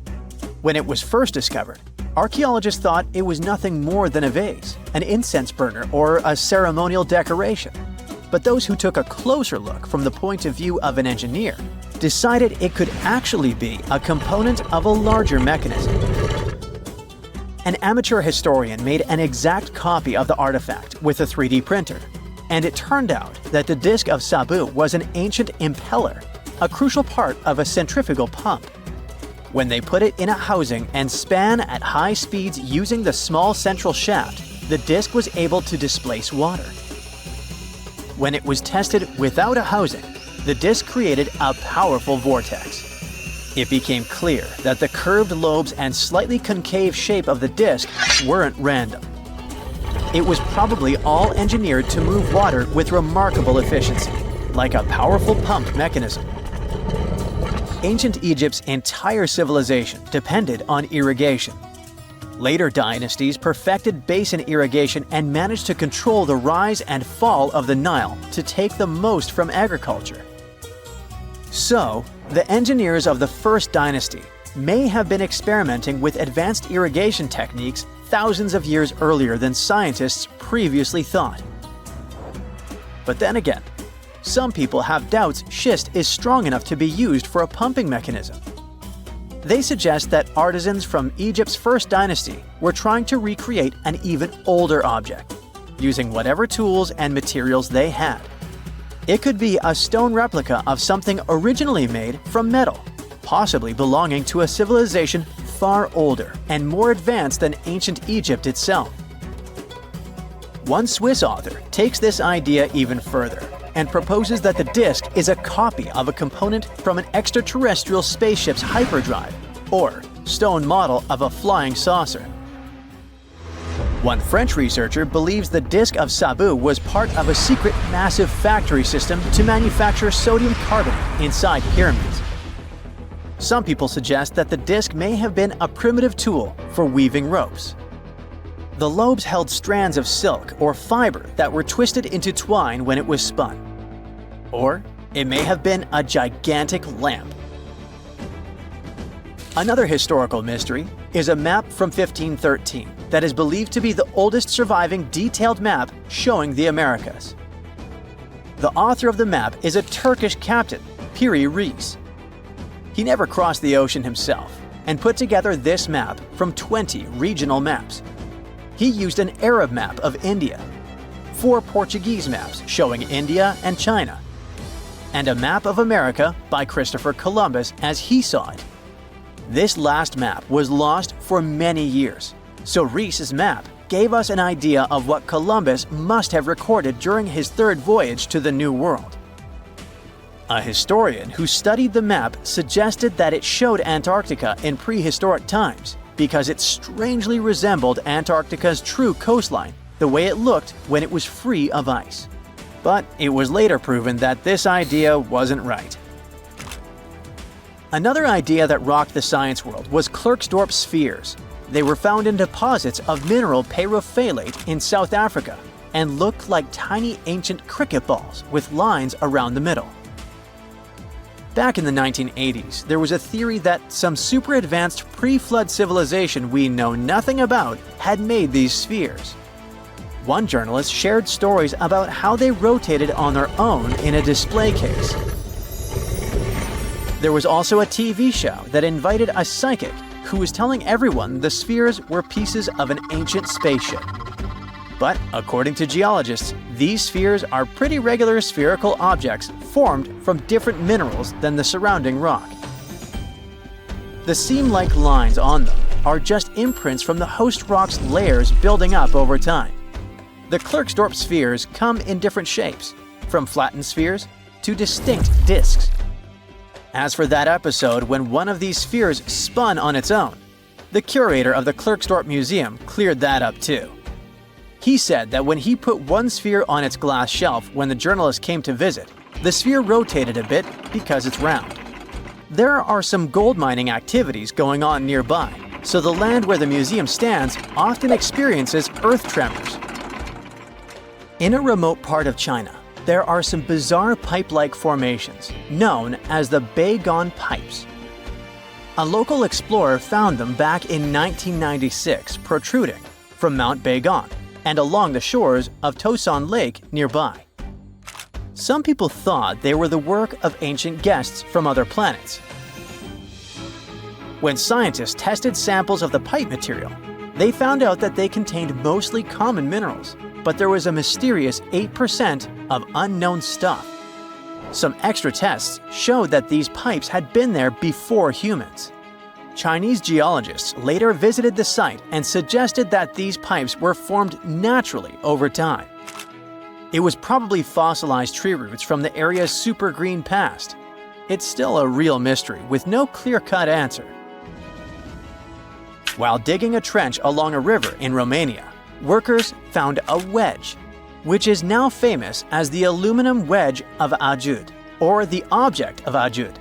When it was first discovered, archaeologists thought it was nothing more than a vase, an incense burner, or a ceremonial decoration. But those who took a closer look from the point of view of an engineer decided it could actually be a component of a larger mechanism. An amateur historian made an exact copy of the artifact with a 3D printer, and it turned out that the Disc of Sabu was an ancient impeller, a crucial part of a centrifugal pump. When they put it in a housing and span at high speeds using the small central shaft, the disc was able to displace water. When it was tested without a housing, the disc created a powerful vortex. It became clear that the curved lobes and slightly concave shape of the disc weren't random. It was probably all engineered to move water with remarkable efficiency, like a powerful pump mechanism. Ancient Egypt's entire civilization depended on irrigation. Later dynasties perfected basin irrigation and managed to control the rise and fall of the Nile to take the most from agriculture. So, the engineers of the first dynasty may have been experimenting with advanced irrigation techniques thousands of years earlier than scientists previously thought. But then again, some people have doubts schist is strong enough to be used for a pumping mechanism. They suggest that artisans from Egypt's first dynasty were trying to recreate an even older object, using whatever tools and materials they had. It could be a stone replica of something originally made from metal, possibly belonging to a civilization far older and more advanced than ancient Egypt itself. One Swiss author takes this idea even further and proposes that the disc is a copy of a component from an extraterrestrial spaceship's hyperdrive, or stone model of a flying saucer. One French researcher believes the Disc of Sabu was part of a secret massive factory system to manufacture sodium carbonate inside pyramids. Some people suggest that the disc may have been a primitive tool for weaving ropes. The lobes held strands of silk or fiber that were twisted into twine when it was spun. Or it may have been a gigantic lamp. Another historical mystery is a map from 1513 that is believed to be the oldest surviving detailed map showing the Americas. The author of the map is a Turkish captain, Piri Reis. He never crossed the ocean himself and put together this map from 20 regional maps. He used an Arab map of India, 4 Portuguese maps showing India and China, and a map of America by Christopher Columbus as he saw it. This last map was lost for many years, so Rees's map gave us an idea of what Columbus must have recorded during his third voyage to the New World. A historian who studied the map suggested that it showed Antarctica in prehistoric times because it strangely resembled Antarctica's true coastline, the way it looked when it was free of ice. But it was later proven that this idea wasn't right. Another idea that rocked the science world was Klerksdorp spheres. They were found in deposits of mineral pyrophyllite in South Africa and looked like tiny ancient cricket balls with lines around the middle. Back in the 1980s, there was a theory that some super advanced pre-flood civilization we know nothing about had made these spheres. One journalist shared stories about how they rotated on their own in a display case. There was also a TV show that invited a psychic who was telling everyone the spheres were pieces of an ancient spaceship. But according to geologists, these spheres are pretty regular spherical objects formed from different minerals than the surrounding rock. The seam-like lines on them are just imprints from the host rock's layers building up over time. The Klerksdorp spheres come in different shapes, from flattened spheres to distinct discs. As for that episode when one of these spheres spun on its own, the curator of the Klerksdorp Museum cleared that up too. He said that when he put one sphere on its glass shelf when the journalist came to visit, the sphere rotated a bit because it's round. There are some gold mining activities going on nearby, so the land where the museum stands often experiences earth tremors. In a remote part of China, there are some bizarre pipe-like formations known as the Baigong Pipes. A local explorer found them back in 1996 protruding from Mount Baigong and along the shores of Tosan Lake nearby. Some people thought they were the work of ancient guests from other planets. When scientists tested samples of the pipe material, they found out that they contained mostly common minerals, but there was a mysterious 8% of unknown stuff. Some extra tests showed that these pipes had been there before humans. Chinese geologists later visited the site and suggested that these pipes were formed naturally over time. It was probably fossilized tree roots from the area's super green past. It's still a real mystery with no clear-cut answer. While digging a trench along a river in Romania, workers found a wedge, which is now famous as the aluminum wedge of Ajud, or the object of Ajud.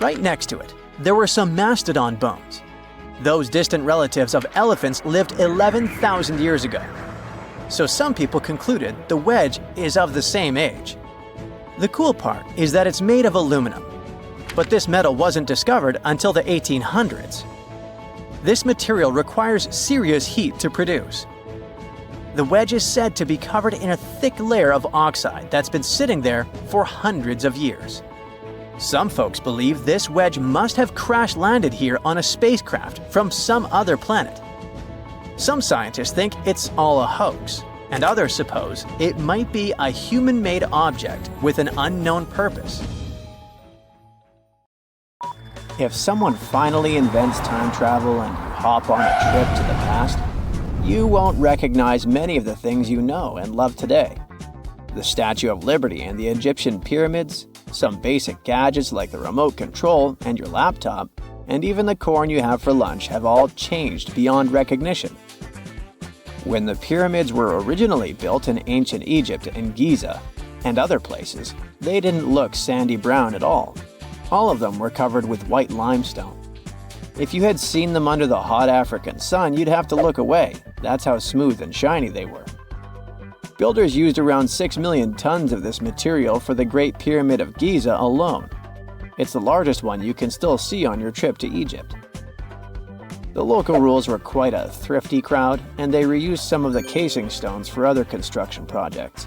Right next to it, there were some mastodon bones. Those distant relatives of elephants lived 11,000 years ago. So some people concluded the wedge is of the same age. The cool part is that it's made of aluminum, but this metal wasn't discovered until the 1800s. This material requires serious heat to produce. The wedge is said to be covered in a thick layer of oxide that's been sitting there for hundreds of years. Some folks believe this wedge must have crash-landed here on a spacecraft from some other planet. Some scientists think it's all a hoax, and others suppose it might be a human-made object with an unknown purpose. If someone finally invents time travel and you hop on a trip to the past, you won't recognize many of the things you know and love today. The Statue of Liberty and the Egyptian pyramids, some basic gadgets like the remote control and your laptop, and even the corn you have for lunch have all changed beyond recognition. When the pyramids were originally built in ancient Egypt and Giza and other places, they didn't look sandy brown at all. All of them were covered with white limestone. If you had seen them under the hot African sun, you'd have to look away. That's how smooth and shiny they were. Builders used around 6 million tons of this material for the Great Pyramid of Giza alone. It's the largest one you can still see on your trip to Egypt. The local rules were quite a thrifty crowd, and they reused some of the casing stones for other construction projects.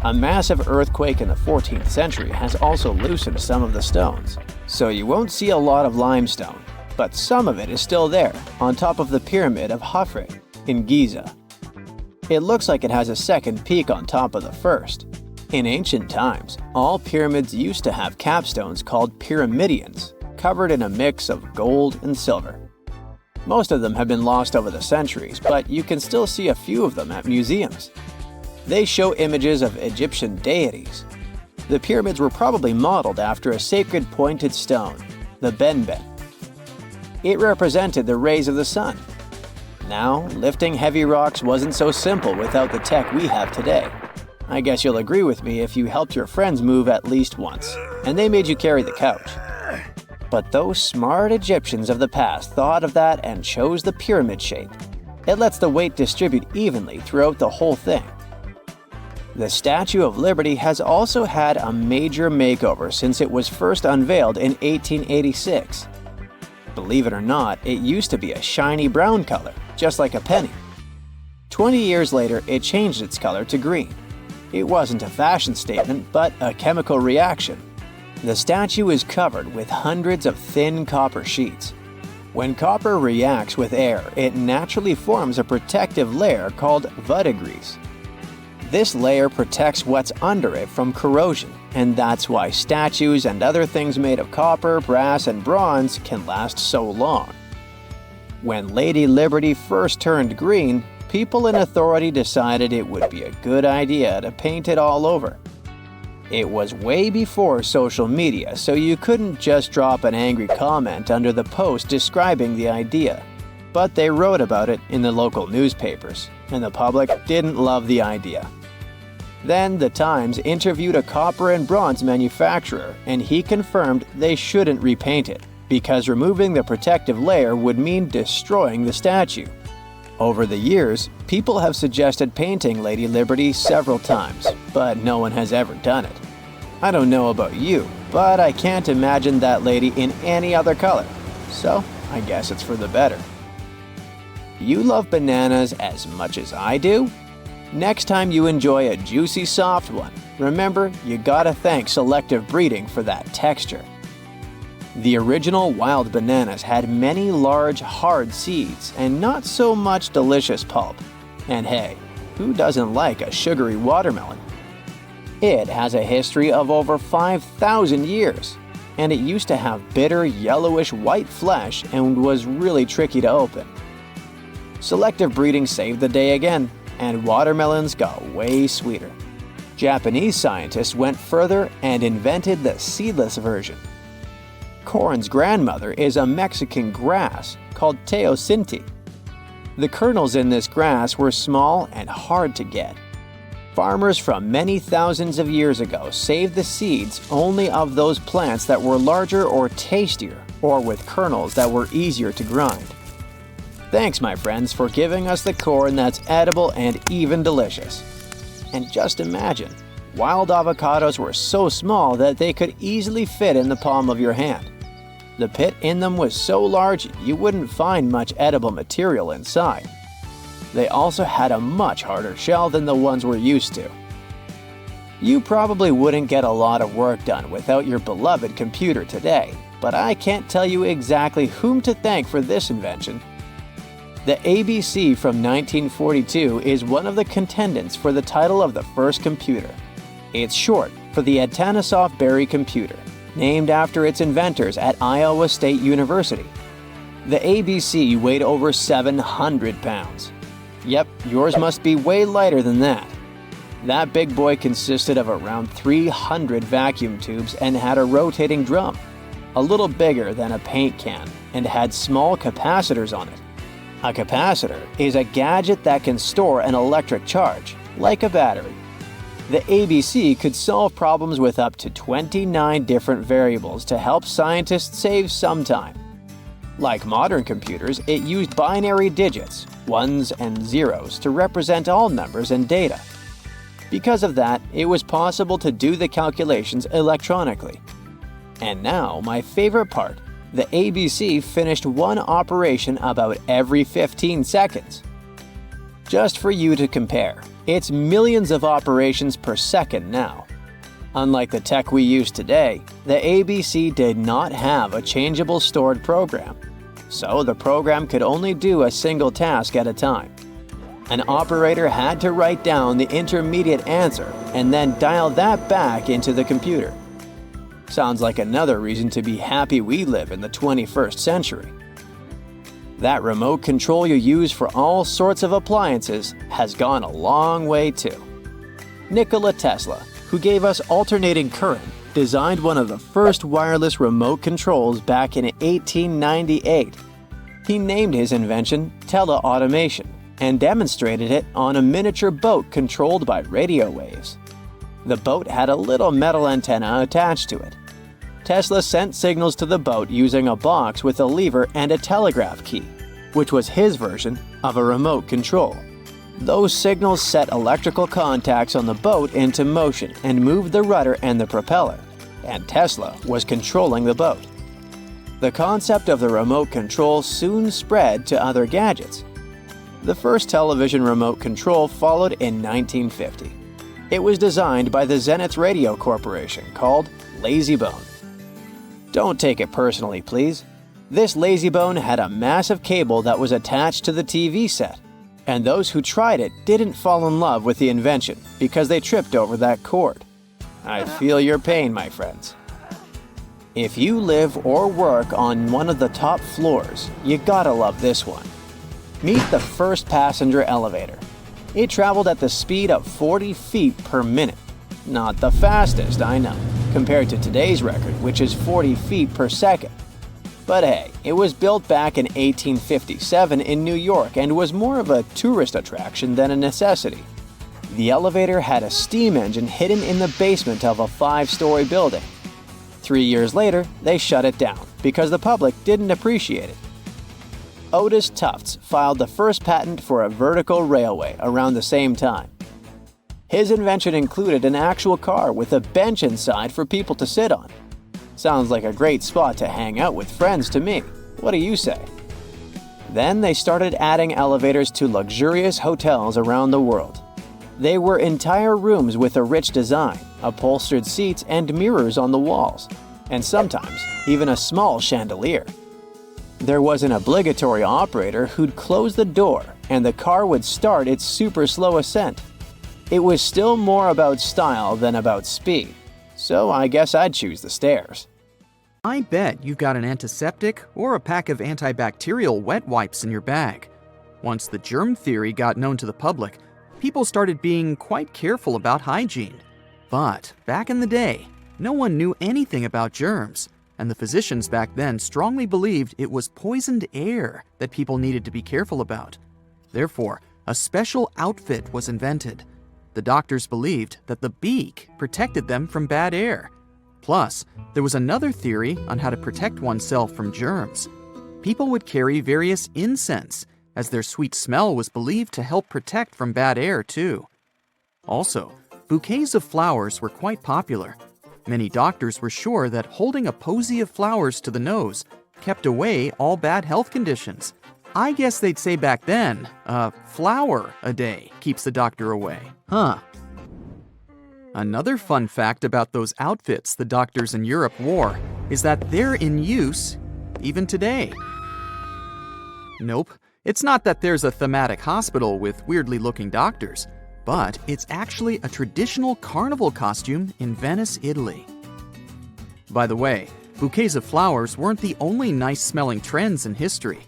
A massive earthquake in the 14th century has also loosened some of the stones, so you won't see a lot of limestone, but some of it is still there, on top of the Pyramid of Khafre in Giza. It looks like it has a second peak on top of the first. In ancient times, all pyramids used to have capstones called pyramidions, covered in a mix of gold and silver. Most of them have been lost over the centuries, but you can still see a few of them at museums. They show images of Egyptian deities. The pyramids were probably modeled after a sacred pointed stone, the benben. It represented the rays of the sun. Now, lifting heavy rocks wasn't so simple without the tech we have today. I guess you'll agree with me if you helped your friends move at least once, and they made you carry the couch. But those smart Egyptians of the past thought of that and chose the pyramid shape. It lets the weight distribute evenly throughout the whole thing. The Statue of Liberty has also had a major makeover since it was first unveiled in 1886. Believe it or not, it used to be a shiny brown color, just like a penny. 20 years later, it changed its color to green. It wasn't a fashion statement, but a chemical reaction. The statue is covered with hundreds of thin copper sheets. When copper reacts with air, it naturally forms a protective layer called verdigris. This layer protects what's under it from corrosion, and that's why statues and other things made of copper, brass, and bronze can last so long. When Lady Liberty first turned green, people in authority decided it would be a good idea to paint it all over. It was way before social media, so you couldn't just drop an angry comment under the post describing the idea. But they wrote about it in the local newspapers, and the public didn't love the idea. Then the Times interviewed a copper and bronze manufacturer, and he confirmed they shouldn't repaint it, because removing the protective layer would mean destroying the statue. Over the years, people have suggested painting Lady Liberty several times, but no one has ever done it. I don't know about you, but I can't imagine that lady in any other color, so I guess it's for the better. You love bananas as much as I do? Next time you enjoy a juicy soft one, remember you gotta thank selective breeding for that texture. The original wild bananas had many large, hard seeds and not so much delicious pulp. And hey, who doesn't like a sugary watermelon? It has a history of over 5,000 years, and it used to have bitter, yellowish white flesh and was really tricky to open. Selective breeding saved the day again, and watermelons got way sweeter. Japanese scientists went further and invented the seedless version. Corn's grandmother is a Mexican grass called teosinte. The kernels in this grass were small and hard to get. Farmers from many thousands of years ago saved the seeds only of those plants that were larger or tastier, or with kernels that were easier to grind. Thanks, my friends, for giving us the corn that's edible and even delicious. And just imagine, wild avocados were so small that they could easily fit in the palm of your hand. The pit in them was so large you wouldn't find much edible material inside. They also had a much harder shell than the ones we're used to. You probably wouldn't get a lot of work done without your beloved computer today, but I can't tell you exactly whom to thank for this invention. The ABC from 1942 is one of the contendants for the title of the first computer. It's short for the Atanasoff Berry computer, named after its inventors at Iowa State University. The ABC weighed over 700 pounds. Yep, yours must be way lighter than that. That big boy consisted of around 300 vacuum tubes and had a rotating drum, a little bigger than a paint can, and had small capacitors on it. A capacitor is a gadget that can store an electric charge, like a battery. The ABC could solve problems with up to 29 different variables to help scientists save some time. Like modern computers, it used binary digits, ones and zeros, to represent all numbers and data. Because of that, it was possible to do the calculations electronically. And now, my favorite part, the ABC finished one operation about every 15 seconds. Just for you to compare, it's millions of operations per second now. Unlike the tech we use today, the ABC did not have a changeable stored program, so the program could only do a single task at a time. An operator had to write down the intermediate answer and then dial that back into the computer. Sounds like another reason to be happy we live in the 21st century. That remote control you use for all sorts of appliances has gone a long way too. Nikola Tesla, who gave us alternating current, designed one of the first wireless remote controls back in 1898. He named his invention teleautomation and demonstrated it on a miniature boat controlled by radio waves. The boat had a little metal antenna attached to it. Tesla sent signals to the boat using a box with a lever and a telegraph key, which was his version of a remote control. Those signals set electrical contacts on the boat into motion and moved the rudder and the propeller, and Tesla was controlling the boat. The concept of the remote control soon spread to other gadgets. The first television remote control followed in 1950. It was designed by the Zenith Radio Corporation, called LazyBone. Don't take it personally, please. This LazyBone had a massive cable that was attached to the TV set, and those who tried it didn't fall in love with the invention because they tripped over that cord. I feel your pain, my friends. If you live or work on one of the top floors, you gotta love this one. Meet the first passenger elevator. It traveled at the speed of 40 feet per minute. Not the fastest, I know, compared to today's record, which is 40 feet per second. But hey, it was built back in 1857 in New York and was more of a tourist attraction than a necessity. The elevator had a steam engine hidden in the basement of a 5-story building. 3 years later, they shut it down because the public didn't appreciate it. Otis Tufts filed the first patent for a vertical railway around the same time. His invention included an actual car with a bench inside for people to sit on. Sounds like a great spot to hang out with friends to me. What do you say? Then they started adding elevators to luxurious hotels around the world. They were entire rooms with a rich design, upholstered seats and mirrors on the walls, and sometimes even a small chandelier. There was an obligatory operator who'd close the door and the car would start its super slow ascent. It was still more about style than about speed, so I guess I'd choose the stairs. I bet you've got an antiseptic or a pack of antibacterial wet wipes in your bag. Once the germ theory got known to the public, people started being quite careful about hygiene. But back in the day, no one knew anything about germs, and the physicians back then strongly believed it was poisoned air that people needed to be careful about. Therefore, a special outfit was invented. The doctors believed that the beak protected them from bad air. Plus, there was another theory on how to protect oneself from germs. People would carry various incense, as their sweet smell was believed to help protect from bad air too. Also, bouquets of flowers were quite popular. Many doctors were sure that holding a posy of flowers to the nose kept away all bad health conditions. I guess they'd say back then, a flower a day keeps the doctor away. Huh. Another fun fact about those outfits the doctors in Europe wore is that they're in use even today. Nope, it's not that there's a thematic hospital with weirdly looking doctors, but it's actually a traditional carnival costume in Venice, Italy. By the way, bouquets of flowers weren't the only nice-smelling trends in history.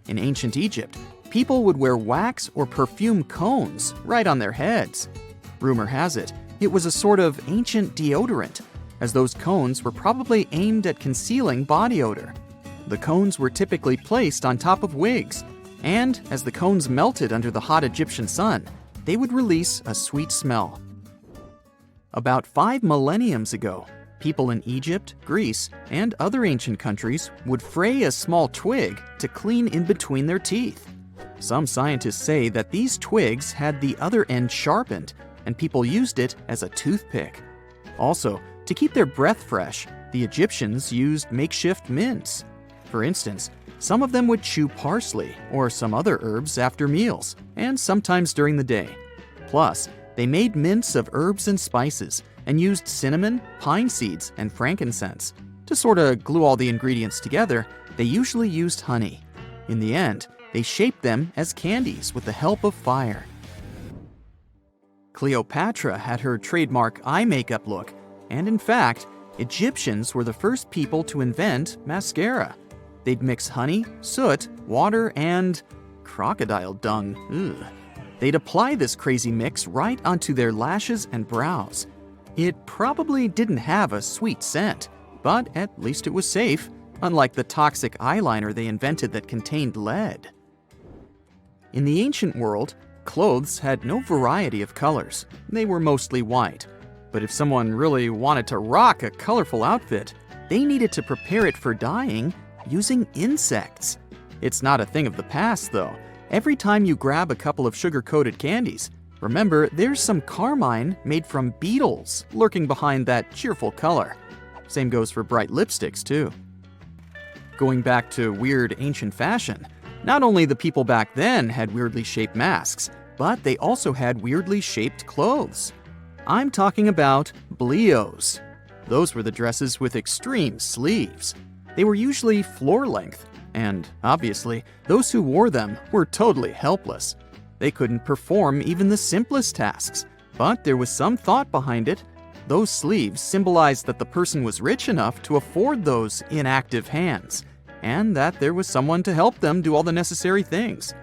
In ancient Egypt, people would wear wax or perfume cones right on their heads. Rumor has it, it was a sort of ancient deodorant, as those cones were probably aimed at concealing body odor. The cones were typically placed on top of wigs, and as the cones melted under the hot Egyptian sun, they would release a sweet smell. About 5 millenniums ago, people in Egypt, Greece, and other ancient countries would fray a small twig to clean in between their teeth. Some scientists say that these twigs had the other end sharpened, and people used it as a toothpick. Also, to keep their breath fresh, the Egyptians used makeshift mints. For instance, some of them would chew parsley or some other herbs after meals, and sometimes during the day. Plus, they made mints of herbs and spices and used cinnamon, pine seeds, and frankincense. To sort of glue all the ingredients together, they usually used honey. In the end, they shaped them as candies with the help of fire. Cleopatra had her trademark eye makeup look, and in fact, Egyptians were the first people to invent mascara. They'd mix honey, soot, water, and crocodile dung. Ugh. They'd apply this crazy mix right onto their lashes and brows. It probably didn't have a sweet scent, but at least it was safe, unlike the toxic eyeliner they invented that contained lead. In the ancient world, clothes had no variety of colors. They were mostly white. But if someone really wanted to rock a colorful outfit, they needed to prepare it for dyeing using insects. It's not a thing of the past, though. Every time you grab a couple of sugar-coated candies, remember there's some carmine made from beetles lurking behind that cheerful color. Same goes for bright lipsticks, too. Going back to weird ancient fashion, not only the people back then had weirdly shaped masks, but they also had weirdly shaped clothes. I'm talking about blios. Those were the dresses with extreme sleeves. They were usually floor length, and obviously, those who wore them were totally helpless. They couldn't perform even the simplest tasks, but there was some thought behind it. Those sleeves symbolized that the person was rich enough to afford those inactive hands, and that there was someone to help them do all the necessary things.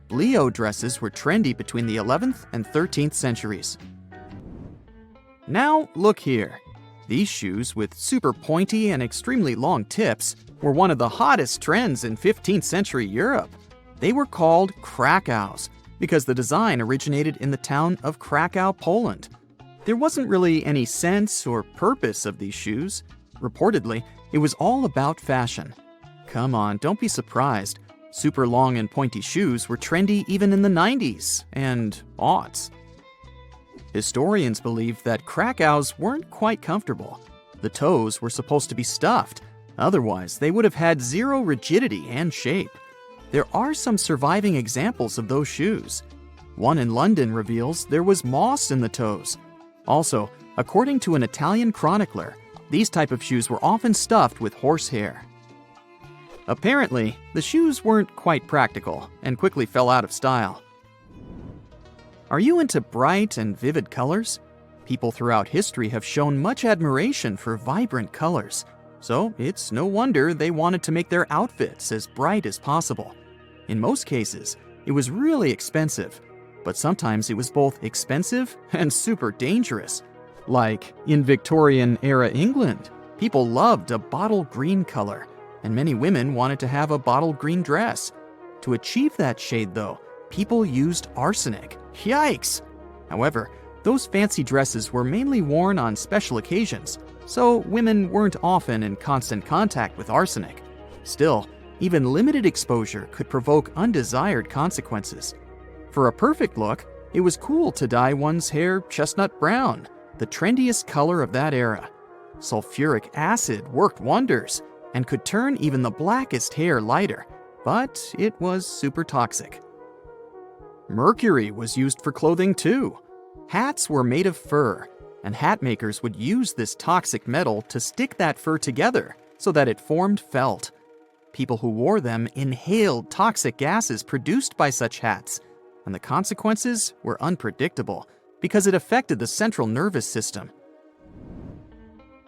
Blio dresses were trendy between the 11th and 13th centuries. Now, look here. These shoes with super pointy and extremely long tips were one of the hottest trends in 15th century Europe. They were called Krakows because the design originated in the town of Krakow, Poland. There wasn't really any sense or purpose of these shoes. Reportedly, it was all about fashion. Come on, don't be surprised. Super long and pointy shoes were trendy even in the 90s and aughts. Historians believe that Krakows weren't quite comfortable. The toes were supposed to be stuffed, otherwise they would have had zero rigidity and shape. There are some surviving examples of those shoes. One in London reveals there was moss in the toes. Also, according to an Italian chronicler, these type of shoes were often stuffed with horsehair. Apparently, the shoes weren't quite practical and quickly fell out of style. Are you into bright and vivid colors? People throughout history have shown much admiration for vibrant colors, so it's no wonder they wanted to make their outfits as bright as possible. In most cases, it was really expensive, but sometimes it was both expensive and super dangerous. Like in Victorian-era England, people loved a bottle green color, and many women wanted to have a bottle green dress. To achieve that shade, though, people used arsenic. Yikes! However, those fancy dresses were mainly worn on special occasions, so women weren't often in constant contact with arsenic. Still, even limited exposure could provoke undesired consequences. For a perfect look, it was cool to dye one's hair chestnut brown, the trendiest color of that era. Sulfuric acid worked wonders and could turn even the blackest hair lighter, but it was super toxic. Mercury was used for clothing too. Hats were made of fur, and hat makers would use this toxic metal to stick that fur together so that it formed felt. People who wore them inhaled toxic gases produced by such hats, and the consequences were unpredictable because it affected the central nervous system.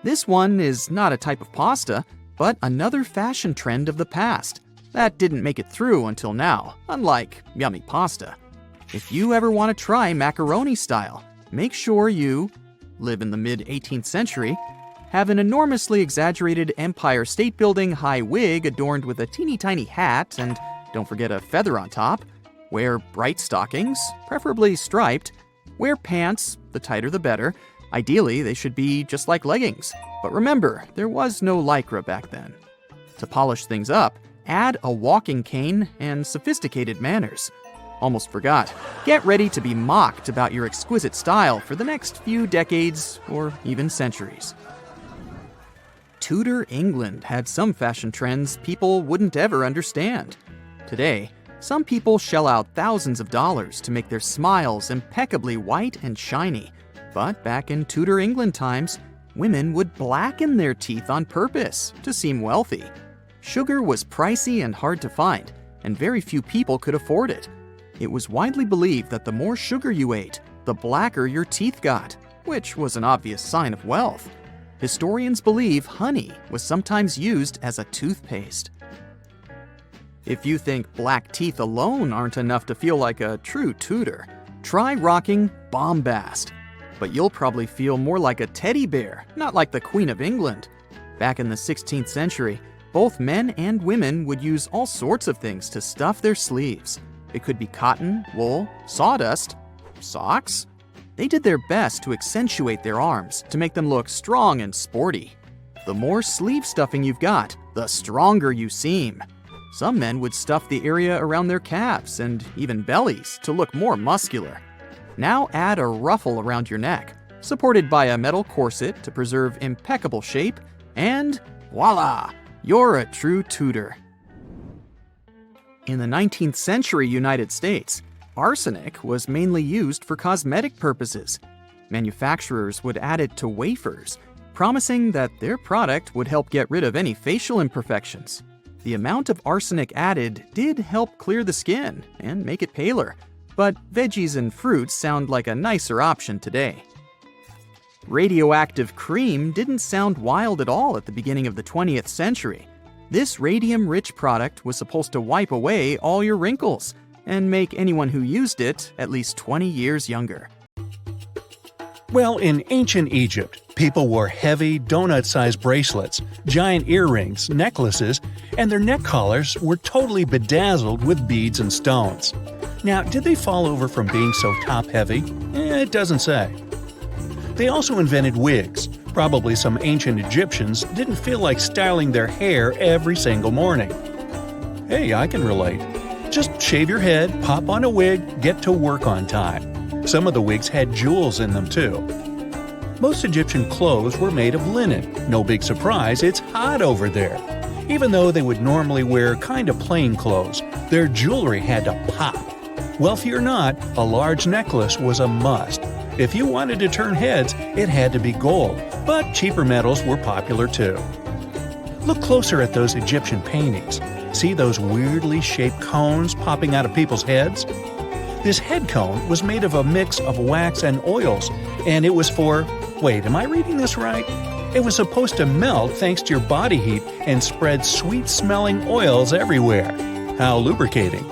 This one is not a type of pasta, but another fashion trend of the past that didn't make it through until now, unlike yummy pasta. If you ever want to try macaroni style, make sure you live in the mid-18th century, have an enormously exaggerated Empire State Building high wig adorned with a teeny tiny hat, and don't forget a feather on top, wear bright stockings, preferably striped, wear pants, the tighter the better. Ideally, they should be just like leggings. But remember, there was no Lycra back then. To polish things up, add a walking cane and sophisticated manners. Almost forgot. Get ready to be mocked about your exquisite style for the next few decades or even centuries. Tudor England had some fashion trends people wouldn't ever understand. Today, some people shell out thousands of dollars to make their smiles impeccably white and shiny. But back in Tudor England times, women would blacken their teeth on purpose to seem wealthy. Sugar was pricey and hard to find, and very few people could afford it. It was widely believed that the more sugar you ate, the blacker your teeth got, which was an obvious sign of wealth. Historians believe honey was sometimes used as a toothpaste. If you think black teeth alone aren't enough to feel like a true Tudor, try rocking bombast. But you'll probably feel more like a teddy bear, not like the Queen of England. Back in the 16th century, both men and women would use all sorts of things to stuff their sleeves. It could be cotton, wool, sawdust, socks. They did their best to accentuate their arms, to make them look strong and sporty. The more sleeve stuffing you've got, the stronger you seem. Some men would stuff the area around their calves and even bellies to look more muscular. Now add a ruffle around your neck, supported by a metal corset to preserve impeccable shape, and voila! You're a true Tudor. In the 19th century United States, arsenic was mainly used for cosmetic purposes. Manufacturers would add it to wafers, promising that their product would help get rid of any facial imperfections. The amount of arsenic added did help clear the skin and make it paler, but veggies and fruits sound like a nicer option today. Radioactive cream didn't sound wild at all at the beginning of the 20th century. This radium-rich product was supposed to wipe away all your wrinkles and make anyone who used it at least 20 years younger. Well, in ancient Egypt, people wore heavy, donut-sized bracelets, giant earrings, necklaces, and their neck collars were totally bedazzled with beads and stones. Now, did they fall over from being so top-heavy? It doesn't say. They also invented wigs. Probably some ancient Egyptians didn't feel like styling their hair every single morning. Hey, I can relate. Just shave your head, pop on a wig, get to work on time. Some of the wigs had jewels in them too. Most Egyptian clothes were made of linen. No big surprise, it's hot over there. Even though they would normally wear kind of plain clothes, their jewelry had to pop. Wealthy or not, a large necklace was a must. If you wanted to turn heads, it had to be gold, but cheaper metals were popular too. Look closer at those Egyptian paintings. See those weirdly shaped cones popping out of people's heads? This head cone was made of a mix of wax and oils, and it was for… wait, am I reading this right? It was supposed to melt thanks to your body heat and spread sweet-smelling oils everywhere. How lubricating.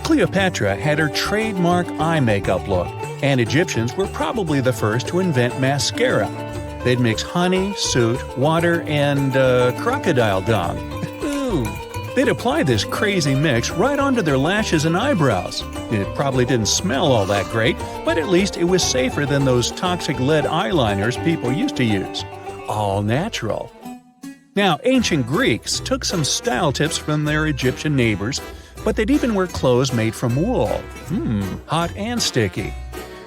Cleopatra had her trademark eye makeup look, and Egyptians were probably the first to invent mascara. They'd mix honey, soot, water, and crocodile dung. Ooh. They'd apply this crazy mix right onto their lashes and eyebrows. It probably didn't smell all that great, but at least it was safer than those toxic lead eyeliners people used to use. All natural. Now, ancient Greeks took some style tips from their Egyptian neighbors, but they'd even wear clothes made from wool. Hot and sticky.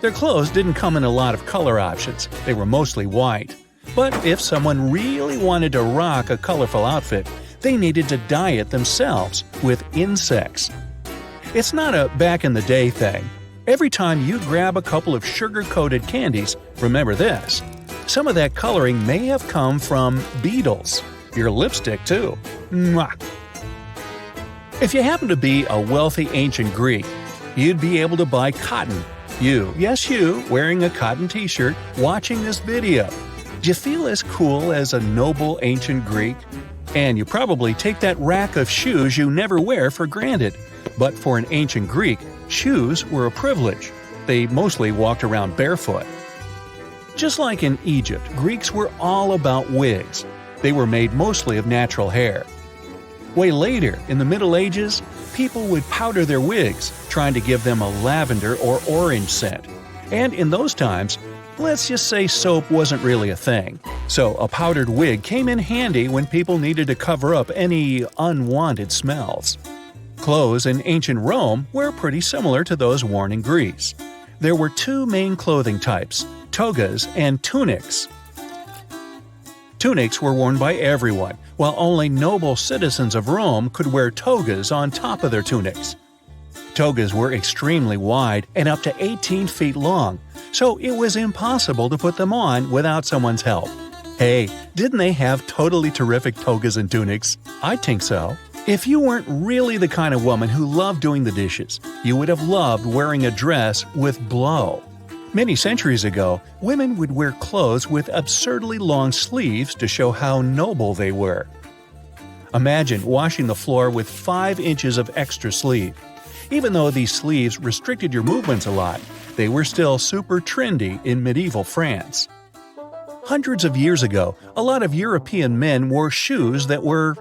Their clothes didn't come in a lot of color options. They were mostly white. But if someone really wanted to rock a colorful outfit, they needed to dye it themselves with insects. It's not a back-in-the-day thing. Every time you grab a couple of sugar-coated candies, remember this. Some of that coloring may have come from beetles. Your lipstick, too. Mwah! If you happen to be a wealthy ancient Greek, you'd be able to buy cotton. You, yes you, wearing a cotton t-shirt, watching this video. Do you feel as cool as a noble ancient Greek? And you probably take that rack of shoes you never wear for granted. But for an ancient Greek, shoes were a privilege. They mostly walked around barefoot. Just like in Egypt, Greeks were all about wigs. They were made mostly of natural hair. Way later, in the Middle Ages, people would powder their wigs, trying to give them a lavender or orange scent. And in those times, let's just say soap wasn't really a thing. So a powdered wig came in handy when people needed to cover up any unwanted smells. Clothes in ancient Rome were pretty similar to those worn in Greece. There were two main clothing types, togas and tunics. Tunics were worn by everyone, while only noble citizens of Rome could wear togas on top of their tunics. Togas were extremely wide and up to 18 feet long, so it was impossible to put them on without someone's help. Hey, didn't they have totally terrific togas and tunics? I think so. If you weren't really the kind of woman who loved doing the dishes, you would have loved wearing a dress with blow. Many centuries ago, women would wear clothes with absurdly long sleeves to show how noble they were. Imagine washing the floor with 5 inches of extra sleeve. Even though these sleeves restricted your movements a lot, they were still super trendy in medieval France. Hundreds of years ago, a lot of European men wore shoes that were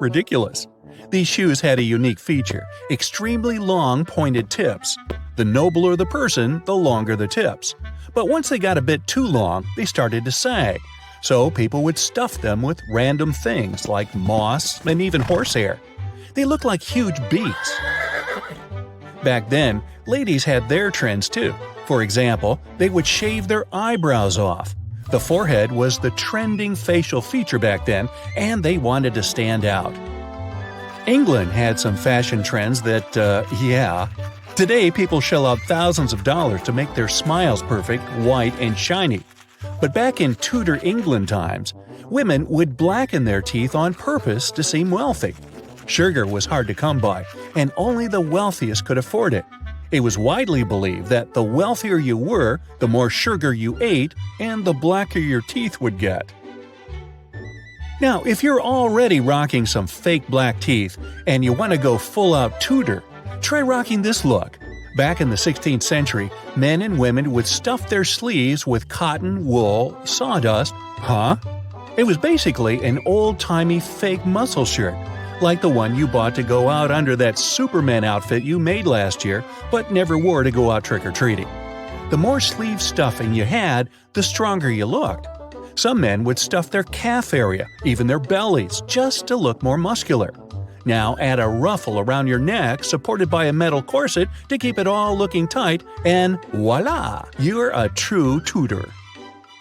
ridiculous. These shoes had a unique feature: extremely long pointed tips. The nobler the person, the longer the tips. But once they got a bit too long, they started to sag. So people would stuff them with random things like moss and even horsehair. They looked like huge beaks. Back then, ladies had their trends too. For example, they would shave their eyebrows off. The forehead was the trending facial feature back then, and they wanted to stand out. England had some fashion trends that, Today people shell out thousands of dollars to make their smiles perfect, white, and shiny. But back in Tudor England times, women would blacken their teeth on purpose to seem wealthy. Sugar was hard to come by, and only the wealthiest could afford it. It was widely believed that the wealthier you were, the more sugar you ate, and the blacker your teeth would get. Now, if you're already rocking some fake black teeth and you want to go full-out Tudor, try rocking this look. Back in the 16th century, men and women would stuff their sleeves with cotton, wool, sawdust. It was basically an old-timey fake muscle shirt, like the one you bought to go out under that Superman outfit you made last year but never wore to go out trick-or-treating. The more sleeve stuffing you had, the stronger you looked. Some men would stuff their calf area, even their bellies, just to look more muscular. Now add a ruffle around your neck supported by a metal corset to keep it all looking tight, and voila! You're a true Tudor.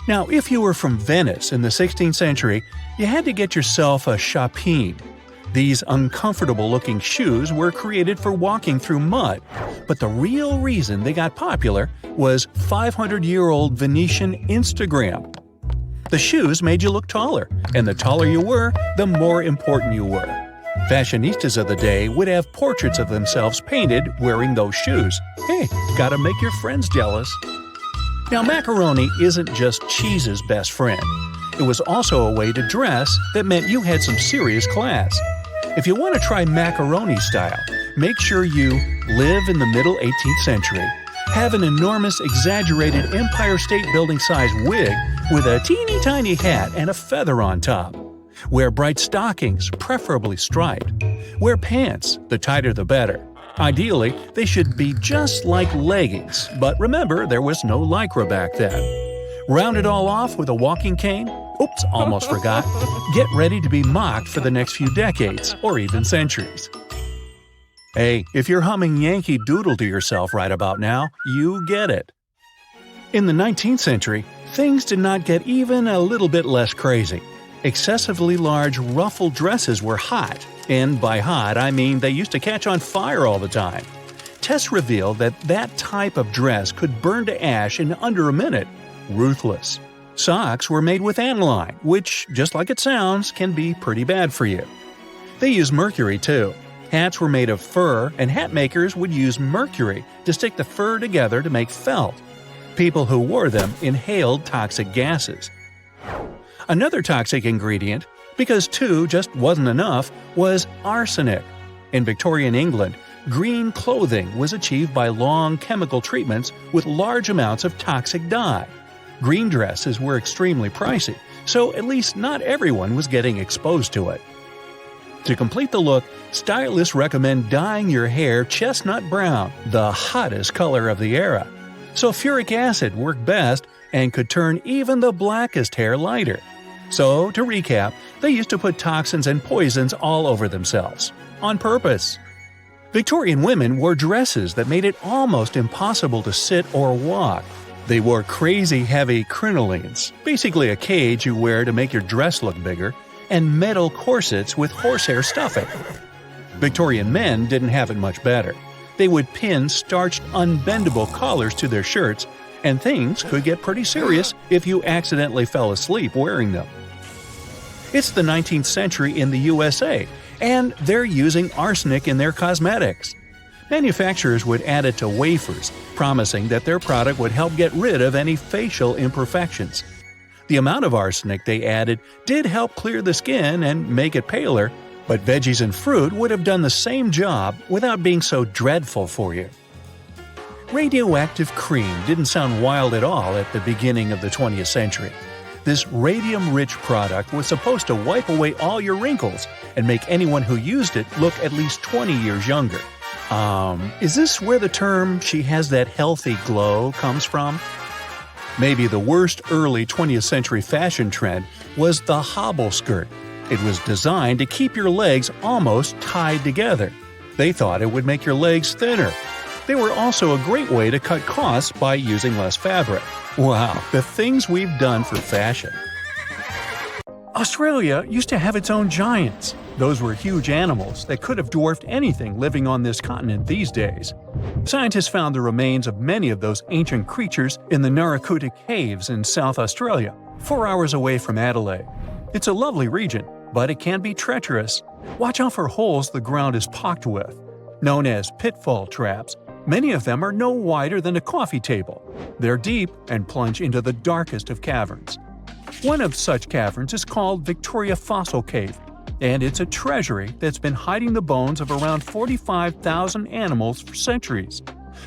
Now, if you were from Venice in the 16th century, you had to get yourself a chapine. These uncomfortable-looking shoes were created for walking through mud, but the real reason they got popular was 500-year-old Venetian Instagram. The shoes made you look taller, and the taller you were, the more important you were. Fashionistas of the day would have portraits of themselves painted wearing those shoes. Hey, gotta make your friends jealous. Now, macaroni isn't just cheese's best friend. It was also a way to dress that meant you had some serious class. If you want to try macaroni style, make sure you live in the middle 18th century, have an enormous exaggerated Empire State Building size wig with a teeny tiny hat and a feather on top. Wear bright stockings, preferably striped. Wear pants, the tighter the better. Ideally, they should be just like leggings, but remember there was no Lycra back then. Round it all off with a walking cane. Oops, almost forgot. Get ready to be mocked for the next few decades, or even centuries. Hey, if you're humming Yankee Doodle to yourself right about now, you get it. In the 19th century, things did not get even a little bit less crazy. Excessively large ruffled dresses were hot, and by hot I mean they used to catch on fire all the time. Tests revealed that that type of dress could burn to ash in under a minute. Ruthless. Socks were made with aniline, which, just like it sounds, can be pretty bad for you. They used mercury too. Hats were made of fur, and hat makers would use mercury to stick the fur together to make felt. People who wore them inhaled toxic gases. Another toxic ingredient, because 2 just wasn't enough, was arsenic. In Victorian England, green clothing was achieved by long chemical treatments with large amounts of toxic dye. Green dresses were extremely pricey, so at least not everyone was getting exposed to it. To complete the look, stylists recommend dyeing your hair chestnut brown, the hottest color of the era. Sulfuric acid worked best and could turn even the blackest hair lighter. So, to recap, they used to put toxins and poisons all over themselves. On purpose. Victorian women wore dresses that made it almost impossible to sit or walk. They wore crazy heavy crinolines, basically a cage you wear to make your dress look bigger, and metal corsets with horsehair stuffing. Victorian men didn't have it much better. They would pin starched, unbendable collars to their shirts, and things could get pretty serious if you accidentally fell asleep wearing them. It's the 19th century in the USA, and they're using arsenic in their cosmetics. Manufacturers would add it to wafers, promising that their product would help get rid of any facial imperfections. The amount of arsenic they added did help clear the skin and make it paler, but veggies and fruit would have done the same job without being so dreadful for you. Radioactive cream didn't sound wild at all at the beginning of the 20th century. This radium-rich product was supposed to wipe away all your wrinkles and make anyone who used it look at least 20 years younger. Is this where the term "she has that healthy glow" comes from? Maybe the worst early 20th century fashion trend was the hobble skirt. It was designed to keep your legs almost tied together. They thought it would make your legs thinner. They were also a great way to cut costs by using less fabric. Wow, the things we've done for fashion. Australia used to have its own giants. Those were huge animals that could have dwarfed anything living on this continent these days. Scientists found the remains of many of those ancient creatures in the Narracuta Caves in South Australia, 4 hours away from Adelaide. It's a lovely region, but it can be treacherous. Watch out for holes the ground is pocked with. Known as pitfall traps, many of them are no wider than a coffee table. They're deep and plunge into the darkest of caverns. One of such caverns is called Victoria Fossil Cave, and it's a treasury that's been hiding the bones of around 45,000 animals for centuries.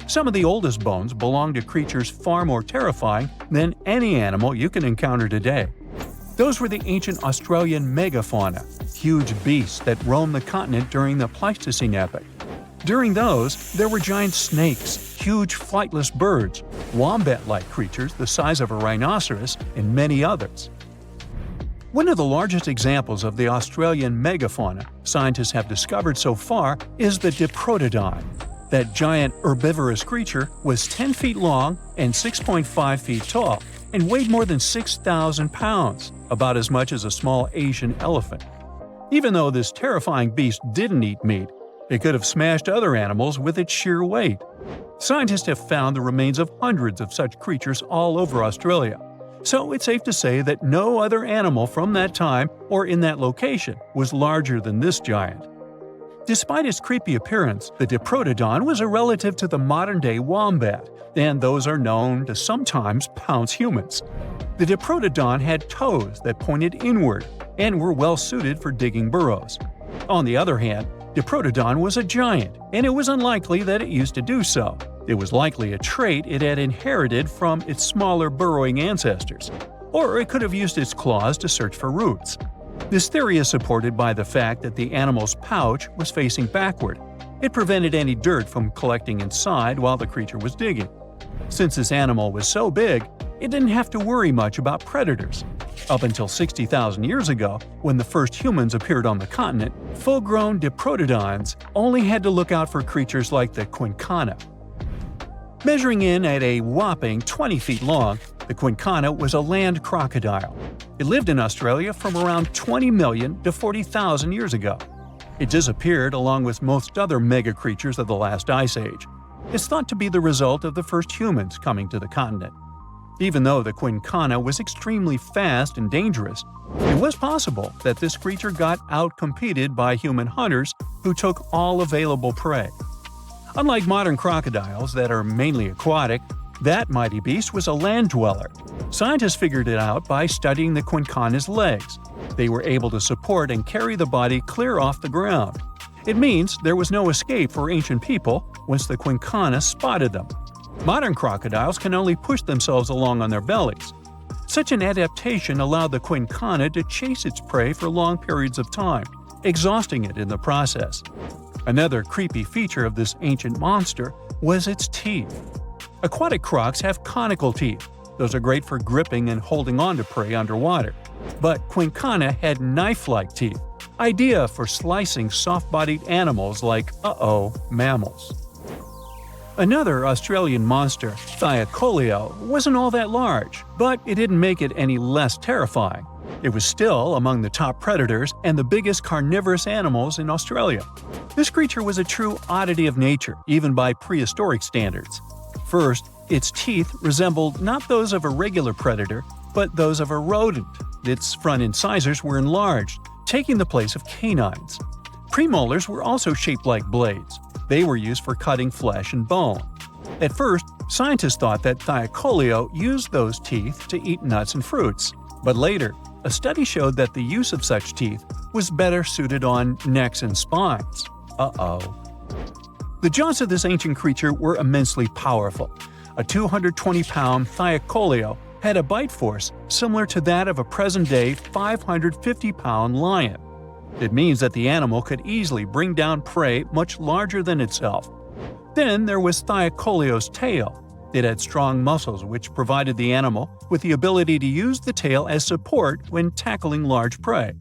Some of the oldest bones belong to creatures far more terrifying than any animal you can encounter today. Those were the ancient Australian megafauna, huge beasts that roamed the continent during the Pleistocene epoch. During those, there were giant snakes, huge flightless birds, wombat-like creatures the size of a rhinoceros, and many others. One of the largest examples of the Australian megafauna scientists have discovered so far is the Diprotodon. That giant herbivorous creature was 10 feet long and 6.5 feet tall, and weighed more than 6,000 pounds, about as much as a small Asian elephant. Even though this terrifying beast didn't eat meat, it could have smashed other animals with its sheer weight. Scientists have found the remains of hundreds of such creatures all over Australia, so it's safe to say that no other animal from that time or in that location was larger than this giant. Despite its creepy appearance, the Diprotodon was a relative to the modern-day wombat, and those are known to sometimes pounce humans. The Diprotodon had toes that pointed inward and were well suited for digging burrows. On the other hand, Diprotodon was a giant, and it was unlikely that it used to do so. It was likely a trait it had inherited from its smaller burrowing ancestors, or it could have used its claws to search for roots. This theory is supported by the fact that the animal's pouch was facing backward. It prevented any dirt from collecting inside while the creature was digging. Since this animal was so big, it didn't have to worry much about predators. Up until 60,000 years ago, when the first humans appeared on the continent, full-grown Diprotodons only had to look out for creatures like the Quincana. Measuring in at a whopping 20 feet long, the Quincana was a land crocodile. It lived in Australia from around 20 million to 40,000 years ago. It disappeared along with most other mega creatures of the last ice age. It's thought to be the result of the first humans coming to the continent. Even though the Quincana was extremely fast and dangerous, it was possible that this creature got outcompeted by human hunters who took all available prey. Unlike modern crocodiles that are mainly aquatic, that mighty beast was a land dweller. Scientists figured it out by studying the Quincana's legs. They were able to support and carry the body clear off the ground. It means there was no escape for ancient people once the Quincana spotted them. Modern crocodiles can only push themselves along on their bellies. Such an adaptation allowed the Quincana to chase its prey for long periods of time, exhausting it in the process. Another creepy feature of this ancient monster was its teeth. Aquatic crocs have conical teeth. Those are great for gripping and holding on to prey underwater. But Quincana had knife-like teeth, ideal for slicing soft-bodied animals like, mammals. Another Australian monster, Thylacoleo, wasn't all that large, but it didn't make it any less terrifying. It was still among the top predators and the biggest carnivorous animals in Australia. This creature was a true oddity of nature, even by prehistoric standards. First, its teeth resembled not those of a regular predator, but those of a rodent. Its front incisors were enlarged, taking the place of canines. Premolars were also shaped like blades. They were used for cutting flesh and bone. At first, scientists thought that Thylacoleo used those teeth to eat nuts and fruits. But later, a study showed that the use of such teeth was better suited on necks and spines. Uh-oh. The jaws of this ancient creature were immensely powerful. A 220-pound Thylacoleo had a bite force similar to that of a present-day 550-pound lion. It means that the animal could easily bring down prey much larger than itself. Then there was Thylacoleo's tail. It had strong muscles which provided the animal with the ability to use the tail as support when tackling large prey.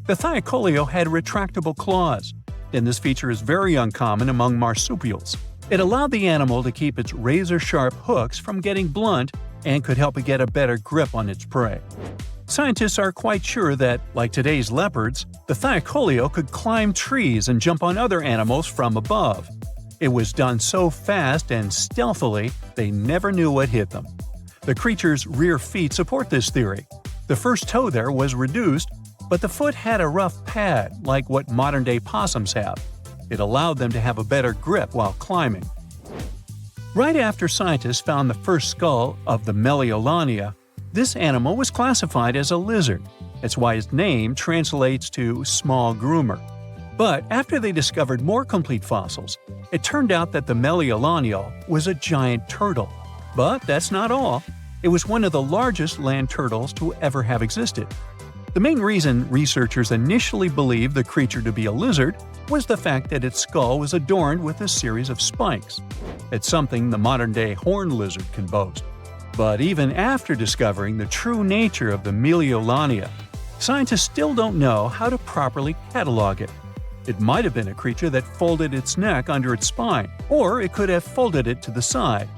The Thylacoleo had retractable claws, and this feature is very uncommon among marsupials. It allowed the animal to keep its razor-sharp hooks from getting blunt and could help it get a better grip on its prey. Scientists are quite sure that, like today's leopards, the Thylacoleo could climb trees and jump on other animals from above. It was done so fast and stealthily, they never knew what hit them. The creature's rear feet support this theory. The first toe there was reduced, but the foot had a rough pad like what modern-day possums have. It allowed them to have a better grip while climbing. Right after scientists found the first skull of the Meliolania, this animal was classified as a lizard. That's why its name translates to small groomer. But after they discovered more complete fossils, it turned out that the Meliolania was a giant turtle. But that's not all. It was one of the largest land turtles to ever have existed. The main reason researchers initially believed the creature to be a lizard was the fact that its skull was adorned with a series of spikes. It's something the modern-day horned lizard can boast. But even after discovering the true nature of the Meliolania, scientists still don't know how to properly catalog it. It might have been a creature that folded its neck under its spine, or it could have folded it to the side.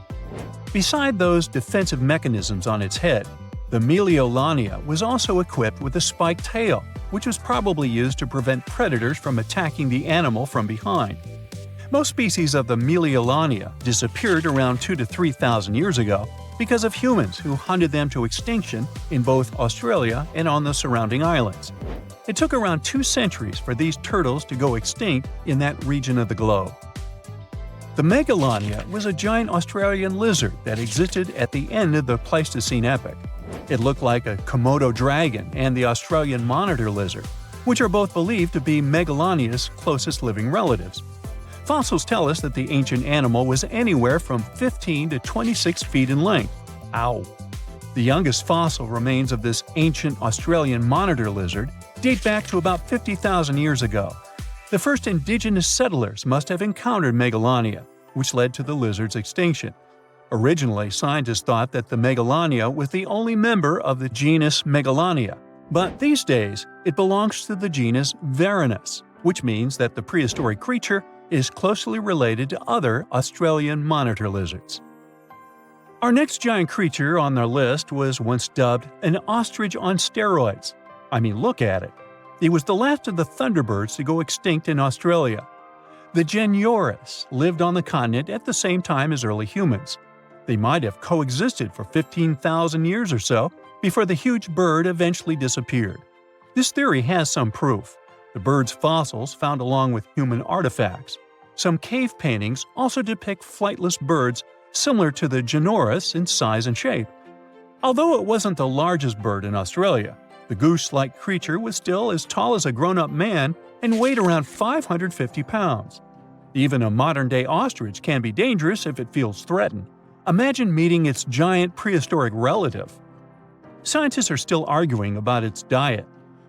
Beside those defensive mechanisms on its head, the Meliolania was also equipped with a spiked tail, which was probably used to prevent predators from attacking the animal from behind. Most species of the Meliolania disappeared around 2,000 to 3,000 years ago because of humans who hunted them to extinction in both Australia and on the surrounding islands. It took around 2 centuries for these turtles to go extinct in that region of the globe. The Megalania was a giant Australian lizard that existed at the end of the Pleistocene epoch. It looked like a Komodo dragon and the Australian monitor lizard, which are both believed to be Megalania's closest living relatives. Fossils tell us that the ancient animal was anywhere from 15 to 26 feet in length. Ow! The youngest fossil remains of this ancient Australian monitor lizard date back to about 50,000 years ago. The first indigenous settlers must have encountered Megalania, which led to the lizard's extinction. Originally, scientists thought that the Megalania was the only member of the genus Megalania, but these days it belongs to the genus Varanus, which means that the prehistoric creature is closely related to other Australian monitor lizards. Our next giant creature on our list was once dubbed an ostrich on steroids. I mean, look at it. It was the last of the thunderbirds to go extinct in Australia. The Genyorus lived on the continent at the same time as early humans. They might have coexisted for 15,000 years or so before the huge bird eventually disappeared. This theory has some proof. The bird's fossils found along with human artifacts. Some cave paintings also depict flightless birds similar to the Genyorus in size and shape. Although it wasn't the largest bird in Australia, the goose-like creature was still as tall as a grown-up man and weighed around 550 pounds. Even a modern-day ostrich can be dangerous if it feels threatened. Imagine meeting its giant prehistoric relative. Scientists are still arguing about its diet.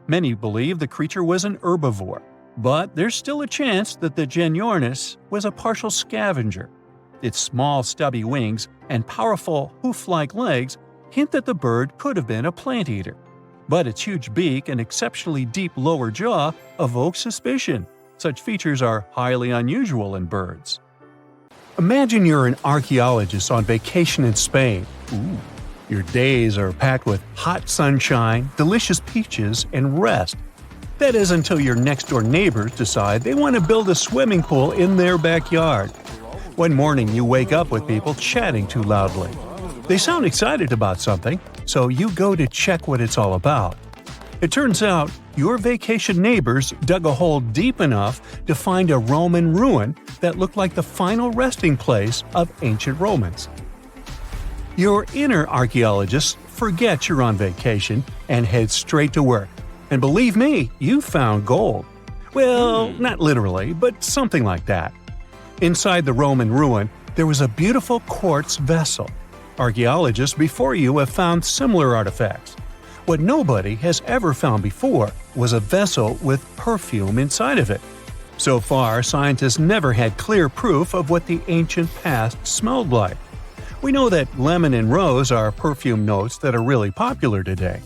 Many believe the creature was an herbivore, but there's still a chance that the Genyornis was a partial scavenger. Its small, stubby wings and powerful hoof-like legs hint that the bird could have been a plant eater. But its huge beak and exceptionally deep lower jaw evoke suspicion. Such features are highly unusual in birds. Imagine you're an archaeologist on vacation in Spain. Ooh. Your days are packed with hot sunshine, delicious peaches, and rest. That is until your next-door neighbors decide they want to build a swimming pool in their backyard. One morning you wake up with people chatting too loudly. They sound excited about something, so you go to check what it's all about. It turns out your vacation neighbors dug a hole deep enough to find a Roman ruin that looked like the final resting place of ancient Romans. Your inner archaeologists forget you're on vacation and head straight to work. And believe me, you found gold. Well, not literally, but something like that. Inside the Roman ruin, there was a beautiful quartz vessel. Archaeologists before you have found similar artifacts. What nobody has ever found before was a vessel with perfume inside of it. So far, scientists never had clear proof of what the ancient past smelled like. We know that lemon and rose are perfume notes that are really popular today.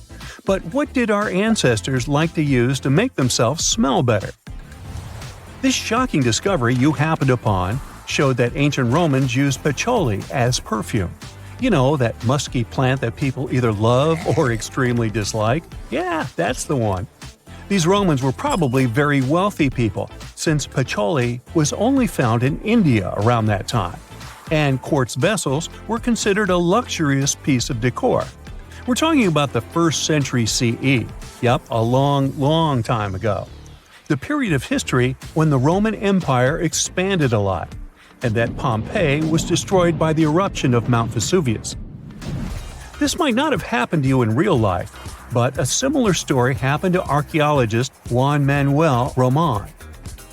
But what did our ancestors like to use to make themselves smell better? This shocking discovery you happened upon showed that ancient Romans used patchouli as perfume. You know, that musky plant that people either love or extremely dislike? Yeah, that's the one. These Romans were probably very wealthy people, since patchouli was only found in India around that time. And quartz vessels were considered a luxurious piece of decor. We're talking about the 1st century CE. Yep, a long, long time ago. The period of history when the Roman Empire expanded a lot, and that Pompeii was destroyed by the eruption of Mount Vesuvius. This might not have happened to you in real life, but a similar story happened to archaeologist Juan Manuel Roman.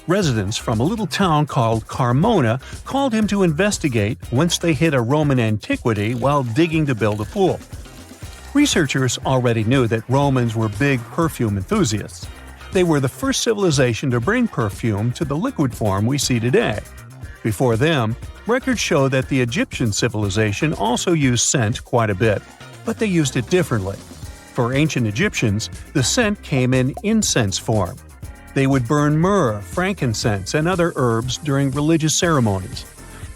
Residents from a little town called Carmona called him to investigate once they hit a Roman antiquity while digging to build a pool. Researchers already knew that Romans were big perfume enthusiasts. They were the first civilization to bring perfume to the liquid form we see today. Before them, records show that the Egyptian civilization also used scent quite a bit, but they used it differently. For ancient Egyptians, the scent came in incense form. They would burn myrrh, frankincense, and other herbs during religious ceremonies.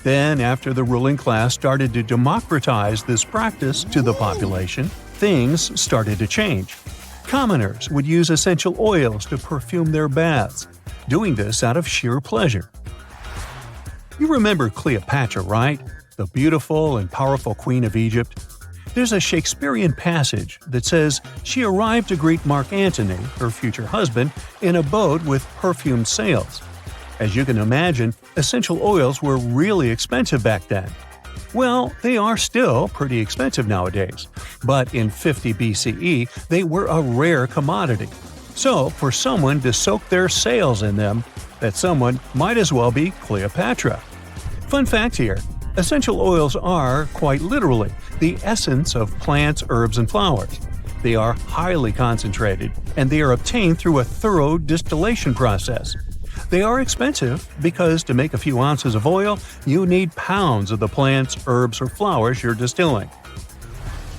Then, after the ruling class started to democratize this practice to the population, things started to change. Commoners would use essential oils to perfume their baths, doing this out of sheer pleasure. You remember Cleopatra, right? The beautiful and powerful queen of Egypt? There's a Shakespearean passage that says she arrived to greet Mark Antony, her future husband, in a boat with perfumed sails. As you can imagine, essential oils were really expensive back then. Well, they are still pretty expensive nowadays, but in 50 BCE, they were a rare commodity. So, for someone to soak their sails in them, that someone might as well be Cleopatra. Fun fact here, essential oils are, quite literally, the essence of plants, herbs, and flowers. They are highly concentrated, and they are obtained through a thorough distillation process. They are expensive because to make a few ounces of oil, you need pounds of the plants, herbs, or flowers you're distilling.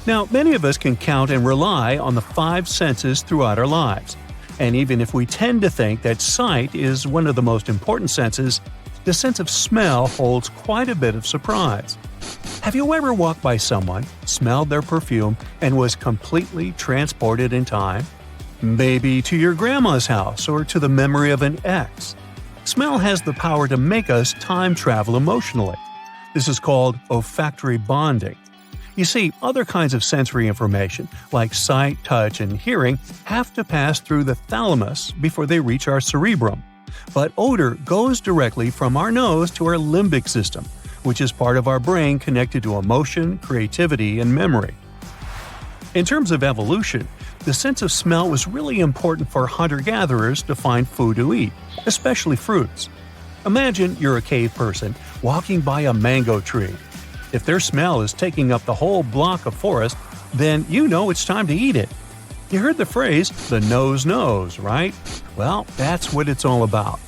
Now, many of us can count and rely on the 5 senses throughout our lives. And even if we tend to think that sight is one of the most important senses, the sense of smell holds quite a bit of surprise. Have you ever walked by someone, smelled their perfume, and was completely transported in time? Maybe to your grandma's house or to the memory of an ex. Smell has the power to make us time travel emotionally. This is called olfactory bonding. You see, other kinds of sensory information, like sight, touch, and hearing, have to pass through the thalamus before they reach our cerebrum. But odor goes directly from our nose to our limbic system, which is part of our brain connected to emotion, creativity, and memory. In terms of evolution, the sense of smell was really important for hunter-gatherers to find food to eat, especially fruits. Imagine you're a cave person walking by a mango tree. If their smell is taking up the whole block of forest, then you know it's time to eat it. You heard the phrase, the nose knows, right? Well, that's what it's all about.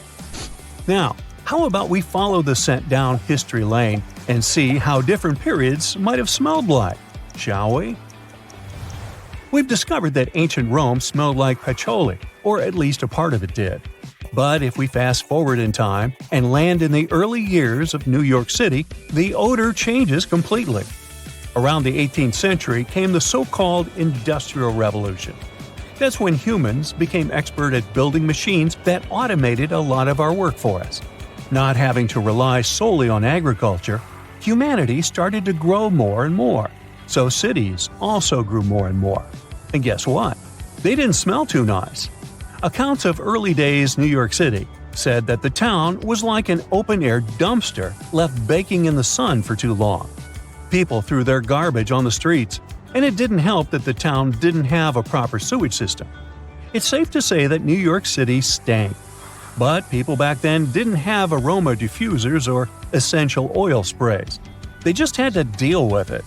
Now, how about we follow the scent down history lane and see how different periods might have smelled like, shall we? We've discovered that ancient Rome smelled like patchouli, or at least a part of it did. But if we fast forward in time and land in the early years of New York City, the odor changes completely. Around the 18th century came the so-called Industrial Revolution. That's when humans became expert at building machines that automated a lot of our work for us. Not having to rely solely on agriculture, humanity started to grow more and more, so cities also grew more and more. And guess what? They didn't smell too nice. Accounts of early days New York City said that the town was like an open-air dumpster left baking in the sun for too long. People threw their garbage on the streets, and it didn't help that the town didn't have a proper sewage system. It's safe to say that New York City stank. But people back then didn't have aroma diffusers or essential oil sprays. They just had to deal with it.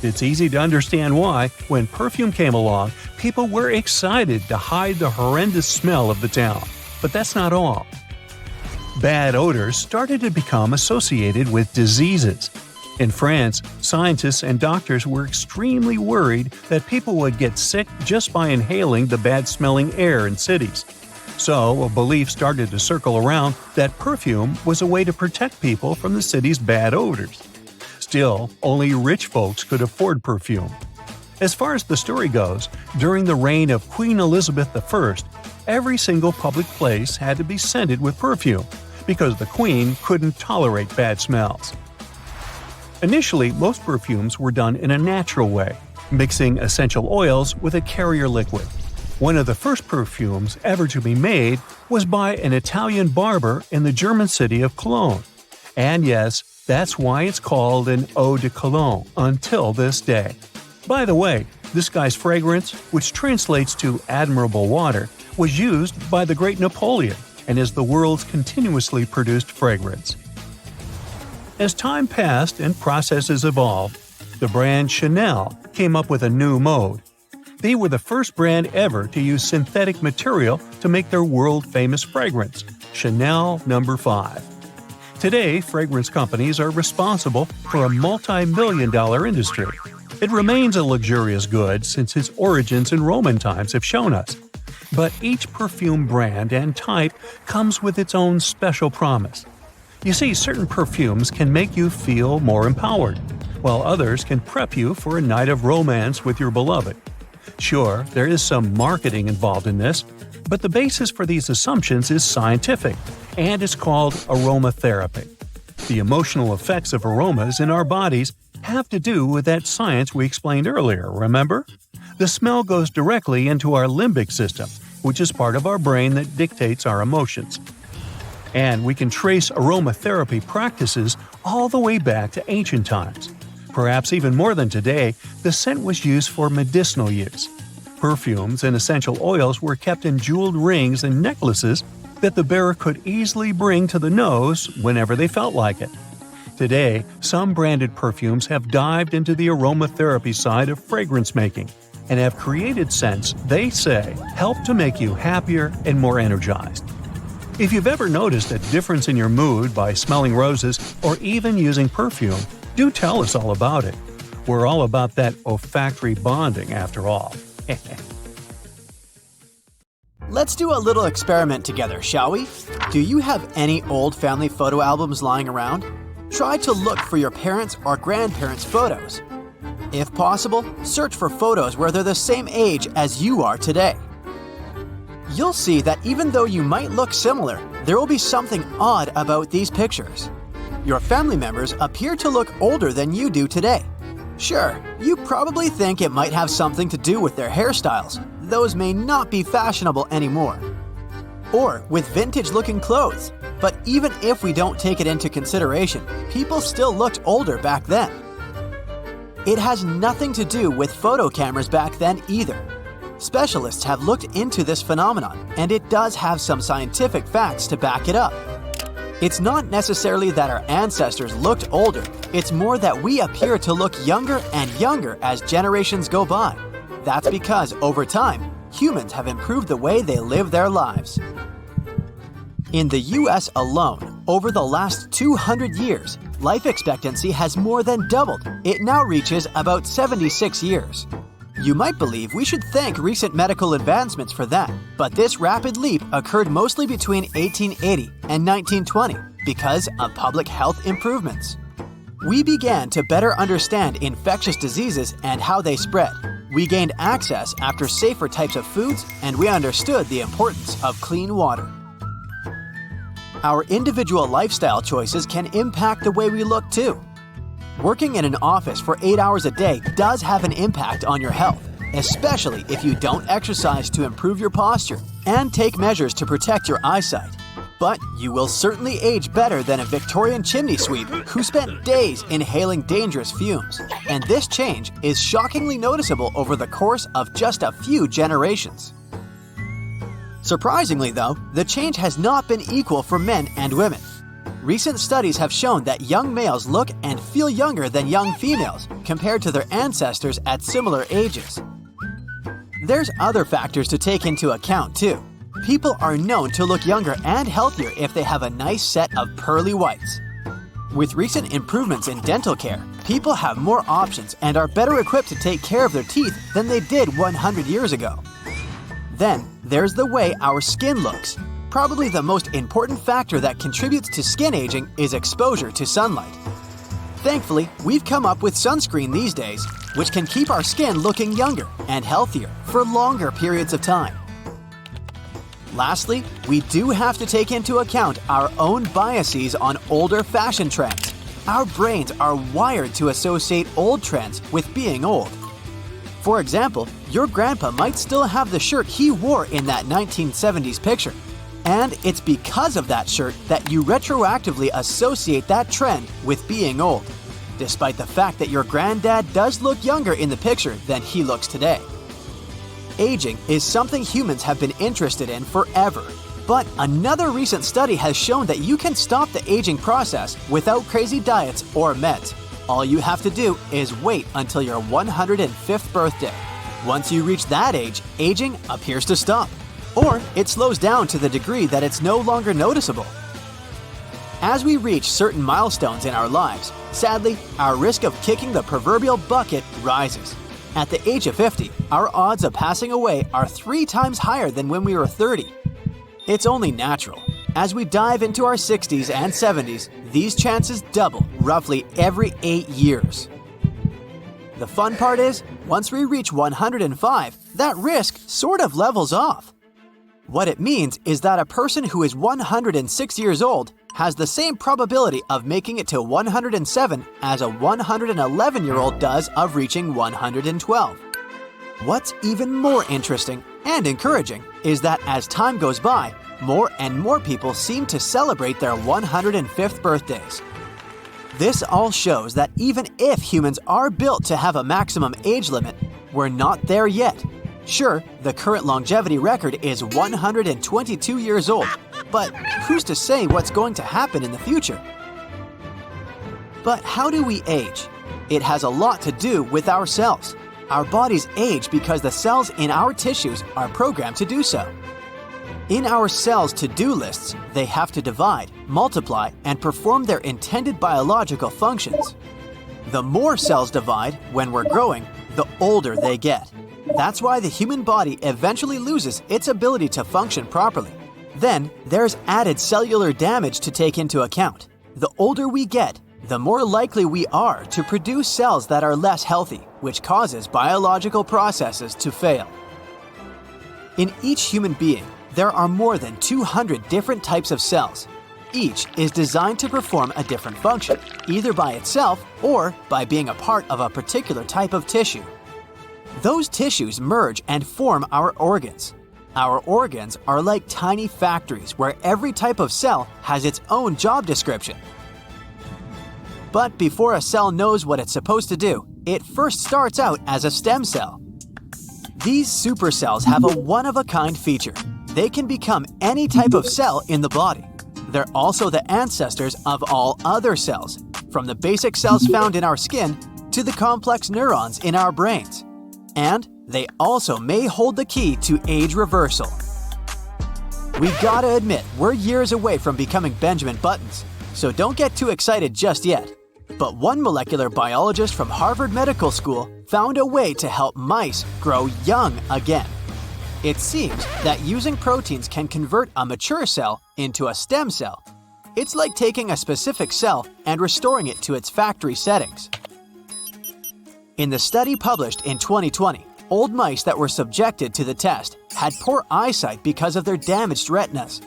It's easy to understand why, when perfume came along, people were excited to hide the horrendous smell of the town. But that's not all. Bad odors started to become associated with diseases. In France, scientists and doctors were extremely worried that people would get sick just by inhaling the bad-smelling air in cities. So, a belief started to circle around that perfume was a way to protect people from the city's bad odors. Still, only rich folks could afford perfume. As far as the story goes, during the reign of Queen Elizabeth I, every single public place had to be scented with perfume, because the Queen couldn't tolerate bad smells. Initially, most perfumes were done in a natural way, mixing essential oils with a carrier liquid. One of the first perfumes ever to be made was by an Italian barber in the German city of Cologne. And yes, that's why it's called an eau de cologne until this day. By the way, this guy's fragrance, which translates to admirable water, was used by the great Napoleon and is the world's continuously produced fragrance. As time passed and processes evolved, the brand Chanel came up with a new mode. They were the first brand ever to use synthetic material to make their world-famous fragrance, Chanel No. 5. Today, fragrance companies are responsible for a multi-million-dollar industry. It remains a luxurious good since its origins in Roman times have shown us. But each perfume brand and type comes with its own special promise. You see, certain perfumes can make you feel more empowered, while others can prep you for a night of romance with your beloved. Sure, there is some marketing involved in this, but the basis for these assumptions is scientific, and it's called aromatherapy. The emotional effects of aromas in our bodies have to do with that science we explained earlier, remember? The smell goes directly into our limbic system, which is part of our brain that dictates our emotions. And we can trace aromatherapy practices all the way back to ancient times. Perhaps even more than today, the scent was used for medicinal use. Perfumes and essential oils were kept in jeweled rings and necklaces that the bearer could easily bring to the nose whenever they felt like it. Today, some branded perfumes have dived into the aromatherapy side of fragrance making and have created scents they say help to make you happier and more energized. If you've ever noticed a difference in your mood by smelling roses or even using perfume, do tell us all about it. We're all about that olfactory bonding after all. Let's do a little experiment together, shall we? Do you have any old family photo albums lying around? Try to look for your parents' or grandparents' photos. If possible, search for photos where they're the same age as you are today. You'll see that even though you might look similar, there will be something odd about these pictures. Your family members appear to look older than you do today. Sure, you probably think it might have something to do with their hairstyles. Those may not be fashionable anymore. Or with vintage-looking clothes. But even if we don't take it into consideration, people still looked older back then. It has nothing to do with photo cameras back then either. Specialists have looked into this phenomenon, and it does have some scientific facts to back it up. It's not necessarily that our ancestors looked older, it's more that we appear to look younger and younger as generations go by. That's because, over time, humans have improved the way they live their lives. In the US alone, over the last 200 years, life expectancy has more than doubled. It now reaches about 76 years. You might believe we should thank recent medical advancements for that, but this rapid leap occurred mostly between 1880 and 1920 because of public health improvements. We began to better understand infectious diseases and how they spread. We gained access after safer types of foods, and we understood the importance of clean water. Our individual lifestyle choices can impact the way we look too. Working in an office for 8 hours a day does have an impact on your health. especially if you don't exercise to improve your posture and take measures to protect your eyesight. But you will certainly age better than a Victorian chimney sweep who spent days inhaling dangerous fumes. And this change is shockingly noticeable over the course of just a few generations. Surprisingly though, the change has not been equal for men and women. Recent studies have shown that young males look and feel younger than young females compared to their ancestors at similar ages. There's other factors to take into account too. People are known to look younger and healthier if they have a nice set of pearly whites. With recent improvements in dental care, people have more options and are better equipped to take care of their teeth than they did 100 years ago. Then, there's the way our skin looks. Probably the most important factor that contributes to skin aging is exposure to sunlight. Thankfully, we've come up with sunscreen these days, which can keep our skin looking younger and healthier for longer periods of time. Lastly, we do have to take into account our own biases on older fashion trends. Our brains are wired to associate old trends with being old. For example, your grandpa might still have the shirt he wore in that 1970s picture. And it's because of that shirt that you retroactively associate that trend with being old, despite the fact that your granddad does look younger in the picture than he looks today. Aging is something humans have been interested in forever. But another recent study has shown that you can stop the aging process without crazy diets or meds. All you have to do is wait until your 105th birthday. Once you reach that age, aging appears to stop. Or it slows down to the degree that it's no longer noticeable. As we reach certain milestones in our lives, sadly, our risk of kicking the proverbial bucket rises. At the age of 50, our odds of passing away are 3 times higher than when we were 30. It's only natural. As we dive into our 60s and 70s, these chances double roughly every 8 years. The fun part is, once we reach 105, that risk sort of levels off. What it means is that a person who is 106 years old has the same probability of making it to 107 as a 111-year-old does of reaching 112. What's even more interesting and encouraging is that as time goes by, more and more people seem to celebrate their 105th birthdays. This all shows that even if humans are built to have a maximum age limit, we're not there yet. Sure, the current longevity record is 122 years old, but who's to say what's going to happen in the future? But how do we age? It has a lot to do with our cells. Our bodies age because the cells in our tissues are programmed to do so. In our cells' to-do lists, they have to divide, multiply, and perform their intended biological functions. The more cells divide when we're growing, the older they get. That's why the human body eventually loses its ability to function properly. Then, there's added cellular damage to take into account. The older we get, the more likely we are to produce cells that are less healthy, which causes biological processes to fail. In each human being, there are more than 200 different types of cells. Each is designed to perform a different function, either by itself or by being a part of a particular type of tissue. Those tissues merge and form our organs. Our organs are like tiny factories where every type of cell has its own job description. But before a cell knows what it's supposed to do, it first starts out as a stem cell. These supercells have a one-of-a-kind feature. They can become any type of cell in the body. They're also the ancestors of all other cells, from the basic cells found in our skin to the complex neurons in our brains. And they also may hold the key to age reversal. We gotta admit, we're years away from becoming Benjamin Buttons, so don't get too excited just yet. But one molecular biologist from Harvard Medical School found a way to help mice grow young again. It seems that using proteins can convert a mature cell into a stem cell. It's like taking a specific cell and restoring it to its factory settings. In the study published in 2020, old mice that were subjected to the test had poor eyesight because of their damaged retinas.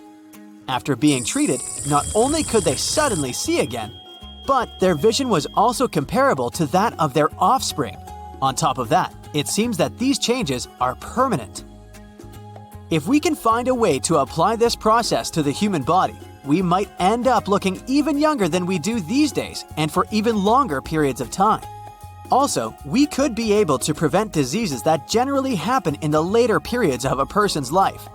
After being treated, not only could they suddenly see again, but their vision was also comparable to that of their offspring. On top of that, It seems that these changes are permanent. If we can find a way to apply this process to the human body, we might end up looking even younger than we do these days and for even longer periods of time. Also, we could be able to prevent diseases that generally happen in the later periods of a person's life.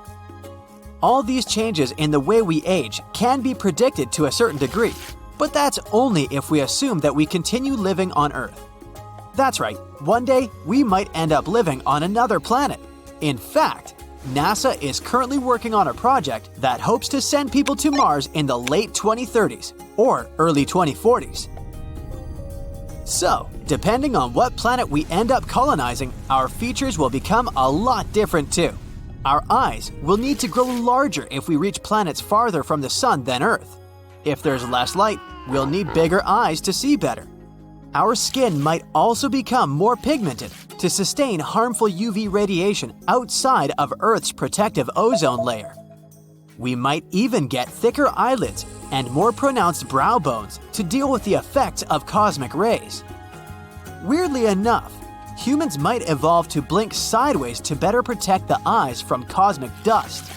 All these changes in the way we age can be predicted to a certain degree, but that's only if we assume that we continue living on Earth. That's right, one day we might end up living on another planet. In fact, NASA is currently working on a project that hopes to send people to Mars in the late 2030s or early 2040s. So, depending on what planet we end up colonizing, our features will become a lot different too. Our eyes will need to grow larger if we reach planets farther from the Sun than Earth. If there's less light, we'll need bigger eyes to see better. Our skin might also become more pigmented to sustain harmful UV radiation outside of Earth's protective ozone layer. We might even get thicker eyelids and more pronounced brow bones to deal with the effects of cosmic rays. Weirdly enough, humans might evolve to blink sideways to better protect the eyes from cosmic dust.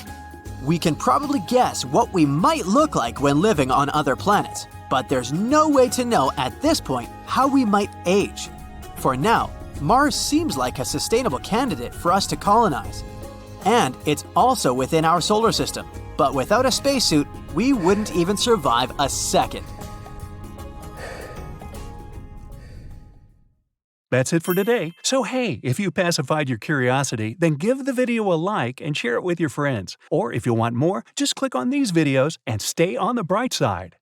We can probably guess what we might look like when living on other planets, but there's no way to know at this point how we might age. For now, Mars seems like a sustainable candidate for us to colonize. And it's also within our solar system, but without a spacesuit, we wouldn't even survive a second. That's it for today. So hey, if you pacified your curiosity, then give the video a like and share it with your friends. Or if you want more, just click on these videos and stay on the bright side.